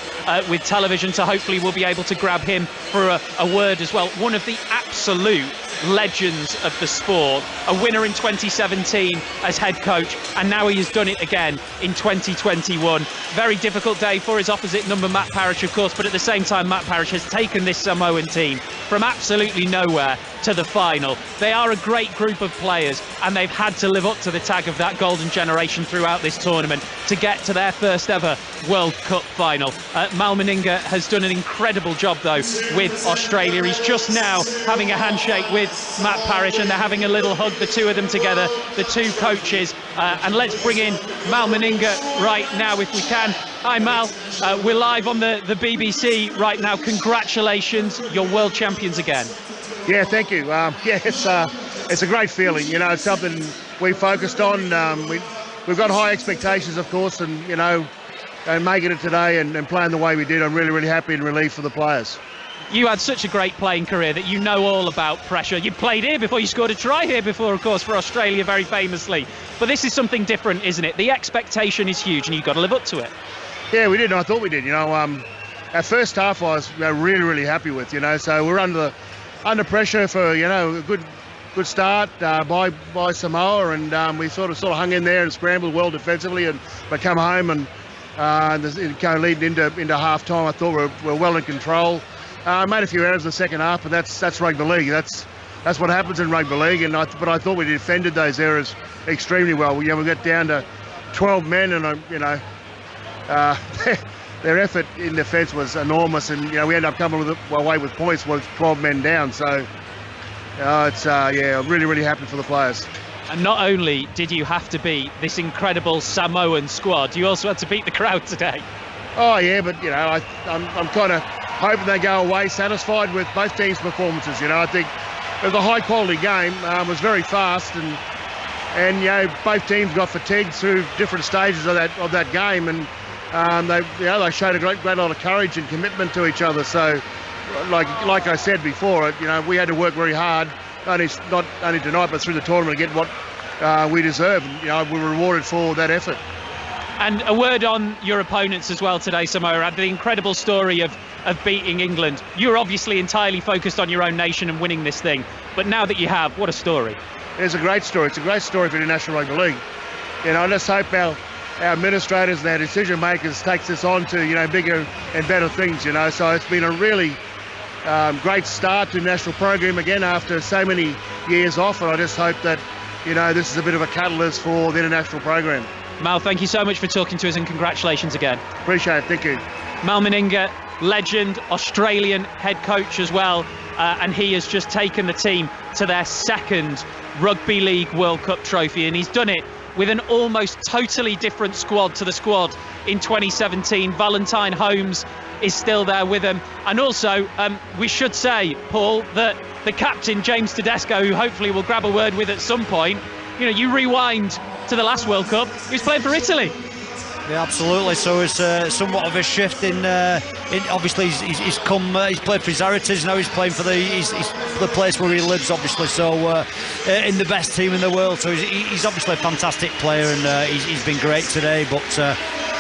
S1: with television, so hopefully we'll be able to grab him for a word as well. One of the absolute legends of the sport, a winner in 2017 as head coach, and now he has done it again in 2021. Very difficult day for his opposite number, Matt Parish, of course, but at the same time, Matt Parish has taken this Samoan team from absolutely nowhere to the final. They are a great group of players, and they've had to live up to the tag of that golden generation throughout this tournament to get to their first ever World Cup final. Mal Meninga has done an incredible job though with Australia. He's just now having a handshake with Matt Parrish, and they're having a little hug, the two of them together, the two coaches. And let's bring in Mal Meninga right now if we can. Hi Mal, we're live on the BBC right now. Congratulations, you're world champions again.
S21: Yeah, thank you. It's a great feeling. You know, it's something we focused on. We've got high expectations, of course, and you know, and making it today and playing the way we did, I'm really, really happy and relieved for the players.
S1: You had such a great playing career that you know all about pressure. You played here before, you scored a try here before, of course, for Australia very famously. But this is something different, isn't it? The expectation is huge and you've got to live up to it.
S21: Yeah, we did. And I thought we did. You know, our first half I was really, really happy with, you know. So we're under pressure for, you know, a good start by Samoa, and we sort of hung in there and scrambled well defensively, but come home and kind of leading into half time. I thought we're well in control. Made a few errors in the second half, but that's rugby league. That's what happens in rugby league. But I thought we defended those errors extremely well. We got down to 12 men, and you know, their effort in defence was enormous. And you know, we ended up coming away with points with 12 men down. So I'm really, really happy for the players.
S1: And not only did you have to beat this incredible Samoan squad, you also had to beat the crowd today.
S21: Oh yeah, but you know, I'm kind of hoping they go away satisfied with both teams' performances. You know, I think it was a high quality game. It was very fast, and you know, both teams got fatigued through different stages of that game, and they showed a great lot of courage and commitment to each other. So, like I said before, you know, we had to work very hard, not only tonight but through the tournament to get what we deserve. And, you know, we were rewarded for that effort.
S1: And a word on your opponents as well today, Samoa. Had the incredible story of beating England. You're obviously entirely focused on your own nation and winning this thing, but now that you have, what a story.
S21: It's a great story. It's a great story for the National Rugby League. You know, let's hope our administrators and our decision makers takes this on to, you know, bigger and better things, you know. So it's been a really great start to the national program again after so many years off, and I just hope that, you know, this is a bit of a catalyst for the international program.
S1: Mal, thank you so much for talking to us, and congratulations again.
S21: Appreciate it, thank you.
S1: Mal Meninga, legend, Australian head coach as well, and he has just taken the team to their second Rugby League World Cup trophy, and he's done it with an almost totally different squad to the squad in 2017. Valentine Holmes is still there with them, and also we should say, Paul, that the captain James Tedesco, who hopefully we'll grab a word with at some point, you know, you rewind to the last World Cup, he was playing for Italy.
S4: Yeah, absolutely. So it's somewhat of a shift in obviously he's played for his heritage. Now he's playing for the place where he lives, obviously. So in the best team in the world. So he's obviously a fantastic player, and he's been great today. But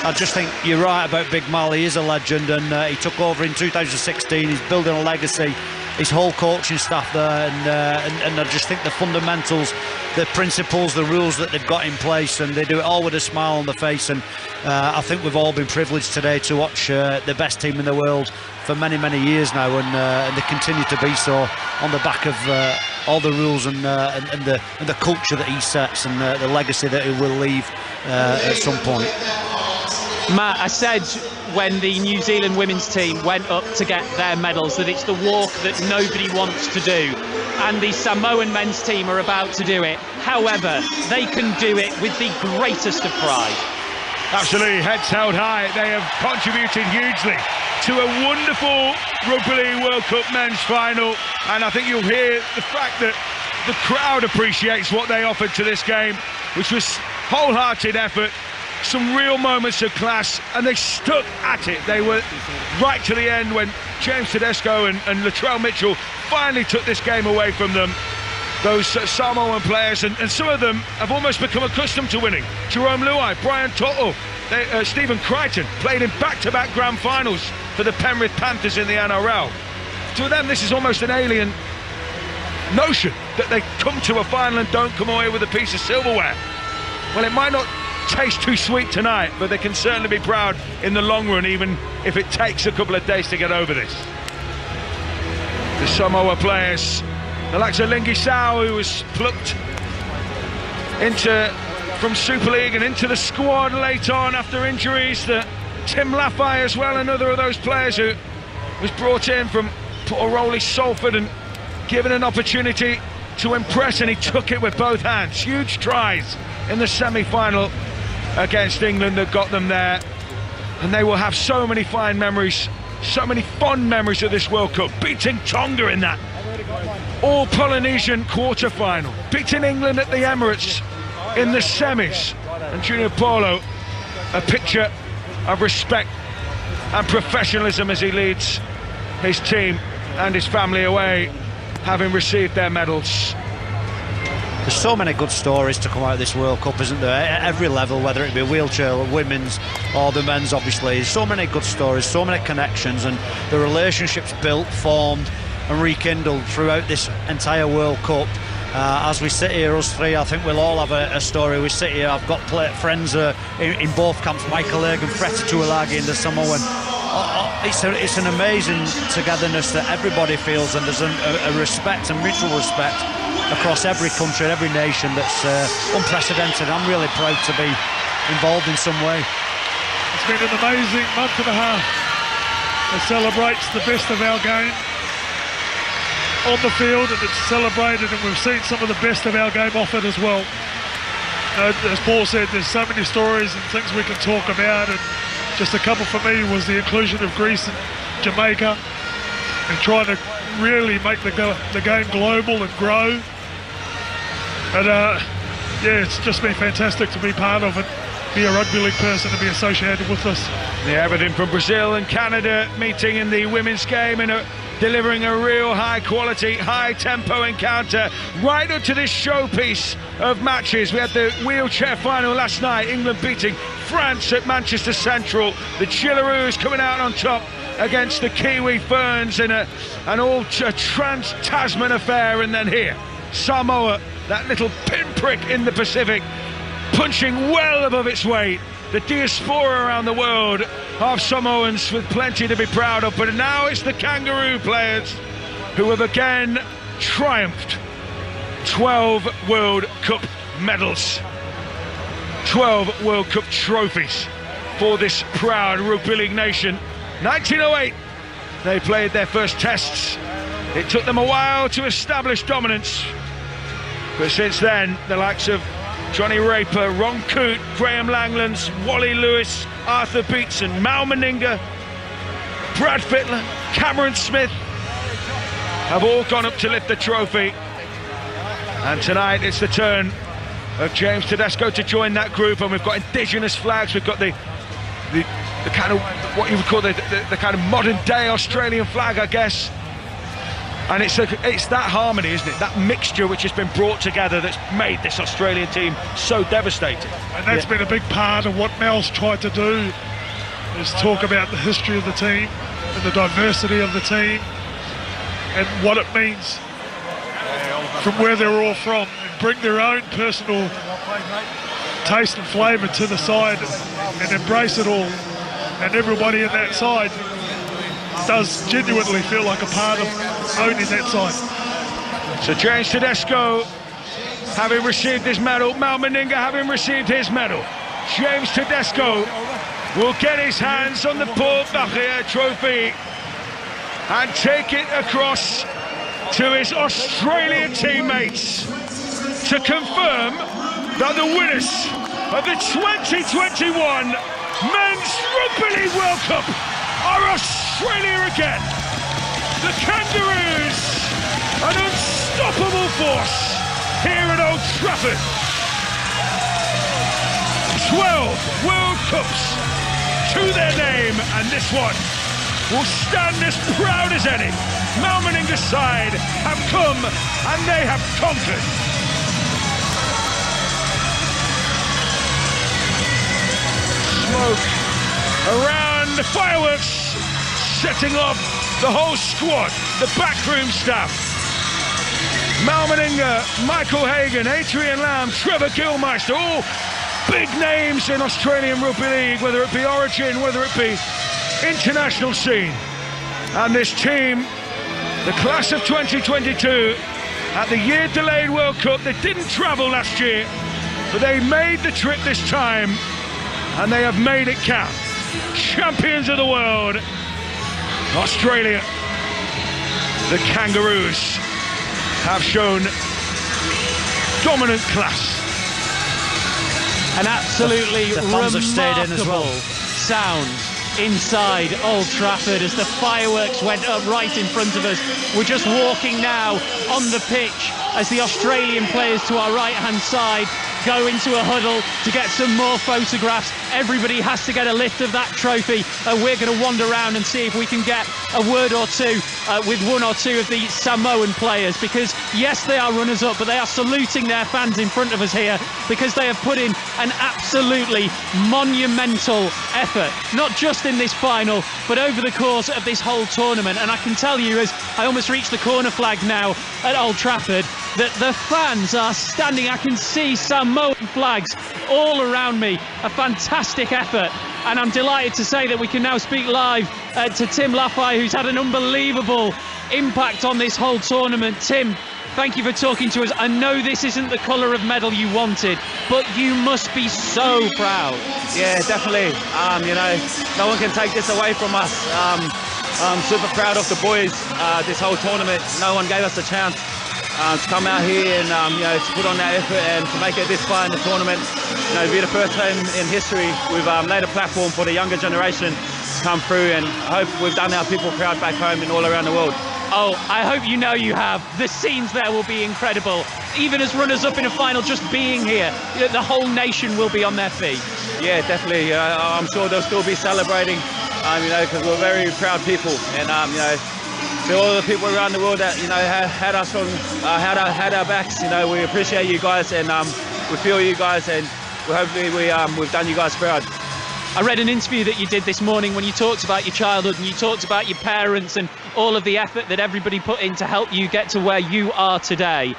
S4: I just think you're right about Big Mal. He is a legend, and he took over in 2016. He's building a legacy. His whole coaching staff there, and I just think the fundamentals, the principles, the rules that they've got in place, and they do it all with a smile on the face. And I think we've all been privileged today to watch the best team in the world for many, many years now, and they continue to be so on the back of all the rules and the culture that he sets, and the legacy that he will leave at some point.
S1: Matt, I said when the New Zealand women's team went up to get their medals that it's the walk that nobody wants to do, and the Samoan men's team are about to do it. However, they can do it with the greatest of pride.
S2: Absolutely, heads held high. They have contributed hugely to a wonderful Rugby League World Cup men's final, and I think you'll hear the fact that the crowd appreciates what they offered to this game, which was wholehearted effort, some real moments of class, and they stuck at it. They were right to the end when James Tedesco and Latrell Mitchell finally took this game away from them. Those Samoan players, and some of them have almost become accustomed to winning. Jerome Luai, Brian Toto, Stephen Crichton played in back-to-back grand finals for the Penrith Panthers in the NRL. To them, this is almost an alien notion that they come to a final and don't come away with a piece of silverware. Well, it might not taste too sweet tonight, but they can certainly be proud in the long run, even if it takes a couple of days to get over this. The Samoa players the likes of Lingi Sao, who was plucked from Super League and into the squad late on after injuries. Tim Laffey as well, another of those players who was brought in from Port O'Reilly Salford and given an opportunity to impress, and he took it with both hands. Huge tries in the semi-final against England that got them there, and they will have so many fine memories, so many fond memories of this World Cup, beating Tonga in that all-Polynesian quarter-final, beating England at the Emirates in the semis, and Junior Paulo, a picture of respect and professionalism as he leads his team and his family away, having received their medals.
S4: There's so many good stories to come out of this World Cup, isn't there? At every level, whether it be wheelchair or women's or the men's, obviously. So many good stories, so many connections, and the relationships built, formed and rekindled throughout this entire World Cup. As we sit here, us three, I think we'll all have a story. We sit here, I've got friends in both camps, Michael Hagan, Freta Tuilagi and the Samoan. It's an amazing togetherness that everybody feels, and there's a respect and mutual respect across every country, every nation that's unprecedented. I'm really proud to be involved in some way.
S3: It's been an amazing month and a half. It celebrates the best of our game on the field, and it's celebrated, and we've seen some of the best of our game off it as well. As Paul said, there's so many stories and things we can talk about, and just a couple for me was the inclusion of Greece and Jamaica, and trying to really make the game global and grow. And yeah, it's just been fantastic to be part of it, be a rugby league person and be associated with this.
S2: Yeah, everything from Brazil and Canada meeting in the women's game and delivering a real high quality, high tempo encounter right up to this showpiece of matches. We had the wheelchair final last night, England beating France at Manchester Central. The Chillaroos coming out on top against the Kiwi Ferns in a trans-Tasman affair. And then here, Samoa, that little pinprick in the Pacific, punching well above its weight. The diaspora around the world of Samoans with plenty to be proud of, but now it's the Kangaroo players who have again triumphed. 12 World Cup medals, 12 World Cup trophies for this proud rugby league nation. 1908 they played their first tests. It took them a while to establish dominance, but since then the likes of Johnny Raper, Ron Coote, Graham Langlands, Wally Lewis, Arthur Beetson, Mal Meninga, Brad Fittler, Cameron Smith have all gone up to lift the trophy. And tonight it's the turn of James Tedesco to join that group, and we've got indigenous flags. We've got the kind of what you would call the kind of modern day Australian flag, I guess. And it's that harmony, isn't it? That mixture which has been brought together that's made this Australian team so devastating.
S3: And that's been a big part of what Mel's tried to do, is talk about the history of the team and the diversity of the team and what it means from where they're all from, and bring their own personal taste and flavour to the side and embrace it all. And everybody in that side does genuinely feel like a part of owning that side.
S2: So James Tedesco having received his medal, Mal Meninga having received his medal. James Tedesco will get his hands on the Paul Bachia trophy and take it across to his Australian teammates to confirm that the winners of the 2021 Men's Rugby League World Cup are Australia again. The Kangaroos, an unstoppable force here at Old Trafford. 12 World Cups to their name, and this one will stand as proud as any. Mal Meninga's side have come and they have conquered. Smoke around the fireworks, setting off the whole squad, the backroom staff. Mal Meninga, Michael Hagan, Adrian Lamb, Trevor Gilmeister, all big names in Australian Rugby League, whether it be Origin, whether it be international scene. And this team, the class of 2022, at the year-delayed World Cup. They didn't travel last year, but they made the trip this time, and they have made it count. Champions of the world, Australia. The Kangaroos have shown dominant class.
S1: An absolutely
S4: the fans have stayed in as well.
S1: Sound inside Old Trafford as the fireworks went up right in front of us. We're just walking now on the pitch as the Australian players to our right-hand side go into a huddle to get some more photographs. Everybody has to get a lift of that trophy. We're going to wander around and see if we can get a word or two with one or two of the Samoan players, because yes, they are runners-up, but they are saluting their fans in front of us here because they have put in an absolutely monumental effort, not just in this final, but over the course of this whole tournament. And I can tell you, as I almost reach the corner flag now at Old Trafford, that the fans are standing. I can see Samoan flags all around me. A fantastic effort, and I'm delighted to say that we can now speak live to Tim Lafai, who's had an unbelievable impact on this whole tournament. Tim, thank you for talking to us. I know this isn't the colour of medal you wanted, but you must be so proud.
S9: Yeah, definitely. You know, no one can take this away from us. I'm super proud of the boys this whole tournament. No one gave us a chance to come out here and you know, to put on that effort and to make it this far in the tournament. You know, it'll be the first time in history we've laid a platform for the younger generation to come through, and I hope we've done our people proud back home and all around the world.
S1: Oh, I hope you know you have. The scenes there will be incredible. Even as runners-up in a final, just being here, the whole nation will be on their feet.
S9: Yeah, definitely. I'm sure they'll still be celebrating, you know, because we're very proud people, and you know, to all the people around the world that, you know, had us on, had our backs, you know, we appreciate you guys, and we feel you guys, and hopefully we've done you guys proud.
S1: I read an interview that you did this morning when you talked about your childhood and you talked about your parents and all of the effort that everybody put in to help you get to where you are today.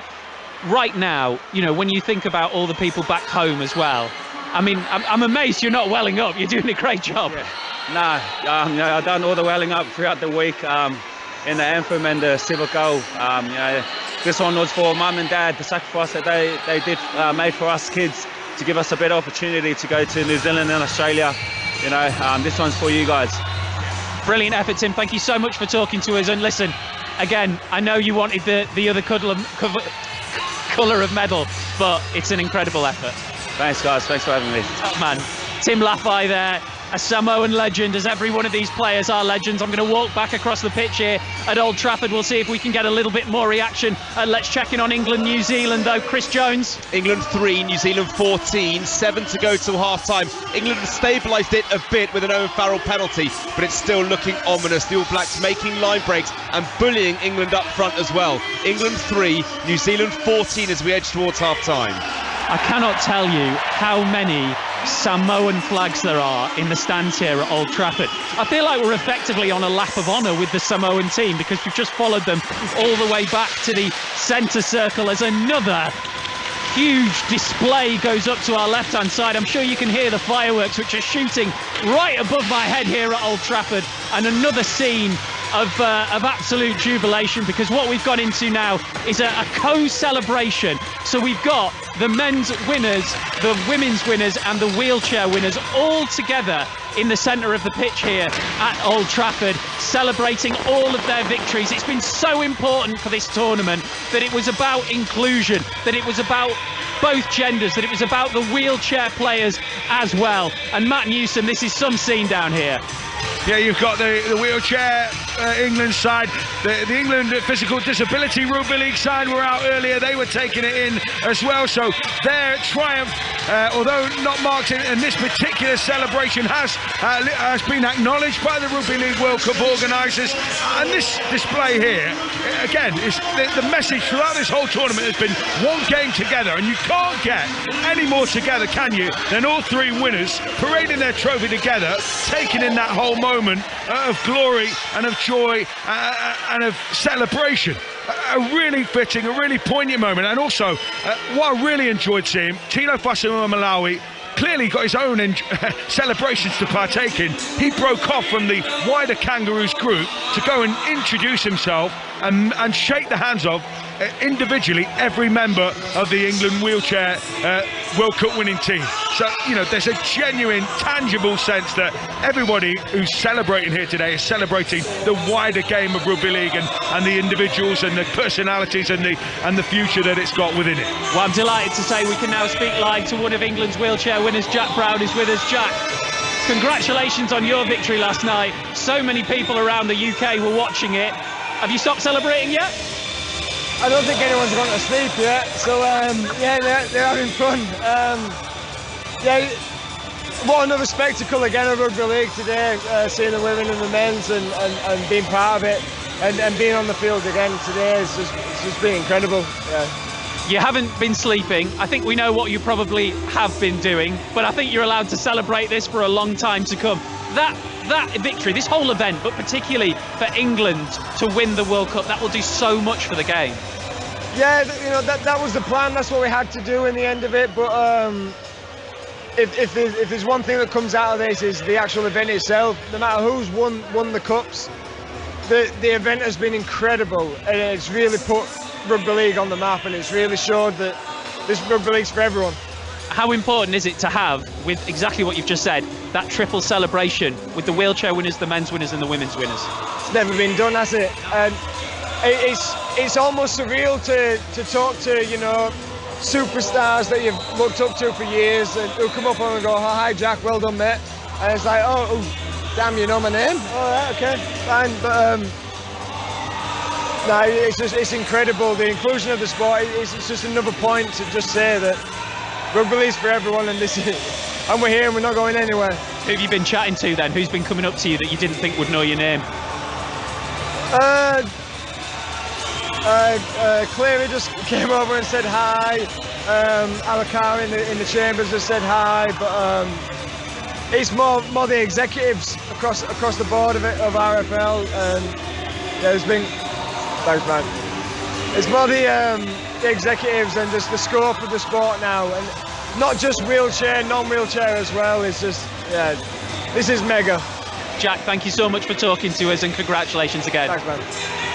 S1: Right now, you know, when you think about all the people back home as well, I mean, I'm amazed you're not welling up. You're doing a great job.
S9: Yeah. You know, I've done all the welling up throughout the week in the anthem and the civic goal. You know, this one was for mum and dad, the sacrifice that they did made for us kids to give us a better opportunity to go to New Zealand and Australia. You know, this one's for you guys.
S1: Brilliant effort, Tim. Thank you so much for talking to us. And listen, again, I know you wanted the other colour of medal, but it's an incredible effort.
S9: Thanks, guys. Thanks for having me.
S1: Top man. Tim Lafai there, a Samoan legend, as every one of these players are legends. I'm going to walk back across the pitch here at Old Trafford. We'll see if we can get a little bit more reaction. Let's check in on England, New Zealand, though. Chris Jones.
S20: England 3, New Zealand 14, 7 to go till half-time. England have stabilised it a bit with an Owen Farrell penalty, but it's still looking ominous. The All Blacks making line breaks and bullying England up front as well. England 3, New Zealand 14 as we edge towards half-time.
S1: I cannot tell you how many Samoan flags there are in the stands here at Old Trafford. I feel like we're effectively on a lap of honour with the Samoan team because we've just followed them all the way back to the centre circle as another huge display goes up to our left-hand side. I'm sure you can hear the fireworks which are shooting right above my head here at Old Trafford, and another scene of absolute jubilation, because what we've got into now is a co-celebration. So we've got the men's winners, the women's winners and the wheelchair winners all together in the centre of the pitch here at Old Trafford, celebrating all of their victories. It's been so important for this tournament that it was about inclusion, that it was about both genders, that it was about the wheelchair players as well. And Matt Newsom, this is some scene down here.
S2: Yeah, you've got the wheelchair England side. The England Physical Disability Rugby League side were out earlier. They were taking it in as well. So their triumph, although not marked in this particular celebration, has been acknowledged by the Rugby League World Cup organisers. And this display here, again, is the message throughout this whole tournament has been one game together. And you can't get any more together, can you, than all three winners parading their trophy together, taking in that whole moment of glory and of joy and of celebration. A really fitting, a really poignant moment. And also, what I really enjoyed seeing, Tino Fa'asuamaleaui clearly got his own celebrations to partake in. He broke off from the wider Kangaroos group to go and introduce himself and shake the hands of individually every member of the England wheelchair World Cup winning team. So, you know, there's a genuine, tangible sense that everybody who's celebrating here today is celebrating the wider game of rugby league and the individuals and the personalities and the future that it's got within it.
S1: Well, I'm delighted to say we can now speak live to one of England's wheelchair winners. Jack Brown is with us. Jack, congratulations on your victory last night. So many people around the UK were watching it. Have you stopped celebrating yet?
S8: I don't think anyone's gone to sleep yet, so yeah, they're having fun. Yeah, what another spectacle again of rugby league today, seeing the women and the men's and being part of it and being on the field again today it's just been incredible. Yeah.
S1: You haven't been sleeping. I think we know what you probably have been doing, but I think you're allowed to celebrate this for a long time to come. That victory, this whole event, but particularly for England to win the World Cup, that will do so much for the game.
S8: Yeah, you know, that was the plan. That's what we had to do in the end of it. But if there's one thing that comes out of this is the actual event itself. No matter who's won the cups, the event has been incredible, and it's really put rugby league on the map, and it's really showed that this rugby league's for everyone.
S1: How important is it to have, with exactly what you've just said, that triple celebration with the wheelchair winners, the men's winners and the women's winners?
S8: It's never been done, has it? And it's almost surreal to talk to, you know, superstars that you've looked up to for years and who come up and go, oh, hi Jack, well done mate. And it's like, oh damn, you know my name? All right, okay, fine. But no, it's incredible. The inclusion of the sport, it's just another point to just say that rugby league's for everyone, and and we're here and we're not going anywhere.
S1: Who have you been chatting to then? Who's been coming up to you that you didn't think would know your name?
S8: Cleary just came over and said hi. Alakar in the chambers just said hi, but it's more the executives across the board of RFL, and yeah, there's been thanks man. It's more the executives and just the scope of the sport now, and not just wheelchair, non-wheelchair as well. It's just, yeah, this is mega.
S1: Jack, thank you so much for talking to us, and congratulations again.
S8: Thanks, man.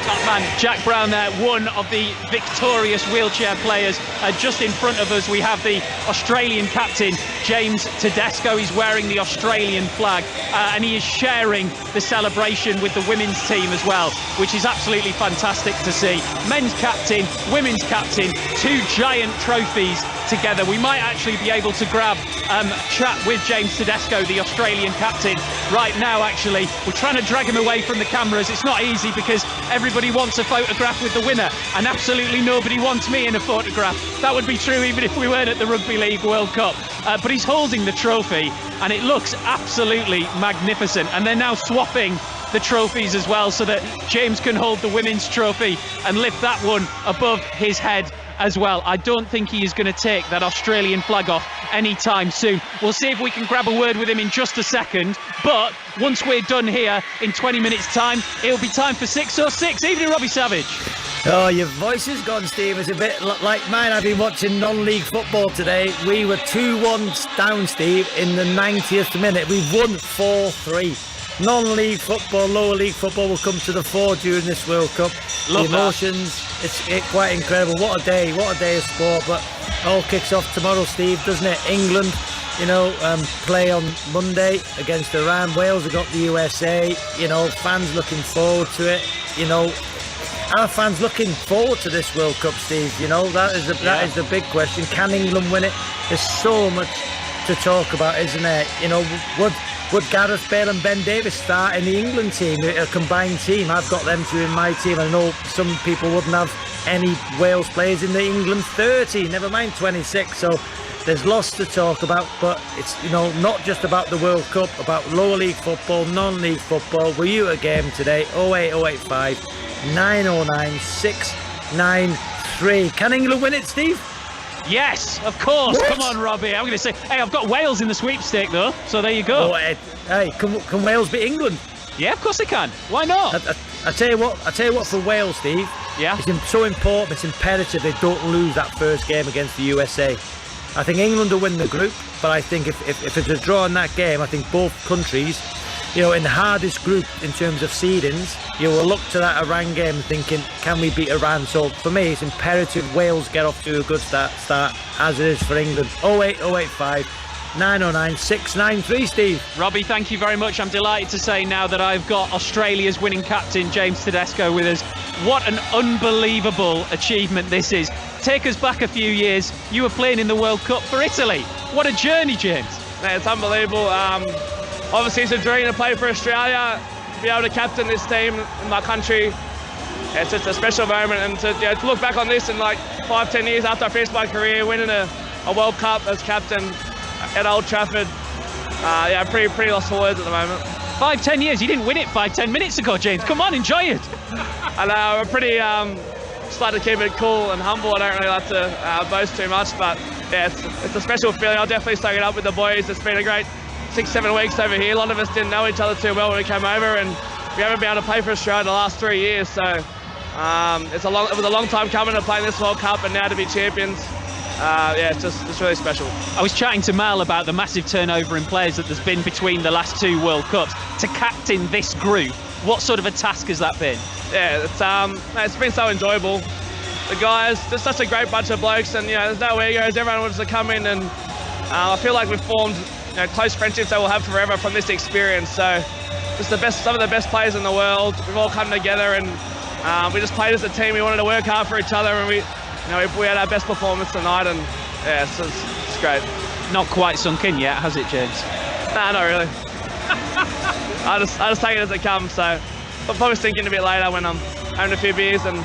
S1: Top man, Jack Brown there, one of the victorious wheelchair players. Just in front of us we have the Australian captain, James Tedesco. He's wearing the Australian flag, and he is sharing the celebration with the women's team as well, which is absolutely fantastic to see. Men's captain, women's captain, two giant trophies together. We might actually be able to grab chat with James Tedesco, the Australian captain, right now. Actually, we're trying to drag him away from the cameras. It's not easy because everybody wants a photograph with the winner, and absolutely nobody wants me in a photograph. That would be true even if we weren't at the Rugby League World Cup. But he's holding the trophy, and it looks absolutely magnificent. And they're now swapping the trophies as well, so that James can hold the women's trophy and lift that one above his head as well. I don't think he is going to take that Australian flag off anytime soon. We'll see if we can grab a word with him in just a second, but once we're done here in 20 minutes time, it'll be time for 606. Evening, Robbie Savage.
S22: Oh, your voice is gone, Steve. It's a bit like mine. I've been watching non-league football today. We were 2-1 down, Steve, in the 90th minute. We won 4-3. Non-league football, lower league football will come to the fore during this World Cup.
S1: Love
S22: the emotions, it's quite incredible. What a day of sport. But it all kicks off tomorrow, Steve, doesn't it? England, you know, play on Monday against Iran. Wales have got the USA. You know, fans looking forward to it. You know, are fans looking forward to this World Cup, Steve? You know, that is the big question. Can England win it? There's so much to talk about, isn't there? You know, would Gareth Bale and Ben Davies start in the England team, a combined team? I've got them two in my team. I know some people wouldn't have any Wales players in the England 30, never mind 26. So there's lots to talk about, but it's, you know, not just about the World Cup, about lower league football, non-league football. Were you at a game today? 08085 909 693. Can England win it, Steve?
S1: Yes, of course. What? Come on, Robbie. I'm going to say, hey, I've got Wales in the sweepstake though, so there you go.
S22: Oh, hey, can Wales beat England?
S1: Yeah, of course they can. Why not?
S22: I tell you what, for Wales, Steve.
S1: Yeah.
S22: It's so important. It's imperative they don't lose that first game against the USA. I think England will win the group. but I think if it's a draw in that game, I think both countries, you know, in the hardest group in terms of seedings, you will look to that Iran game thinking, can we beat Iran? So for me, it's imperative Wales get off to a good start as it is for England. 08085 909 693, Steve.
S1: Robbie, thank you very much. I'm delighted to say now that I've got Australia's winning captain, James Tedesco, with us. What an unbelievable achievement this is. Take us back a few years. You were playing in the World Cup for Italy. What a journey, James.
S13: Man, it's unbelievable. Obviously, it's a dream to play for Australia, be able to captain this team in my country. It's just a special moment, and to look back on this in like 5-10 years after I finished my career, winning a World Cup as captain at Old Trafford. I'm pretty lost for words at the moment.
S1: 5-10 years? You didn't win it 5-10 minutes ago, James. Come on, enjoy it.
S13: I know, I'm pretty just like to keep it cool and humble. I don't really like to boast too much, but yeah, it's a special feeling. I'll definitely soak it up with the boys. It's been a great 6-7 weeks over here. A lot of us didn't know each other too well when we came over, and we haven't been able to play for Australia the last 3 years. So it was a long time coming to play in this World Cup, and now to be champions. It's really special.
S1: I was chatting to Mal about the massive turnover in players that there's been between the last 2 World Cups. To captain this group, what sort of a task has that been?
S13: Yeah, it's been so enjoyable. The guys, just such a great bunch of blokes, and there's no egos. Everyone wants to come in, and I feel like we've formed close friendships that we'll have forever from this experience. So, just some of the best players in the world. We've all come together, and we just played as a team. We wanted to work hard for each other, and we had our best performance tonight, and yeah, it's great.
S1: Not quite sunk in yet, has it, James?
S13: Nah, not really. I just take it as it comes. So I'll probably sink in a bit later when I'm having a few beers and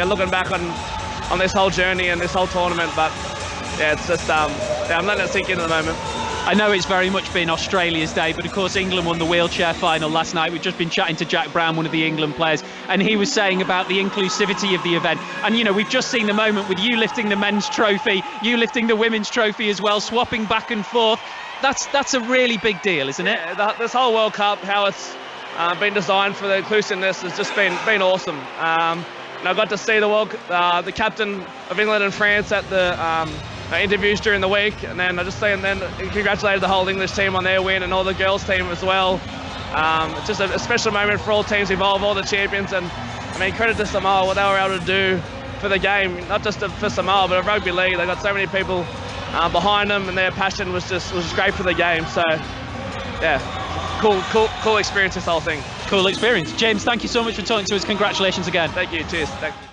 S13: looking back on this whole journey and this whole tournament. But yeah, it's just I'm letting it sink in at the moment.
S1: I know it's very much been Australia's day, but of course England won the wheelchair final last night. We've just been chatting to Jack Brown, one of the England players, and he was saying about the inclusivity of the event. And we've just seen the moment with you lifting the men's trophy, you lifting the women's trophy as well, swapping back and forth. That's a really big deal, isn't it?
S13: Yeah, this whole World Cup, how it's been designed for the inclusiveness has just been awesome. And I got to see the captain of England and France at the interviews during the week, and then I just congratulated the whole English team on their win and all the girls team as well. It's just a special moment for all teams involved, all the champions, and I mean, credit to Samoa, what they were able to do for the game, not just for Samoa, but a rugby league. They got so many people behind them, and their passion was great for the game. So yeah, cool experience, this whole thing.
S1: Cool experience. James, thank you so much for talking to us. Congratulations again.
S13: Thank you. Cheers. Thank you.